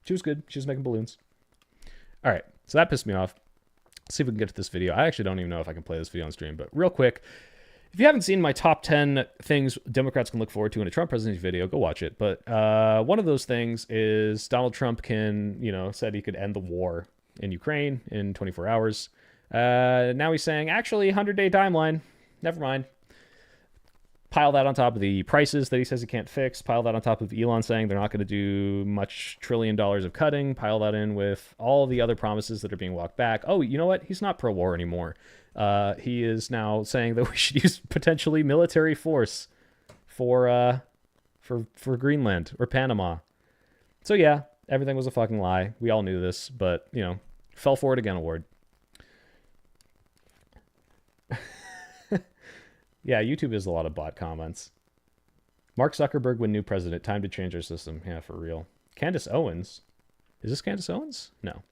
She was good. She was making balloons. All right, so that pissed me off. Let's see if we can get to this video. I actually don't even know if I can play this video on stream, but real quick, if you haven't seen my top 10 things Democrats can look forward to in a Trump presidency video, go watch it. But one of those things is Donald Trump said he could end the war in Ukraine in 24 hours. Now he's saying, actually, 100-day timeline. Never mind. Pile that on top of the prices that he says he can't fix. Pile that on top of Elon saying they're not going to do much $1 trillion of cutting. Pile that in with all the other promises that are being walked back. Oh, you know what? He's not pro-war anymore. He is now saying that we should use potentially military force for Greenland or Panama. So yeah, everything was a fucking lie. We all knew this, but fell for it again award. Yeah, YouTube is a lot of bot comments. Mark Zuckerberg when new president. Time to change our system. Yeah, for real. Candace Owens. Is this Candace Owens? No.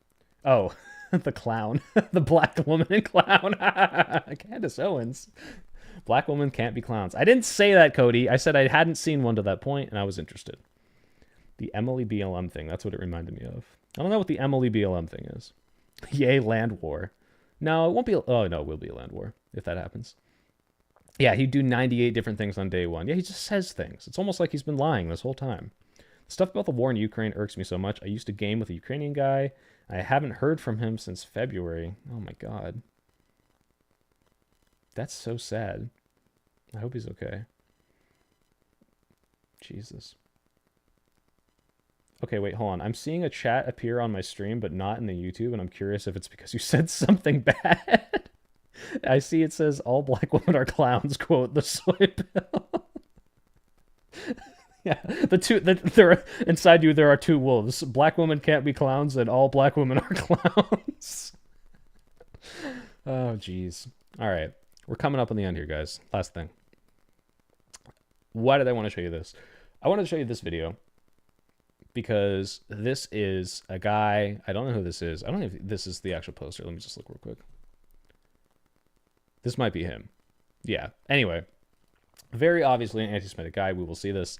Oh, the clown. The black woman and clown. Candace Owens. Black women can't be clowns. I didn't say that, Cody. I said I hadn't seen one to that point, and I was interested. The Emily BLM thing. That's what it reminded me of. I don't know what the Emily BLM thing is. Yay, land war. No, it won't be. Oh, no, it will be a land war if that happens. Yeah, he'd do 98 different things on day one. Yeah, he just says things. It's almost like he's been lying this whole time. Stuff about the war in Ukraine irks me so much. I used to game with a Ukrainian guy. I haven't heard from him since February. Oh my god. That's so sad. I hope he's okay. Jesus. Okay, wait, hold on. I'm seeing a chat appear on my stream, but not in the YouTube, and I'm curious if it's because you said something bad. I see it says all black women are clowns, quote the Soy Pill. Yeah, there inside you there are two wolves. Black women can't be clowns, and all black women are clowns. Oh, jeez. All right, we're coming up on the end here, guys. Last thing. Why did I want to show you this? I wanted to show you this video because this is a guy. I don't know who this is. I don't know if this is the actual poster. Let me just look real quick. This might be him. Yeah. Anyway, very obviously an anti-Semitic guy. We will see this.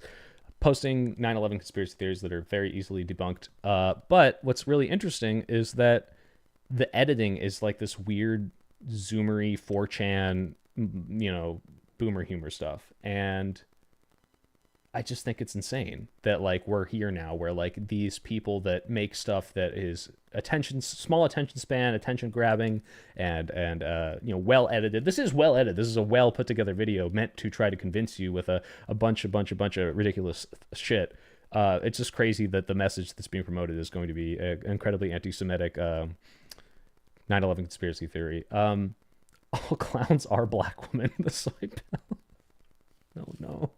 Posting 9/11 conspiracy theories that are very easily debunked. But what's really interesting is that the editing is like this weird zoomery 4chan, boomer humor stuff. And I just think it's insane that like we're here now where like these people that make stuff that is small attention span, attention grabbing, and well edited. This is well edited. This is a well put together video meant to try to convince you with a bunch of ridiculous shit. It's just crazy that the message that's being promoted is going to be an incredibly anti-Semitic 9/11 conspiracy theory. All clowns are black women. The Soy Pill. Oh no.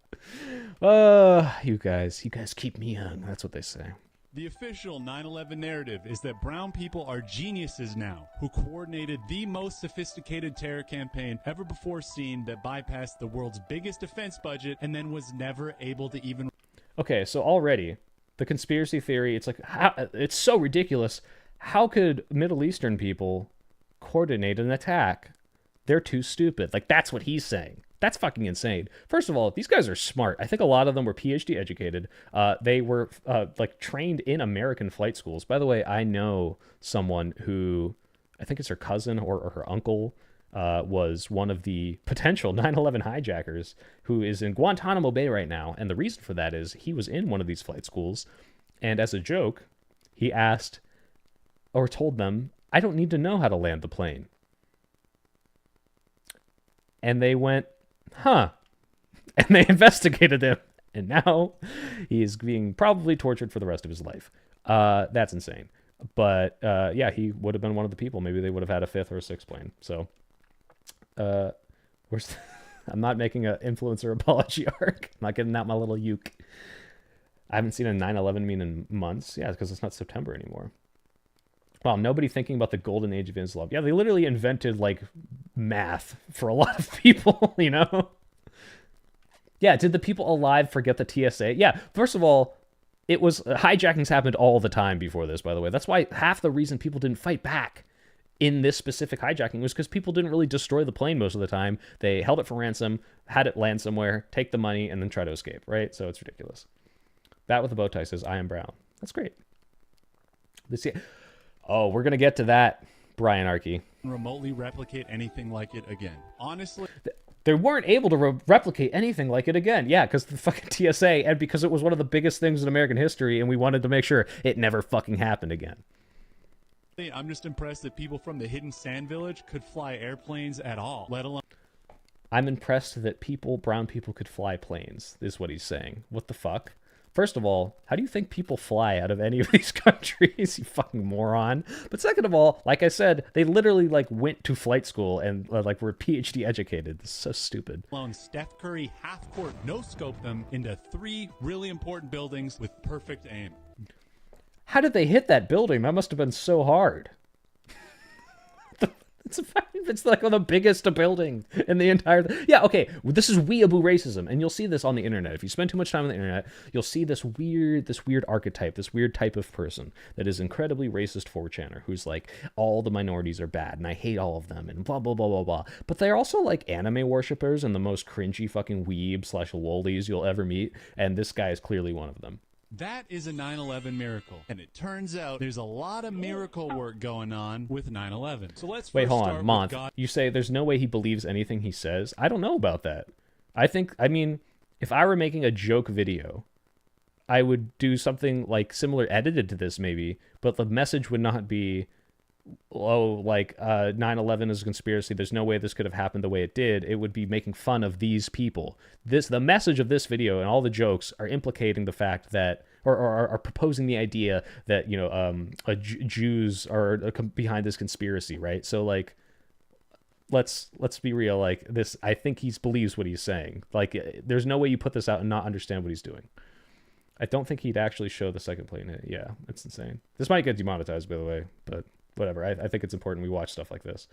You guys keep me young. That's what they say.
The official 9/11 narrative is that brown people are geniuses now, who coordinated the most sophisticated terror campaign ever before seen that bypassed the world's biggest defense budget and then was never able to even...
Okay, so already, the conspiracy theory, it's like, it's so ridiculous. How could Middle Eastern people coordinate an attack? They're too stupid. Like, that's what he's saying. That's fucking insane. First of all, these guys are smart. I think a lot of them were PhD educated. They were like trained in American flight schools. By the way, I know someone who, I think it's her cousin or her uncle, was one of the potential 9/11 hijackers who is in Guantanamo Bay right now. And the reason for that is he was in one of these flight schools. And as a joke, he asked or told them, I don't need to know how to land the plane. And they went, huh. And they investigated him. And now he is being probably tortured for the rest of his life. That's insane. But yeah, he would have been one of the people. Maybe they would have had a fifth or a sixth plane. So I'm not making an influencer apology arc. I'm not getting out my little uke. I haven't seen a 9/11 meme in months. Yeah, because it's not September anymore. Wow, nobody thinking about the golden age of Islam. Yeah, they literally invented, like, math for a lot of people, you know? Yeah, did the people alive forget the TSA? Yeah, first of all, it was... hijackings happened all the time before this, by the way. That's why half the reason people didn't fight back in this specific hijacking was because people didn't really destroy the plane most of the time. They held it for ransom, had it land somewhere, take the money, and then try to escape, right? So it's ridiculous. Bat with a bow tie says, I am brown. That's great. Oh, we're going to get to that, Brian Arkey.
Remotely replicate anything like it again. Honestly...
They weren't able to replicate anything like it again. Yeah, because the fucking TSA, and because it was one of the biggest things in American history, and we wanted to make sure it never fucking happened again.
I'm just impressed that people from the Hidden Sand Village could fly airplanes at all, let alone...
I'm impressed that brown people could fly planes, is what he's saying. What the fuck? First of all, how do you think people fly out of any of these countries, you fucking moron? But second of all, like I said, they literally like went to flight school and like were PhD educated. This is so stupid.
Steph Curry half-court no-scoped them into 3 really important buildings with perfect aim.
How did they hit that building? That must have been so hard. It's like the biggest building in the entire... Yeah, okay, this is weeaboo racism, and you'll see this on the internet. If you spend too much time on the internet, you'll see this weird archetype, this weird type of person that is incredibly racist 4chaner, who's like, all the minorities are bad, and I hate all of them, and blah, blah, blah, blah, blah. But they're also like anime worshippers and the most cringy fucking weeb/lolies you'll ever meet, and this guy is clearly one of them.
That is a 9/11 miracle. And it turns out there's a lot of miracle work going on with 9/11. So let's
wait, hold on, Month. You say there's no way he believes anything he says? I don't know about that. I mean, if I were making a joke video, I would do something like similar edited to this maybe, but the message would not be, oh, like 9/11 is a conspiracy. There's no way this could have happened the way it did. It would be making fun of these people. The message of this video and all the jokes are implicating the fact that, or are proposing the idea that, you know, Jews are behind this conspiracy, right? So like, let's be real. Like this, I think he believes what he's saying. Like, there's no way you put this out and not understand what he's doing. I don't think he'd actually show the second plane hit. Yeah, it's insane. This might get demonetized, by the way, but whatever. I think it's important we watch stuff like this,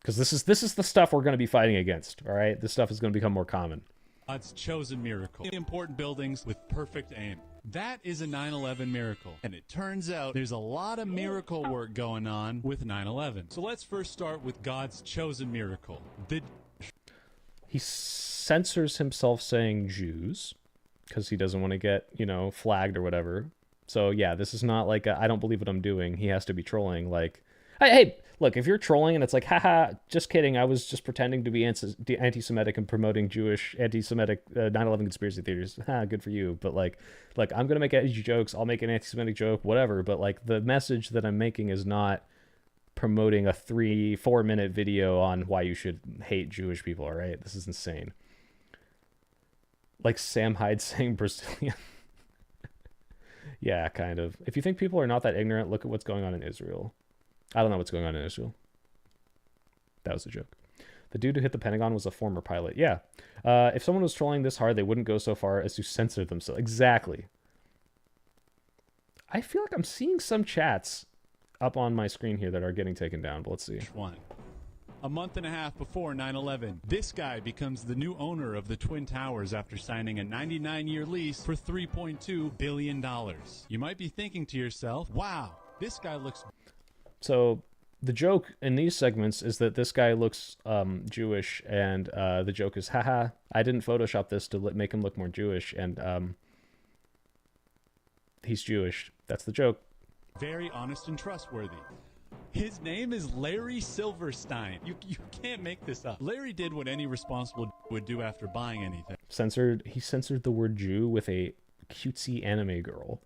because this is the stuff we're going to be fighting against. All right, this stuff is going to become more common.
God's chosen miracle. Important buildings with perfect aim. That is a 9/11 miracle. And it turns out there's a lot of miracle work going on with 9/11. So let's first start with God's chosen miracle.
He censors himself saying Jews because he doesn't want to get, you know, flagged or whatever. So yeah, this is not like I don't believe what I'm doing. He has to be trolling. Like, hey, look, if you're trolling and it's like, haha, just kidding. I was just pretending to be anti-Semitic and promoting Jewish anti-Semitic 9/11 conspiracy theories. Good for you. But like, I'm gonna make edgy jokes. I'll make an anti-Semitic joke, whatever. But like, the message that I'm making is not promoting a 3-4 minute video on why you should hate Jewish people. All right, this is insane. Like Sam Hyde saying Brazilian. Yeah, kind of. If you think people are not that ignorant, look at what's going on in Israel. I don't know what's going on in Israel. That was a joke. The dude who hit the Pentagon was a former pilot. Yeah. If someone was trolling this hard, they wouldn't go so far as to censor themselves. Exactly. I feel like I'm seeing some chats up on my screen here that are getting taken down, but let's see.
A month and a half before 9/11, this guy becomes the new owner of the Twin Towers after signing a 99-year lease for $3.2 billion. You might be thinking to yourself, wow, this guy looks...
So the joke in these segments is that this guy looks Jewish, and the joke is, haha, I didn't Photoshop this to make him look more Jewish, and he's Jewish. That's the joke.
Very honest and trustworthy. His name is Larry Silverstein. You can't make this up. Larry did what any responsible would do after buying anything.
He censored the word Jew with a cutesy anime girl.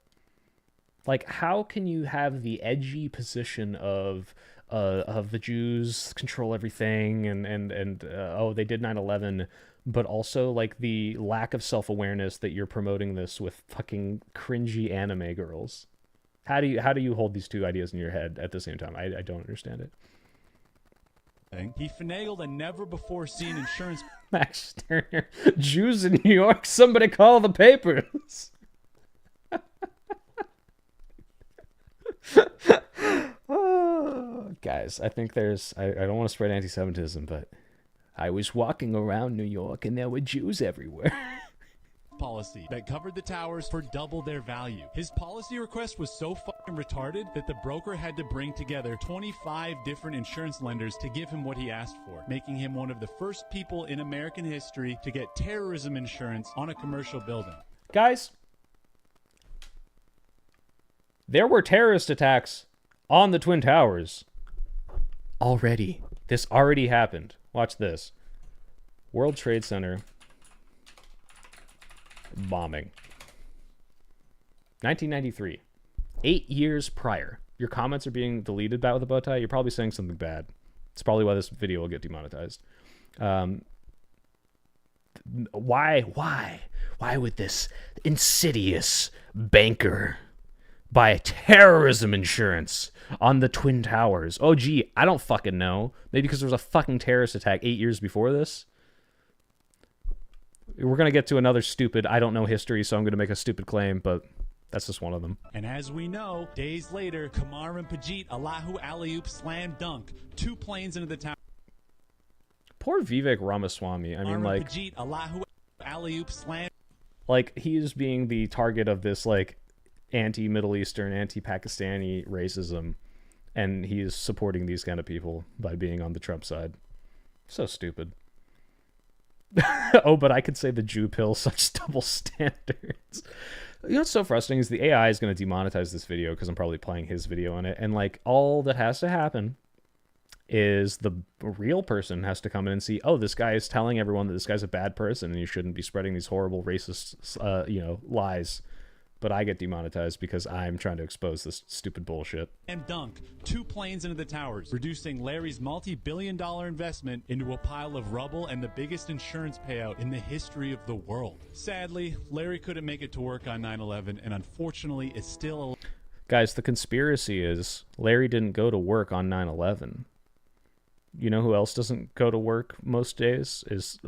Like, how can you have the edgy position of the Jews control everything and oh, they did 9/11, but also like the lack of self-awareness that you're promoting this with fucking cringy anime girls? How do you hold these two ideas in your head at the same time? I don't understand it.
He finagled a never-before-seen insurance...
Max Turner, Jews in New York, somebody call the papers. Oh, guys, I think there's... I don't want to spread anti-Semitism, but I was walking around New York and there were Jews everywhere.
Policy that covered the towers for double their value. His policy request was so fucking retarded that the broker had to bring together 25 different insurance lenders to give him what he asked for, making him one of the first people in American history to get terrorism insurance on a commercial building.
Guys, there were terrorist attacks on the Twin Towers already. This already happened. Watch this. World Trade Center bombing. 1993. 8 years prior. Your comments are being deleted with a bow tie. You're probably saying something bad. It's probably why this video will get demonetized. Why would this insidious banker buy terrorism insurance on the Twin Towers? Oh, gee, I don't fucking know. Maybe because there was a fucking terrorist attack 8 years before this? We're going to get to another stupid, I don't know history, so I'm going to make a stupid claim, but that's just one of them.
And as we know, days later, Kamar and Pajit Allahu Alley-oop slam dunk 2 planes into the tower.
Poor Vivek Ramaswamy. I mean, like...
Pajit Allahu Alley-oop slam...
Like, he is being the target of this, like, anti-Middle Eastern, anti-Pakistani racism, and he is supporting these kind of people by being on the Trump side. So stupid. Oh, but I could say the Jew pill, such double standards. You know what's so frustrating is the AI is going to demonetize this video because I'm probably playing his video on it, and like all that has to happen is the real person has to come in and see, oh, this guy is telling everyone that this guy's a bad person and you shouldn't be spreading these horrible racist lies. But I get demonetized because I'm trying to expose this stupid bullshit.
And dunk 2 planes into the towers, reducing Larry's multi-billion-dollar investment into a pile of rubble and the biggest insurance payout in the history of the world. Sadly, Larry couldn't make it to work on 9/11, and unfortunately is still...
Guys, the conspiracy is Larry didn't go to work on 9/11. You know who else doesn't go to work most days? Is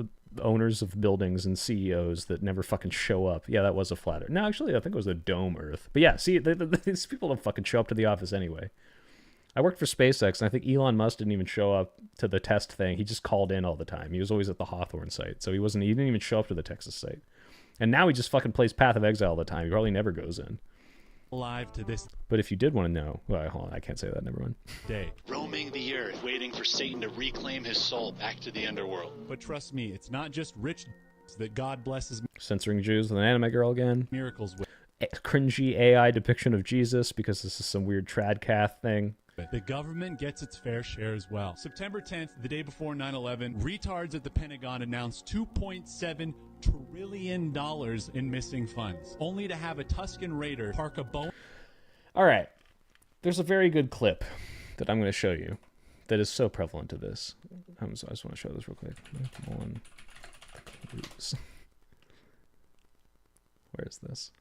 owners of buildings and CEOs that never fucking show up. Yeah, that was a flat Earth. No, actually, I think it was a dome Earth. But yeah, see, these people don't fucking show up to the office anyway. I worked for SpaceX, and I think Elon Musk didn't even show up to the test thing. He just called in all the time. He was always at the Hawthorne site, so he didn't even show up to the Texas site. And now he just fucking plays Path of Exile all the time. He probably never goes in.
Alive to this.
But if you did want to know, well, hold on, I can't say that. Never mind.
Day.
Roaming the earth, waiting for Satan to reclaim his soul back to the underworld.
But trust me, it's not just rich that God blesses.
Censoring Jews with an anime girl again.
Miracles with.
Cringy AI depiction of Jesus because this is some weird tradcath thing.
The government gets its fair share as well. September 10th, the day before 9/11, retards at the Pentagon announced $2.7 trillion in missing funds, only to have a Tuscan Raider park a bone.
All right. There's a very good clip that I'm going to show you that is so prevalent to this. I just want to show this real quick. Where's this?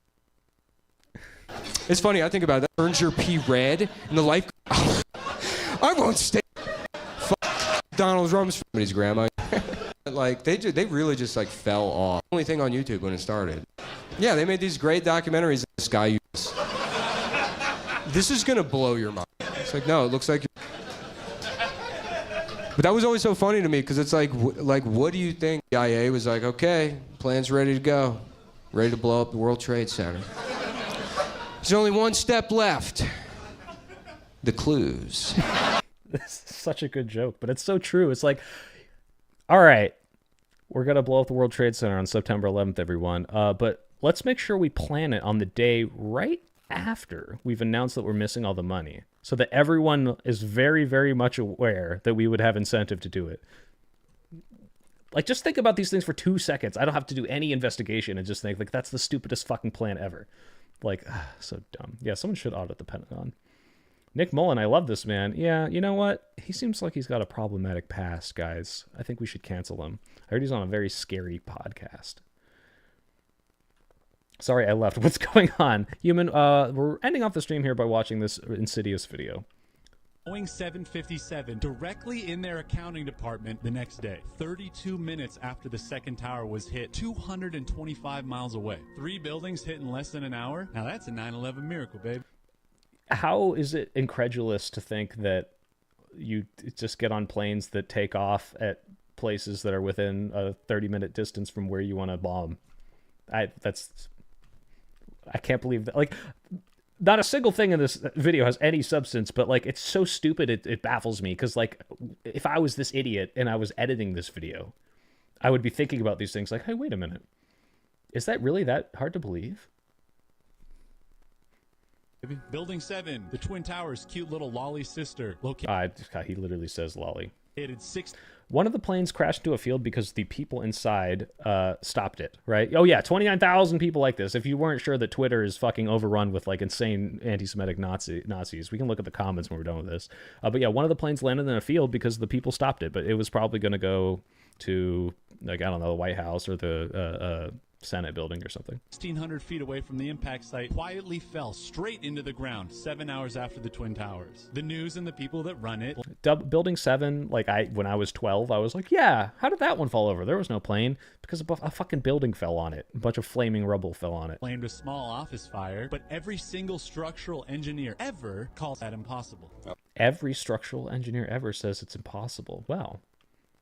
It's funny, I think about that. Earns your P red and the life. I won't stay. Donald Rumsfeld's grandma. Like, they really just, like, fell off. Only thing on YouTube when it started. Yeah, they made these great documentaries. This guy, this is gonna blow your mind. It's like, no, it looks like But that was always so funny to me, because it's like, what do you think? The IA was like, okay, plan's ready to go. Ready to blow up the World Trade Center. There's only one step left. The clues.
This is such a good joke, but it's so true. It's like, all right, we're going to blow up the World Trade Center on September 11th, everyone. But let's make sure we plan it on the day right after we've announced that we're missing all the money, so that everyone is very, very much aware that we would have incentive to do it. Like, just think about these things for 2 seconds. I don't have to do any investigation and just think, like, that's the stupidest fucking plan ever. Like, so dumb. Yeah, someone should audit the Pentagon. Nick Mullen, I love this man. Yeah, you know what? He seems like he's got a problematic past, guys. I think we should cancel him. I heard he's on a very scary podcast. Sorry, I left. What's going on? Human, we're ending off the stream here by watching this Insidious video.
Boeing 757 directly in their accounting department the next day. 32 minutes after the second tower was hit, 225 miles away. 3 buildings hit in less than an hour? Now that's a 9/11 miracle, babe.
How is it incredulous to think that you just get on planes that take off at places that are within a 30-minute distance from where you want to bomb? I can't believe that. Like, not a single thing in this video has any substance, but, like, it's so stupid it baffles me, because, like, if I was this idiot and I was editing this video, I would be thinking about these things like, hey, wait a minute. Is that really that hard to believe?
Building 7, the Twin Towers' cute little lolly sister.
He literally says lolly.
Six.
One of the planes crashed into a field because the people inside stopped it, right? Oh yeah, 29,000 people like this. If you weren't sure that Twitter is fucking overrun with like insane anti-Semitic Nazis, we can look at the comments when we're done with this. But yeah, one of the planes landed in a field because the people stopped it, but it was probably going to go to, like, I don't know, the White House or the Senate building or something.
1,600 feet away from the impact site, quietly fell straight into the ground 7 hours after the Twin Towers. The news and the people that run it.
Building 7, like, when I was 12, I was like, yeah, how did that one fall over? There was no plane because a fucking building fell on it. A bunch of flaming rubble fell on it.
Blamed a small office fire, but every single structural engineer ever calls that impossible.
Every structural engineer ever says it's impossible. Wow.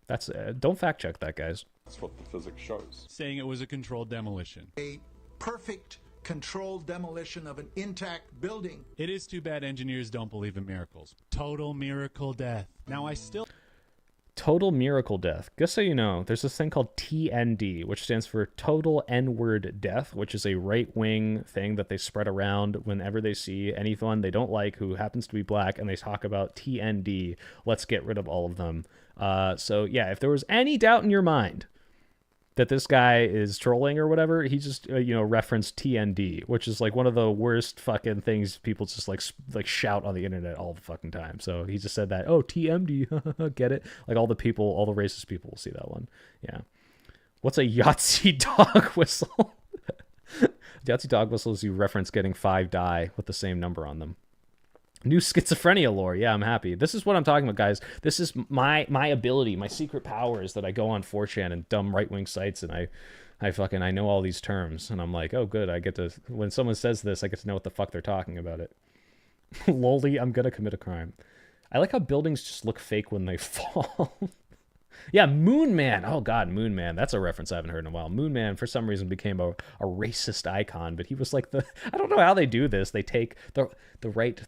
That's don't fact check that, guys.
That's what the physics shows.
Saying it was a controlled demolition.
A perfect controlled demolition of an intact building.
It is too bad engineers don't believe in miracles. Total miracle death. Now
Total miracle death. Just so you know, there's this thing called TND, which stands for Total N-Word Death, which is a right-wing thing that they spread around whenever they see anyone they don't like who happens to be black, and they talk about TND. Let's get rid of all of them. So yeah, if there was any doubt in your mind that this guy is trolling or whatever, he just referenced TND, which is like one of the worst fucking things people just like shout on the internet all the fucking time. So he just said that, oh, TMD, get it? Like all the racist people will see that one. Yeah. What's a Yahtzee dog whistle? Yahtzee dog whistle is you reference getting 5 die with the same number on them. New schizophrenia lore. Yeah, I'm happy. This is what I'm talking about, guys. This is my ability, my secret power is that I go on 4chan and dumb right-wing sites and I know all these terms. And I'm like, oh, good. I get to, when someone says this, I get to know what the fuck they're talking about it. Lolly, I'm going to commit a crime. I like how buildings just look fake when they fall. Yeah, Moon Man. Oh, God, Moon Man. That's a reference I haven't heard in a while. Moon Man, for some reason, became a racist icon, but he was like I don't know how they do this. They take the right,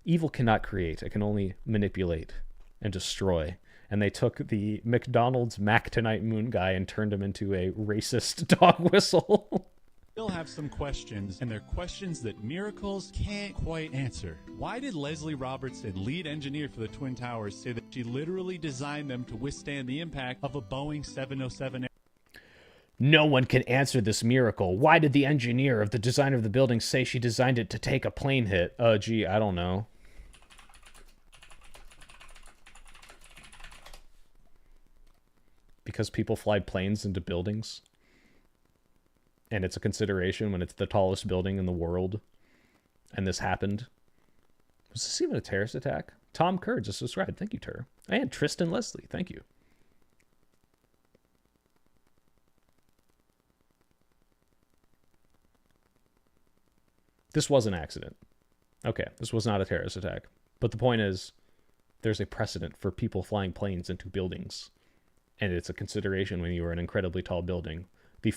evil cannot create. It can only manipulate and destroy. And they took the McDonald's Mac Tonight Moon guy and turned him into a racist dog whistle.
Still have some questions, and they're questions that miracles can't quite answer. Why did Leslie Robertson, lead engineer for the Twin Towers, say that she literally designed them to withstand the impact of a Boeing 707?
No one can answer this miracle. Why did the engineer of the designer of the building say she designed it to take a plane hit? Gee, I don't know. Because people fly planes into buildings? And it's a consideration when it's the tallest building in the world. And this happened. Was this even a terrorist attack? Tom Kerr just subscribed. Thank you, Tur. And Tristan Leslie. Thank you. This was an accident. Okay, this was not a terrorist attack. But the point is, there's a precedent for people flying planes into buildings. And it's a consideration when you are an incredibly tall building.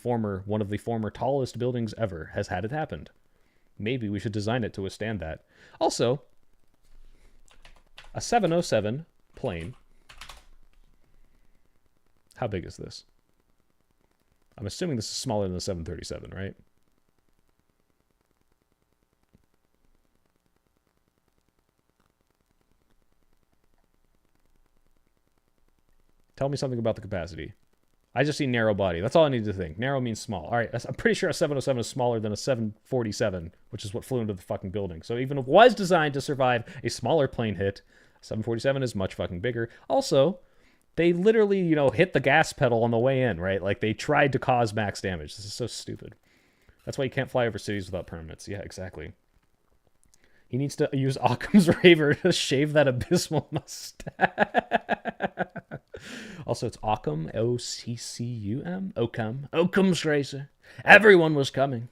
One of the former tallest buildings ever has had it happened. Maybe we should design it to withstand that. Also, a 707 plane. How big is this? I'm assuming this is smaller than the 737, right? Tell me something about the capacity. I just see narrow body. That's all I need to think. Narrow means small. All right, I'm pretty sure a 707 is smaller than a 747, which is what flew into the fucking building. So even if it was designed to survive a smaller plane hit, 747 is much fucking bigger. Also, they literally, hit the gas pedal on the way in, right? Like, they tried to cause max damage. This is so stupid. That's why you can't fly over cities without permits. Yeah, exactly. He needs to use Occam's Razor to shave that abysmal mustache. Also, it's Occam, O-C-C-U-M, Occam's Razor. Everyone was coming.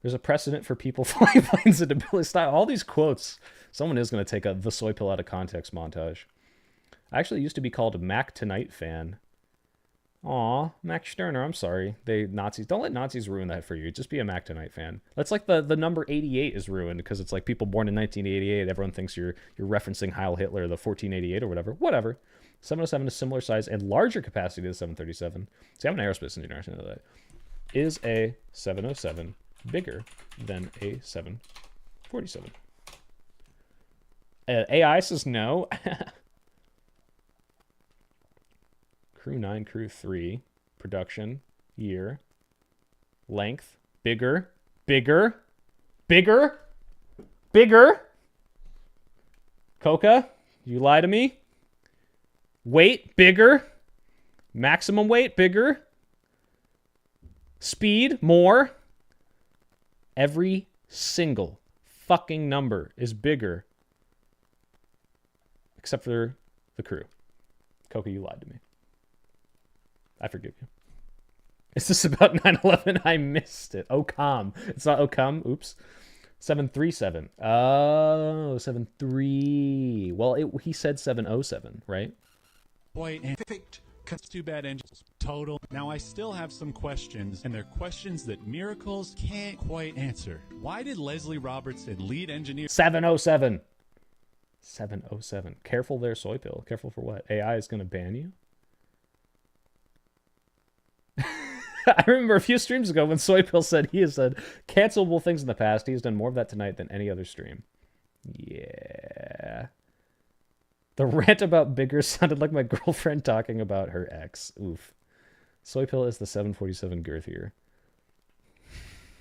There's a precedent for people flying planes into Billy style. All these quotes. Someone is going to take the soy pill out of context montage. I actually used to be called a Mac Tonight fan. Aw, Max Stirner, I'm sorry. Nazis. Don't let Nazis ruin that for you. Just be a Mac Tonight fan. That's like the number 88 is ruined because it's like people born in 1988. Everyone thinks you're referencing Heil Hitler, the 1488 or whatever. Whatever. 707 is similar size and larger capacity to the 737. See, I'm an aerospace engineer. I should know that. Is a 707 bigger than a 747? AI says no. Crew 9, Crew 3, production, year, length, bigger. Coca, you lie to me. Weight, bigger. Maximum weight, bigger. Speed, more. Every single fucking number is bigger. Except for the crew. Coca, you lied to me. I forgive you. Is this about 9/11? I missed it. OCOM. It's not OCOM. Oops. 737. Oh, 73. Well, he said 707, right?
Boy, perfect. Too bad engines. Total. Now, I still have some questions, and they're questions that miracles can't quite answer. Why did Leslie Robertson, lead engineer...
707. 707. Careful there, soy pill. Careful for what? AI is going to ban you? I remember a few streams ago when Soy Pill said he has said cancelable things in the past. He has done more of that tonight than any other stream. Yeah. The rant about bigger sounded like my girlfriend talking about her ex. Oof. Soy Pill is the 747 girthier.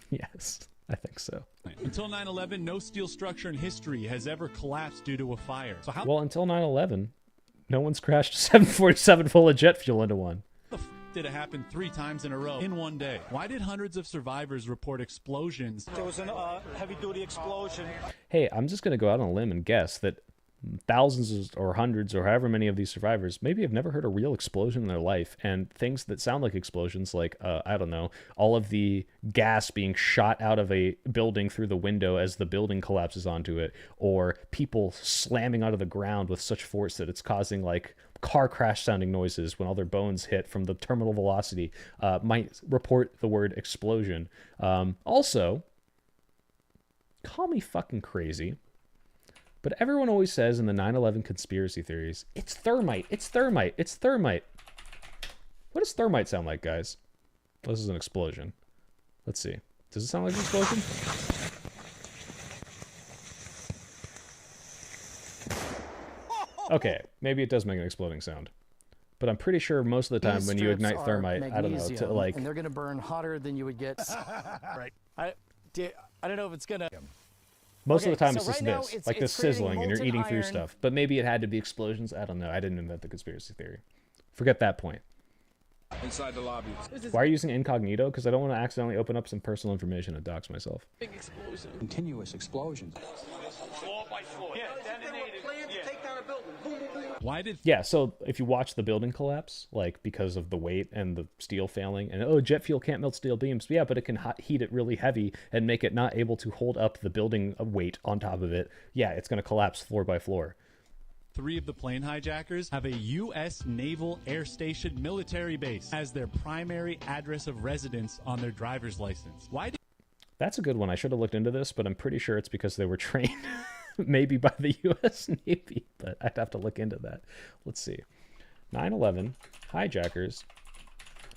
Yes, I think so.
Until 9/11, no steel structure in history has ever collapsed due to a fire. So how?
Well, until 9/11, no one's crashed a 747 full of jet fuel into one.
Did it happen 3 times in a row in one day? Why did hundreds of survivors report explosions?
There was a heavy-duty explosion.
Hey, I'm just going to go out on a limb and guess that thousands or hundreds or however many of these survivors maybe have never heard a real explosion in their life, and things that sound like explosions, like I don't know, all of the gas being shot out of a building through the window as the building collapses onto it, or people slamming out of the ground with such force that it's causing like car crash sounding noises when all their bones hit from the terminal velocity, might report the word explosion. Also, call me fucking crazy, but everyone always says in the 9/11 conspiracy theories, it's thermite, it's thermite, it's thermite. What does thermite sound like, guys? Well, this is an explosion. Let's see. Does it sound like an explosion? Okay, maybe it does make an exploding sound. But I'm pretty sure most of the time when you ignite thermite, I don't know, to like...
And they're going to burn hotter than you would get... Right. I don't know if it's going to...
Most of the time it's just this, like this sizzling and you're eating through stuff. But maybe it had to be explosions. I don't know. I didn't invent the conspiracy theory. Forget that point.
inside the lobby.
Why are you using incognito? Because I don't want to accidentally open up some personal information and dox myself.
Big explosion. Continuous explosions. Floor by floor. Yeah, detonated. Yeah. Take down a building. Boom, boom, boom.
Why did?
Yeah, so if you watch the building collapse, like because of the weight and the steel failing, and oh, jet fuel can't melt steel beams. Yeah, but it can heat it really heavy and make it not able to hold up the building weight on top of it. Yeah, it's going to collapse floor by floor.
3 of the plane hijackers have a U.S. Naval Air Station military base as their primary address of residence on their driver's license. Why did...
That's a good one. I should have looked into this, but I'm pretty sure it's because they were trained maybe by the U.S. Navy, but I'd have to look into that. Let's see. 9/11 hijackers,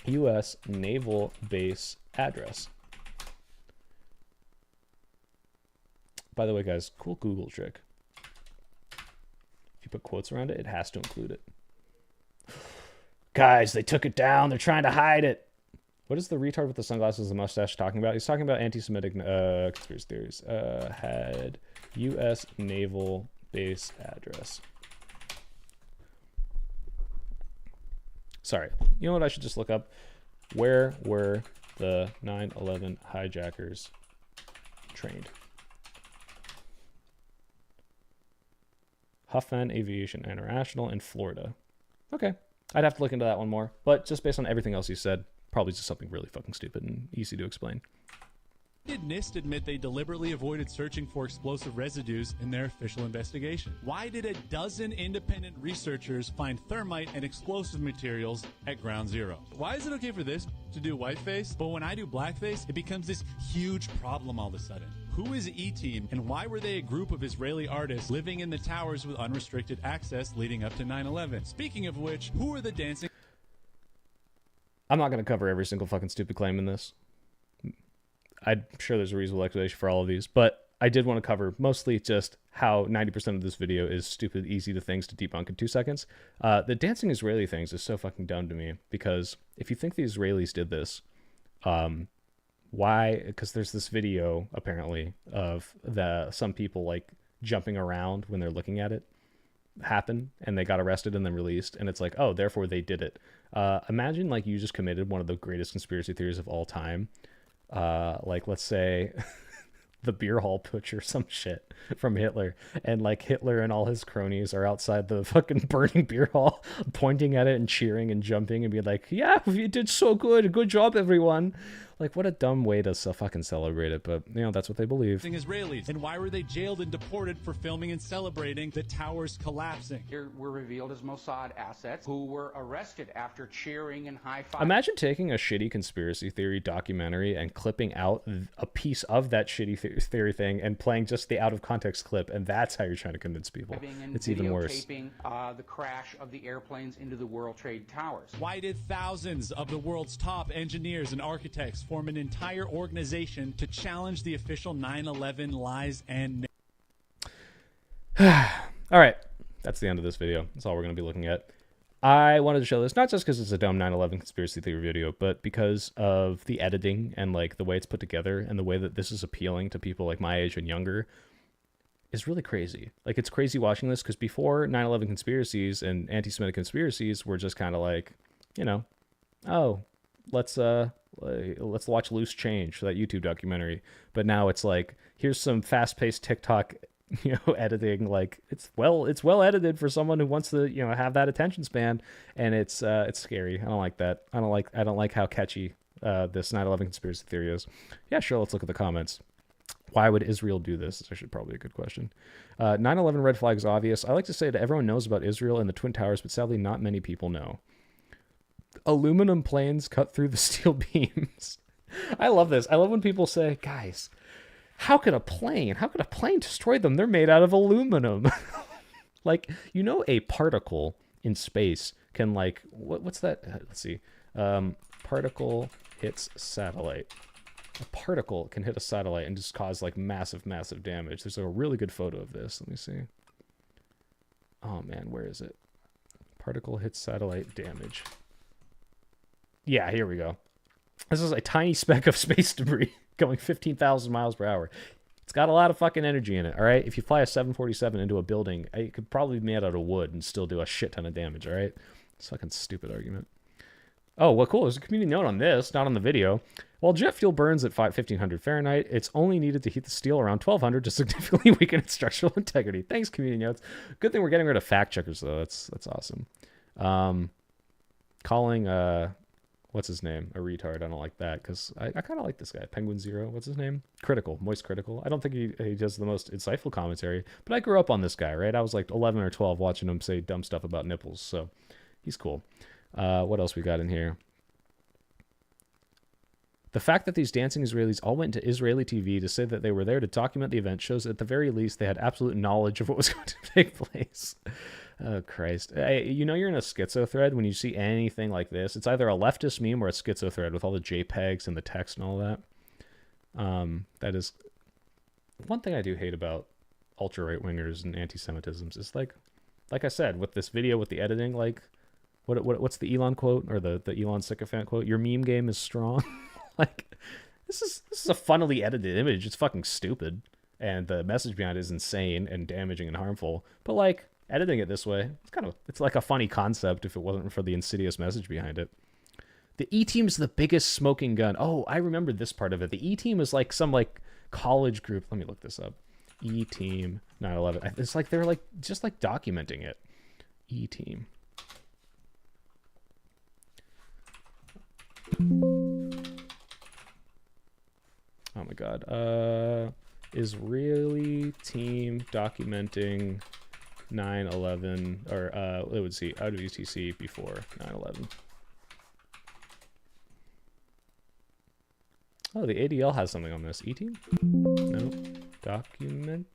U.S. Naval Base address. By the way, guys, cool Google trick. If you put quotes around it, it has to include it. Guys, they took it down. They're trying to hide it. What is the retard with the sunglasses and the mustache talking about? He's talking about anti-Semitic conspiracy theories. Had U.S. Naval Base address. Sorry. You know what I should just look up? Where were the 9/11 hijackers trained? Huffman Aviation International in Florida. Okay. I'd have to look into that one more. But just based on everything else you said, probably just something really fucking stupid and easy to explain.
Did NIST admit they deliberately avoided searching for explosive residues in their official investigation? Why did a dozen independent researchers find thermite and explosive materials at Ground Zero? Why is it okay for this to do whiteface, but when I do blackface, it becomes this huge problem all of a sudden? Who is E-Team, and why were they a group of Israeli artists living in the towers with unrestricted access leading up to 9/11? Speaking of which, who are the dancing...
I'm not going to cover every single fucking stupid claim in this. I'm sure there's a reasonable explanation for all of these, but I did want to cover mostly just how 90% of this video is stupid, easy to things to debunk in 2 seconds. The dancing Israeli things is so fucking dumb to me, because if you think the Israelis did this, why? Because there's this video apparently of some people like jumping around when they're looking at it happen, and they got arrested and then released, and it's like, oh, therefore they did it. Imagine like you just committed one of the greatest conspiracy theories of all time. Like let's say the beer hall putsch or some shit from Hitler, and like Hitler and all his cronies are outside the fucking burning beer hall pointing at it and cheering and jumping and being like, yeah, you did so good job everyone. Like, what a dumb way to fucking celebrate it, but you know, that's what they believe.
Israelis, and why were they jailed and deported for filming and celebrating the towers collapsing?
Here were revealed as Mossad assets who were arrested after cheering and high-fiving.
Imagine taking a shitty conspiracy theory documentary and clipping out a piece of that shitty theory thing and playing just the out-of-context clip, and that's how you're trying to convince people. It's even worse.
The crash of the airplanes into the World Trade Towers.
Why did thousands of the world's top engineers and architects form an entire organization to challenge the official 9/11 lies and...
All right, that's the end of this video. That's all we're going to be looking at. I wanted to show this not just because it's a dumb 9/11 conspiracy theory video, but because of the editing and like the way it's put together and the way that this is appealing to people like my age and younger is really crazy. Like, it's crazy watching this, because before 9/11 conspiracies and anti-Semitic conspiracies were just kind of like, you know, oh, let's watch Loose Change, that YouTube documentary. But now it's like, here's some fast-paced TikTok, you know, editing. Like, it's well edited for someone who wants to, you know, have that attention span, and it's scary. I don't like that. I don't like how catchy this 9/11 conspiracy theory is. Yeah, sure. Let's look at the comments. Why would Israel do this? It's actually probably a good question. 9/11 red flag is obvious. I like to say that everyone knows about Israel and the Twin Towers, but sadly not many people know. Aluminum planes cut through the steel beams. I love this. I love when people say, guys, how could a plane destroy them? They're made out of aluminum. Like, you know, a particle in space can, like, what's that? Let's see. Particle hits satellite. A particle can hit a satellite and just cause like massive damage. There's a really good photo of this. Let me see. Oh man, where is it? Particle hits satellite damage. Yeah, here we go. This is a tiny speck of space debris going 15,000 miles per hour. It's got a lot of fucking energy in it, all right? If you fly a 747 into a building, it could probably be made out of wood and still do a shit ton of damage, all right? It's a fucking stupid argument. Oh, well, cool. There's a community note on this, not on the video. While jet fuel burns at 1500 Fahrenheit, it's only needed to heat the steel around 1200 to significantly weaken its structural integrity. Thanks, community notes. Good thing we're getting rid of fact checkers, though. That's awesome. Calling, what's his name? A retard. I don't like that, because I kind of like this guy. Penguin Zero. What's his name? Critical. Moist Critical. I don't think he does the most insightful commentary, but I grew up on this guy, right? I was like 11 or 12 watching him say dumb stuff about nipples, so he's cool. What else we got in here? The fact that these dancing Israelis all went to Israeli TV to say that they were there to document the event shows at the very least they had absolute knowledge of what was going to take place. Oh, Christ. You know you're in a schizo thread when you see anything like this. It's either a leftist meme or a schizo thread with all the JPEGs and the text and all that. That is... One thing I do hate about ultra-right-wingers and anti-Semitisms is, like I said, with this video, with the editing, like... What's the Elon quote, or the Elon sycophant quote? Your meme game is strong. Like, this is a funnily edited image. It's fucking stupid, and the message behind it is insane and damaging and harmful. But like editing it this way, it's like a funny concept if it wasn't for the insidious message behind it. The E-Team's the biggest smoking gun. Oh, I remember this part of it. The E-Team is like some like college group. Let me look this up. E-Team 9/11. It's like they're like just like documenting it. E-Team. Oh my god. Israeli team documenting 9/11, or it would see WTC before 9/11. Oh, the ADL has something on this. E-Team? No. Documenting?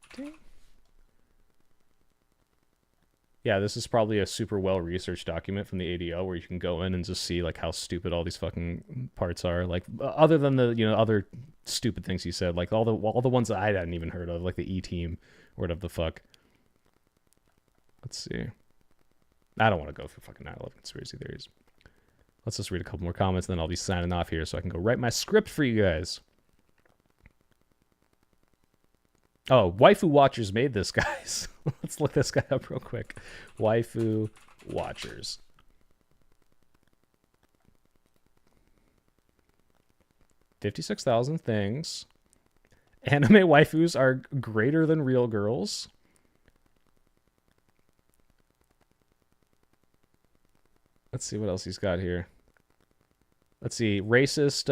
Yeah, this is probably a super well-researched document from the ADL where you can go in and just see like how stupid all these fucking parts are. Like, other than the, you know, other stupid things he said, like all the ones that I hadn't even heard of, like the E-Team or whatever the fuck. Let's see. I don't want to go through fucking 9/11 conspiracy theories. Let's just read a couple more comments, and then I'll be signing off here so I can go write my script for you guys. Oh, Waifu Watchers made this, guys. Let's look this guy up real quick. Waifu Watchers. $56,000 things. Anime waifus are greater than real girls. Let's see what else he's got here. Let's see. Racist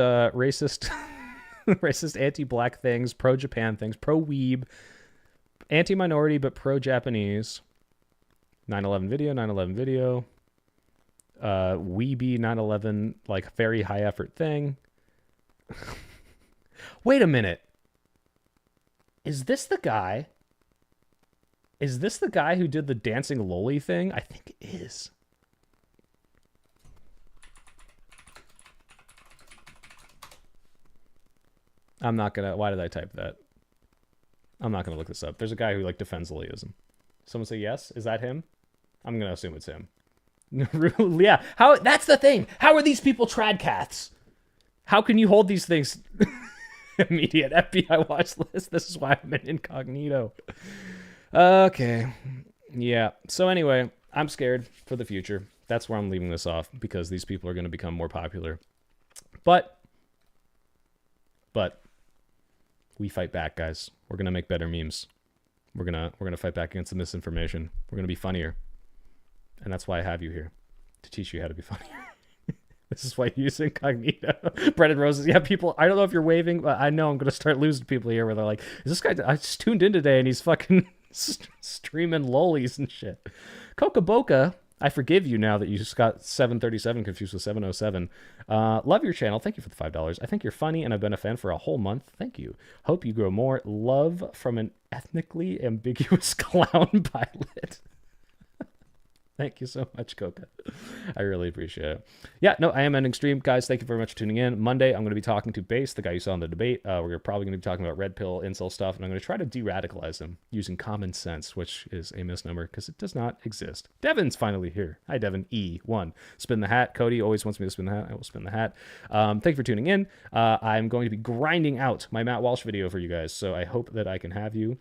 racist anti-black things, pro-Japan things, pro-weeb, anti-minority but pro-Japanese. 9/11 video, 9/11 video. Weeby 9/11, like very high effort thing. Wait a minute. Is this the guy? Is this the guy who did the dancing loli thing? I think it is. I'm not gonna... Why did I type that? I'm not gonna look this up. There's a guy who, like, defends loliism. Someone say yes? Is that him? I'm gonna assume it's him. Yeah. How... That's the thing! How are these people tradcaths? How can you hold these things... Immediate FBI watch list. This is why I'm in incognito. Okay. Yeah. So anyway, I'm scared for the future. That's where I'm leaving this off, because these people are going to become more popular. But we fight back, guys. We're going to make better memes. We're going to fight back against the misinformation. We're going to be funnier. And that's why I have you here, to teach you how to be funnier. This is why you use incognito. Brendan Roses. Yeah, people, I don't know if you're waving, but I know I'm going to start losing people here where they're like, is this guy, I just tuned in today and he's fucking streaming lolis and shit. Coca Boca, I forgive you now that you just got 737 confused with 707. Love your channel. Thank you for the $5. I think you're funny and I've been a fan for a whole month. Thank you. Hope you grow more. Love from an ethnically ambiguous clown pilot. Thank you so much, Coca. I really appreciate it. Yeah, no, I am ending stream. Guys, thank you very much for tuning in. Monday, I'm going to be talking to Base, the guy you saw in the debate. We're probably going to be talking about red pill, incel stuff, and I'm going to try to de-radicalize him using common sense, which is a misnomer because it does not exist. Devin's finally here. Hi, Devin. E1. Spin the hat. Cody always wants me to spin the hat. I will spin the hat. Thank you for tuning in. I'm going to be grinding out my Matt Walsh video for you guys, so I hope that I can have you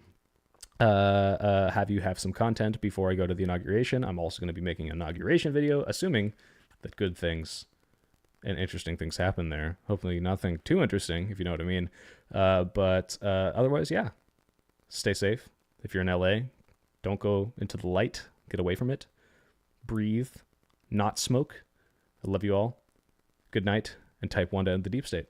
have some content before I go to the inauguration. I'm also going to be making an inauguration video, assuming that good things and interesting things happen there. Hopefully nothing too interesting, if you know what I mean. But otherwise, yeah, stay safe. If you're in LA, don't go into the light. Get away from it. Breathe. Not smoke. I love you all. Good night, and type 1 to end the deep state.